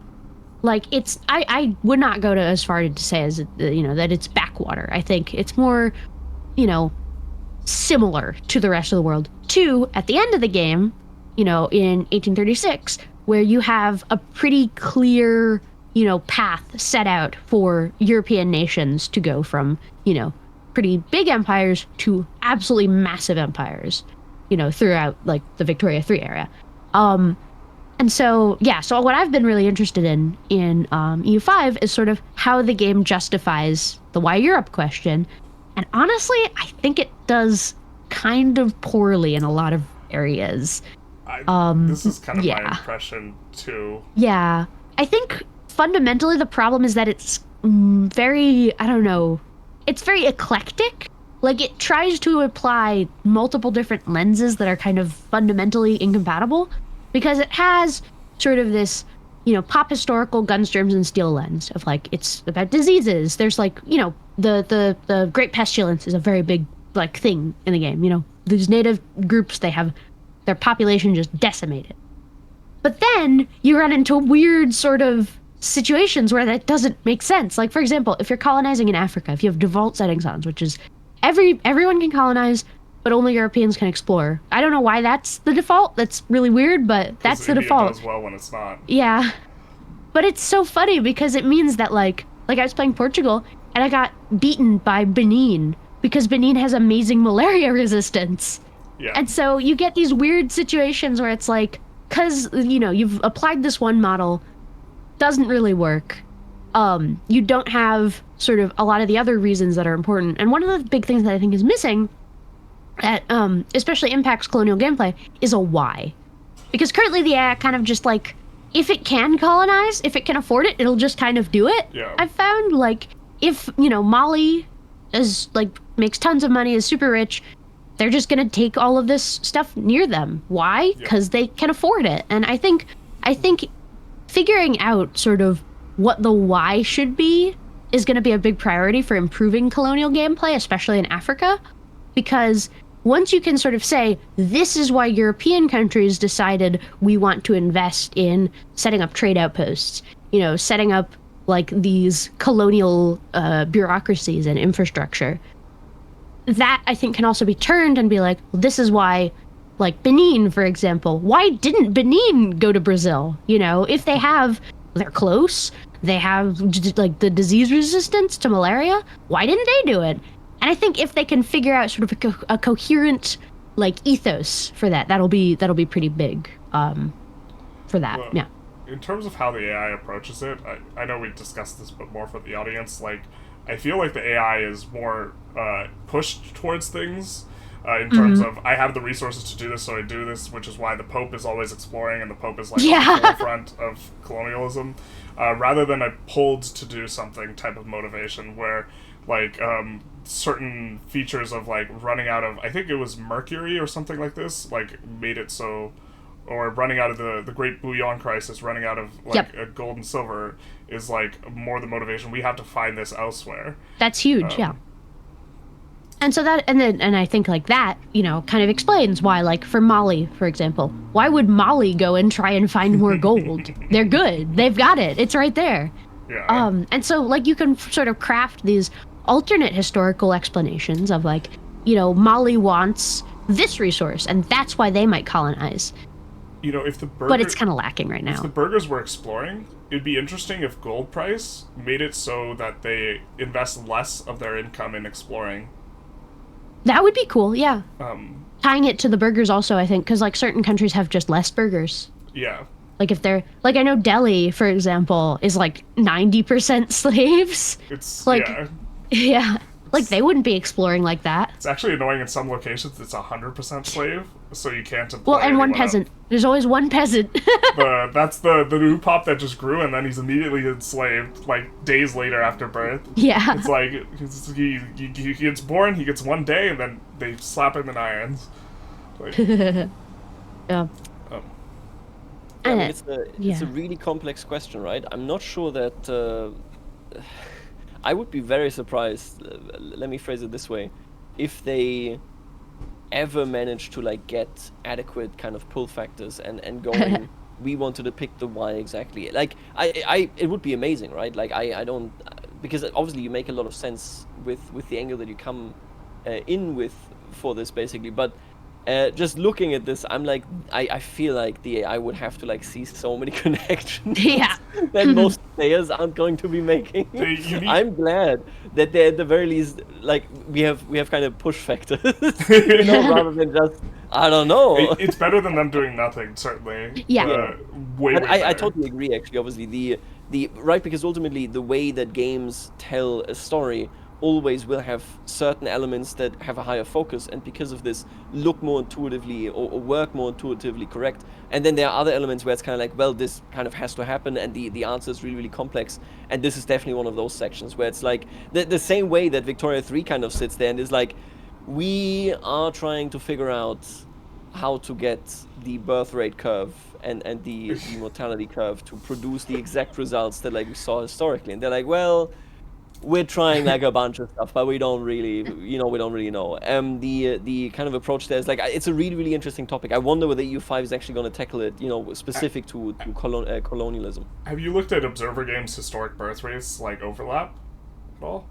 Like, I would not go to as far to say as, that it's backwater. I think it's more, similar to the rest of the world. To, at the end of the game, in 1836, where you have a pretty clear, path set out for European nations to go from, pretty big empires to absolutely massive empires, throughout, like, the Victoria 3 era. And so what I've been really interested in EU5 is sort of how the game justifies the why Europe question. And honestly, I think it does kind of poorly in a lot of areas. This is kind of my impression, too. Yeah. I think fundamentally the problem is that it's very, it's very eclectic. Like, it tries to apply multiple different lenses that are kind of fundamentally incompatible. Because it has sort of this, pop historical guns, germs, and steel lens of, like, it's about diseases. There's, like, the Great Pestilence is a very big, like, thing in the game. These native groups, they have their population just decimated. But then you run into weird sort of situations where that doesn't make sense. Like, for example, if you're colonizing in Africa, if you have default settings on, which is everyone can colonize, but only Europeans can explore. I don't know why that's the default. That's really weird, but that's the default. Does well when it's not. Yeah. But it's so funny because it means that, like I was playing Portugal, and I got beaten by Benin because Benin has amazing malaria resistance. Yeah. And so you get these weird situations where it's like, because, you've applied this one model, doesn't really work. You don't have sort of a lot of the other reasons that are important. And one of the big things that I think is missing that especially impacts colonial gameplay is a why. Because currently the AI kind of just like, if it can colonize, if it can afford it, it'll just kind of do it. Yeah. I've found like if, Mali is like makes tons of money, is super rich, they're just gonna take all of this stuff near them. Why? Because they can afford it. And I think figuring out sort of what the why should be is going to be a big priority for improving colonial gameplay, especially in Africa, because once you can sort of say, this is why European countries decided we want to invest in setting up trade outposts, setting up like these colonial bureaucracies and infrastructure, that I think can also be turned and be like, well, this is why, like Benin, for example, why didn't Benin go to Brazil? If they're close, they have like the disease resistance to malaria, why didn't they do it? And I think if they can figure out sort of a coherent like ethos for that, that'll be pretty big for that. Well, yeah. In terms of how the AI approaches it, I know we discussed this, but more for the audience, like, I feel like the AI is more pushed towards things in terms of, I have the resources to do this, so I do this, which is why the Pope is always exploring, and the Pope is, like, on the forefront of colonialism, rather than a pulled to do something type of motivation, where, like, certain features of, like, running out of, I think it was mercury or something like this, like, made it so, or running out of the Great Bouillon Crisis, running out of, like, gold and silver is, like, more the motivation. We have to find this elsewhere. That's huge, yeah. And so that, and I think like that, kind of explains why, like for Mali, for example, why would Mali go and try and find more gold? They're good. They've got it. It's right there. Yeah. And so like you can sort of craft these alternate historical explanations of like, Mali wants this resource and that's why they might colonize. If the but it's kind of lacking right now. If the burgers were exploring, it'd be interesting if gold price made it so that they invest less of their income in exploring. That would be cool, yeah. Tying it to the burgers also, I think, because like certain countries have just less burgers. Yeah. Like if they're, like I know Delhi, for example, is like 90% slaves. It's, like, yeah. Like they wouldn't be exploring like that. It's actually annoying in some locations it's 100% slave, so you can't employ Well, and one peasant. There's always one peasant. That's the new pop that just grew, and then he's immediately enslaved, like, days later after birth. Yeah. It's like, he gets born, he gets 1 day, and then they slap him in irons. Like, yeah. I mean, it's a really complex question, right? I'm not sure that... I would be very surprised, let me phrase it this way, if they ever manage to like get adequate kind of pull factors and going, we wanted to pick the why exactly. Like, it would be amazing, right? Like, I don't, because obviously you make a lot of sense with the angle that you come in with for this basically, but just looking at this, I'm like, I feel like the AI would have to like see so many connections that most players aren't going to be making. I'm glad that they at the very least, like, we have kind of push factors, rather than just, I don't know. It's better than them doing nothing, certainly. Yeah. Way better. I totally agree, actually. Obviously, the right, because ultimately the way that games tell a story always will have certain elements that have a higher focus, and because of this look more intuitively or work more intuitively correct, and then there are other elements where it's kind of like, well, this kind of has to happen, and the answer is really, really complex, and this is definitely one of those sections where it's like the same way that Victoria 3 kind of sits there and is like, we are trying to figure out how to get the birth rate curve and the mortality curve to produce the exact results that like we saw historically, and they're like, well, we're trying like a bunch of stuff, but we don't really know. The kind of approach there is like, it's a really, really interesting topic. I wonder whether EU5 is actually going to tackle it, specific to colonialism. Have you looked at Observer Games' historic birth rates, like, overlap at all?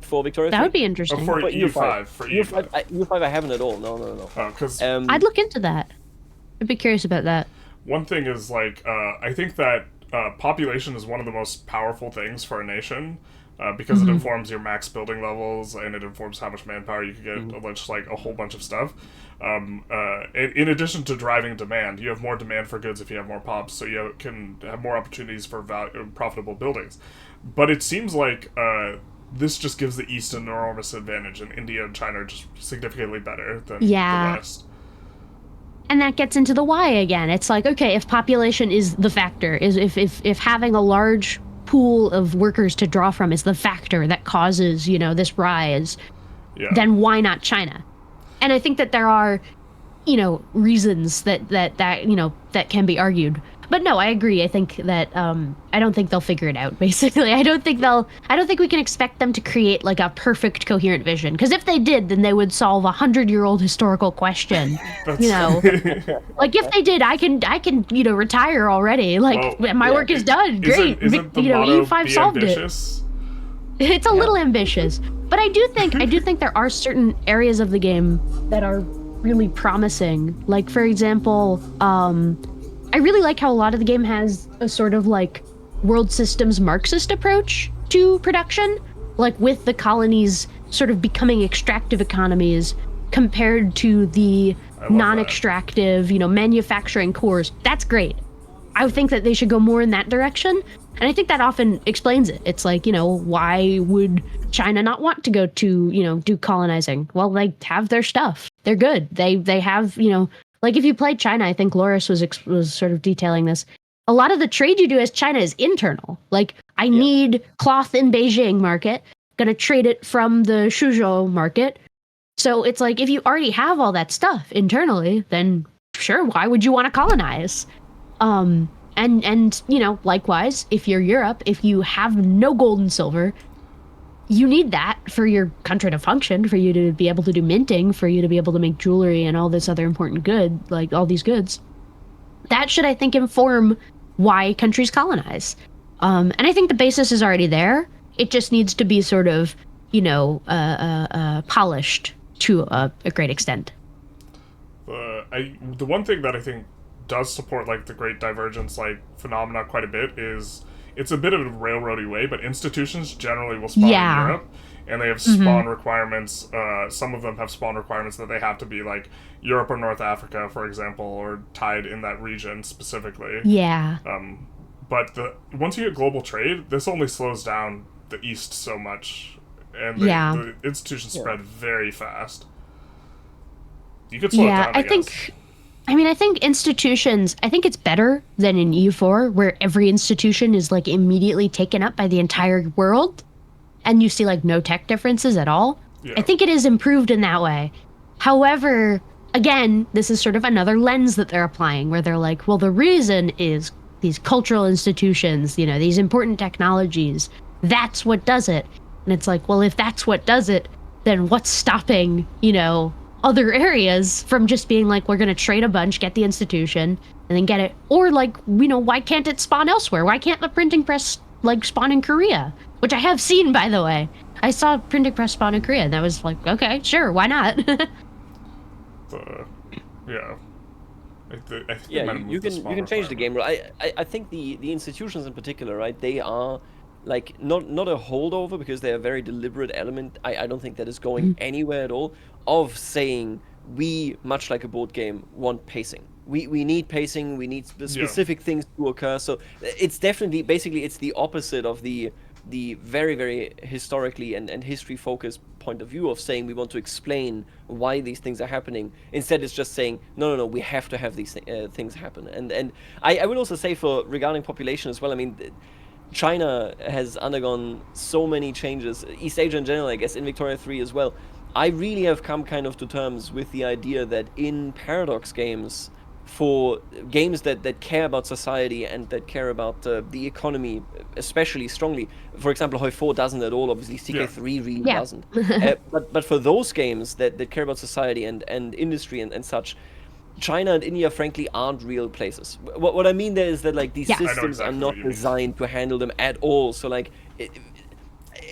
For Victoria 3? That would be interesting. For EU5. For EU5. EU5 I haven't at all. No. Oh, because I'd look into that. I'd be curious about that. One thing is, like, I think that population is one of the most powerful things for a nation. because it informs your max building levels and it informs how much manpower you can get, just like a whole bunch of stuff. In addition to driving demand, you have more demand for goods if you have more pops, so you can have more opportunities for profitable buildings. But it seems like this just gives the East an enormous advantage, and India and China are just significantly better than the West. And that gets into the why again. It's like, okay, if population is the factor, is if having a large pool of workers to draw from is the factor that causes, this rise, then why not China? And I think that there are, reasons that can be argued. But no, I agree. I think that I don't think they'll figure it out. Basically, I don't think we can expect them to create like a perfect, coherent vision. Because if they did, then they would solve 100-year-old historical question. Like if they did, I can retire already. Like my work is done. Great. Isn't the motto EU5 be solved ambitious? It's a little ambitious, but I do think there are certain areas of the game that are really promising. Like for example, I really like how a lot of the game has a sort of like world systems Marxist approach to production, like with the colonies sort of becoming extractive economies compared to the non-extractive, manufacturing cores. That's great. I think that they should go more in that direction. And I think that often explains it. It's like, why would China not want to go to, do colonizing? Well, they have their stuff. They're good. They have, like if you played China, I think Loris was sort of detailing this. A lot of the trade you do as China is internal. Like I need cloth in Beijing market, gonna trade it from the Suzhou market. So it's like if you already have all that stuff internally, then sure, why would you want to colonize? And likewise, if you're Europe, if you have no gold and silver, you need that for your country to function, for you to be able to do minting, for you to be able to make jewelry and all this other important good, like all these goods. That should, I think, inform why countries colonize. And I think the basis is already there. It just needs to be sort of, polished to a great extent. The one thing that I think does support like the Great Divergence phenomena quite a bit is it's a bit of a railroady way, but institutions generally will spawn in Europe, and they have spawn requirements. Some of them have spawn requirements that they have to be like Europe or North Africa, for example, or tied in that region specifically. Yeah. But once you get global trade, this only slows down the East so much, and the institutions spread very fast. You could slow it down, I guess. I think institutions, I think it's better than in EU4, where every institution is like immediately taken up by the entire world, and you see like no tech differences at all. Yeah. I think it is improved in that way. However, again, this is sort of another lens that they're applying, where they're like, well, the reason is these cultural institutions, these important technologies, that's what does it. And it's like, well, if that's what does it, then what's stopping, other areas from just being like, we're going to trade a bunch, get the institution, and then get it. Or like, why can't it spawn elsewhere? Why can't the printing press like spawn in Korea? Which I have seen, by the way. I saw printing press spawn in Korea, and I was like, okay, sure, why not? You can change the game. I think the institutions in particular, right? They are like not a holdover, because they're a very deliberate element. I don't think that is going anywhere at all, of saying we, much like a board game, want pacing. We need pacing, we need specific things to occur. So it's definitely, basically, it's the opposite of the very, very historically and history focused point of view of saying we want to explain why these things are happening. Instead, it's just saying no, we have to have these things happen. And I would also say, for regarding population as well, I mean, China has undergone so many changes, East Asia in general, I guess, in Victoria 3 as well. I really have come kind of to terms with the idea that in Paradox games, for games that care about society and that care about the economy especially strongly, for example, Hoi 4 doesn't at all, obviously CK3 really doesn't. But for those games that care about society and industry and such, China and India, frankly, aren't real places. What I mean there is that like these systems are not designed to handle them at all. So like,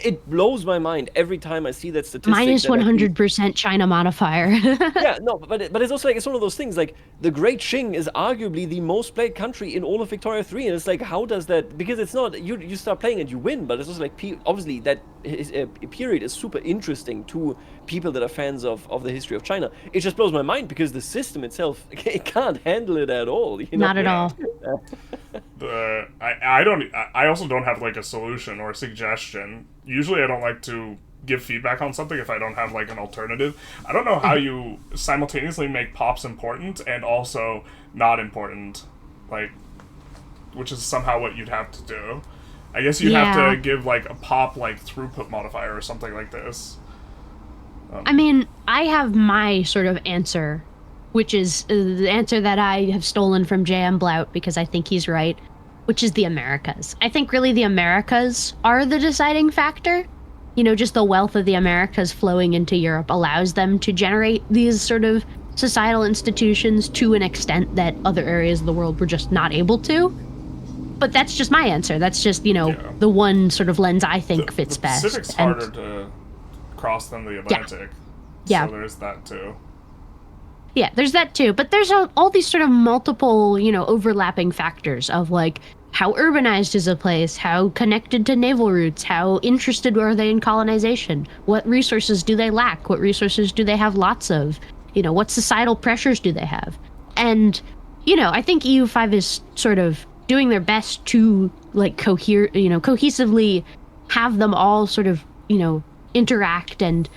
it blows my mind every time I see that statistic. Minus that I see- 100% China modifier. Yeah, no, but it's also like it's one of those things. Like the Great Qing is arguably the most played country in all of Victoria 3, and it's like, how does that? Because it's not you start playing and you win, but it's also like obviously that period is super interesting to people that are fans of the history of China. It just blows my mind because the system itself it can't handle it at all. You know? Not at all. I also don't have like a solution or a suggestion. Usually I don't like to give feedback on something if I don't have like an alternative. I don't know how you simultaneously make pops important and also not important, like, which is somehow what you'd have to do. I guess you'd have to give like a pop like throughput modifier or something like this. I mean, I have my sort of answer, which is the answer that I have stolen from J.M. Blout because I think he's right, which is the Americas. I think really the Americas are the deciding factor. You know, just the wealth of the Americas flowing into Europe allows them to generate these sort of societal institutions to an extent that other areas of the world were just not able to. But that's just my answer. That's just, the one sort of lens I think fits best. The Pacific's harder to cross than the Atlantic. Yeah. So there's that too. Yeah, there's that too. But there's all these sort of multiple, overlapping factors of like how urbanized is a place, how connected to naval routes, how interested are they in colonization, what resources do they lack, what resources do they have lots of, what societal pressures do they have. And, I think EU5 is sort of doing their best to like cohesively have them all sort of, interact and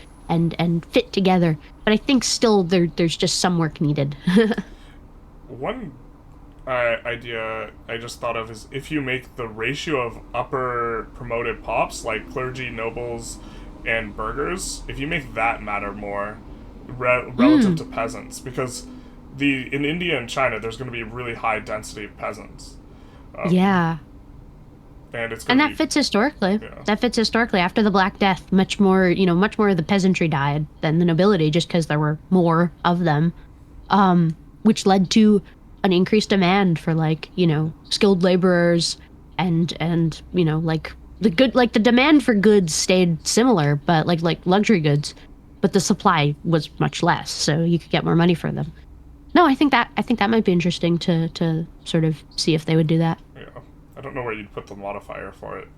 fit together. But I think still there's just some work needed. One idea I just thought of is if you make the ratio of upper promoted pops, like clergy, nobles, and burghers, if you make that matter more relative to peasants, because in India and China, there's going to be a really high density of peasants. Yeah. And that fits historically. Yeah. That fits historically. After the Black Death, much more of the peasantry died than the nobility, just because there were more of them, which led to an increased demand for skilled laborers and the demand for goods stayed similar, but like luxury goods, but the supply was much less, so you could get more money for them. No, I think that might be interesting to sort of see if they would do that. Yeah. I don't know where you'd put the modifier for it.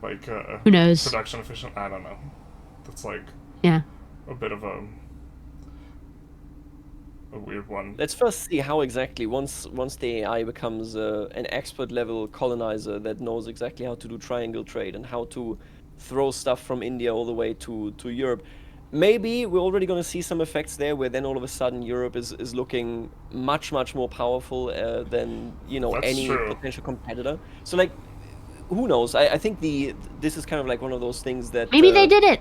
Like, who knows? Production efficient? I don't know. That's like a bit of a weird one. Let's first see how exactly once the AI becomes an expert level colonizer that knows exactly how to do triangle trade and how to throw stuff from India all the way to Europe. Maybe we're already going to see some effects there where then all of a sudden Europe is looking much more powerful than That's any true. potential competitor. So like, who knows? I think this is kind of like one of those things that Maybe they did it.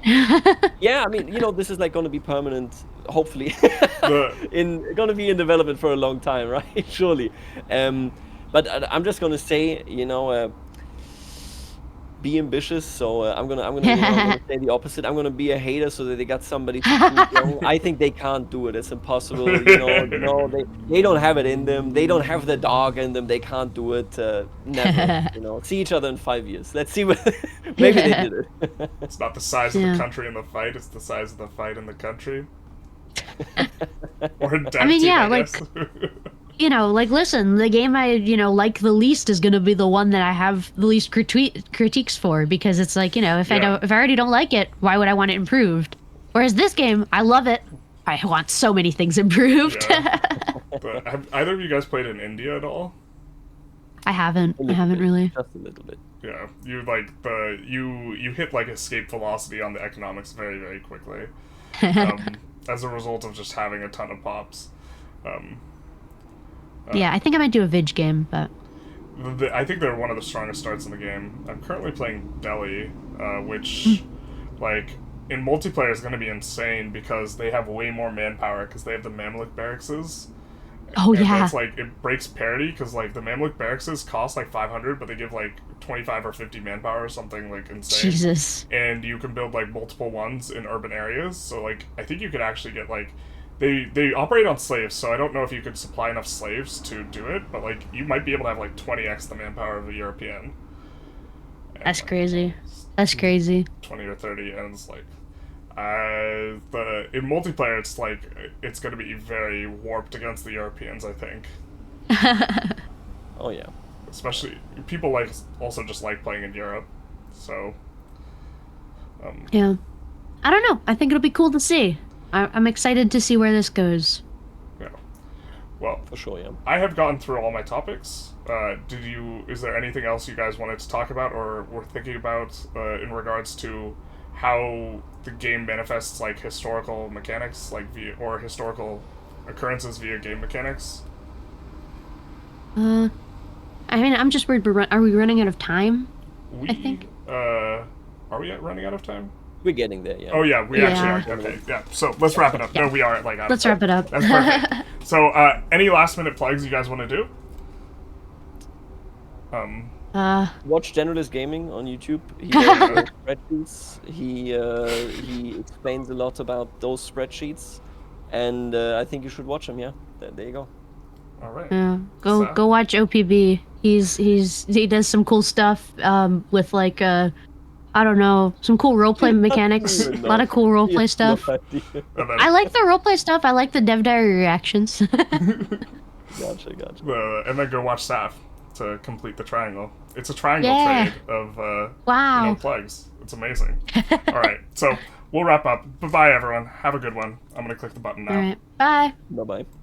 yeah, I mean, this is like going to be permanent, hopefully, The- going to be in development for a long time, right? Surely. But I'm just going to say, be ambitious. So I'm gonna say the opposite. I'm gonna be a hater so that they got somebody to prove wrong. I think they can't do it. It's impossible. No, they don't have it in them. They don't have the dog in them. They can't do it. Never. See each other in 5 years. Let's see what. Maybe they did it. It's not the size of the country in the fight, it's the size of the fight in the country. Or depth, I guess. Listen, the game I, like the least is going to be the one that I have the least critiques for, because it's like, if I already don't like it, why would I want it improved? Whereas this game, I love it. I want so many things improved. Yeah. But have either of you guys played in India at all? I haven't really. Just a little bit. Yeah, you you hit like escape velocity on the economics very, very quickly, as a result of just having a ton of pops. Yeah, I think I might do a Vig game, but I think they're one of the strongest starts in the game. I'm currently playing Delhi, which, like, in multiplayer is going to be insane because they have way more manpower because they have the Mamluk barracks. Oh, and yeah. that's like, it breaks parity because like the Mamluk barracks cost like 500, but they give like 25 or 50 manpower or something like insane. Jesus. And you can build like multiple ones in urban areas. So like, I think you could actually get like, they operate on slaves, so I don't know if you could supply enough slaves to do it, but like you might be able to have like 20x the manpower of a European. That's crazy. That's crazy. 20 or 30, and it's like, in multiplayer, it's like it's going to be very warped against the Europeans, I think. Oh yeah. Especially people also just like playing in Europe, so. Yeah, I don't know. I think it'll be cool to see. I'm excited to see where this goes. Yeah. Well, For sure, yeah. I have gotten through all my topics. Is there anything else you guys wanted to talk about or were thinking about in regards to how the game manifests like historical mechanics, or historical occurrences via game mechanics? I mean, I'm just worried. Are we running out of time? I think. Are we running out of time? We're getting there, yeah. Oh yeah, we Yeah. actually are. Okay, yeah. So let's wrap it up. Yeah. No, we are out Let's of wrap time. it up. That's perfect. So, any last minute plugs you guys want to do? Watch Generalist Gaming on YouTube. He does spreadsheets. He explains a lot about those spreadsheets, and I think you should watch him. Yeah, there you go. All right. Yeah, So- go watch OPB. He does some cool stuff with like I don't know, some cool roleplay mechanics. A lot of cool roleplay stuff. No idea. And then, I like the roleplay stuff. I like the dev diary reactions. Gotcha. and then go watch Saff to complete the triangle. It's a triangle Yeah. trade of Wow. plugs. It's amazing. All right. So we'll wrap up. Bye bye everyone. Have a good one. I'm gonna click the button now. All right. Bye. Bye bye.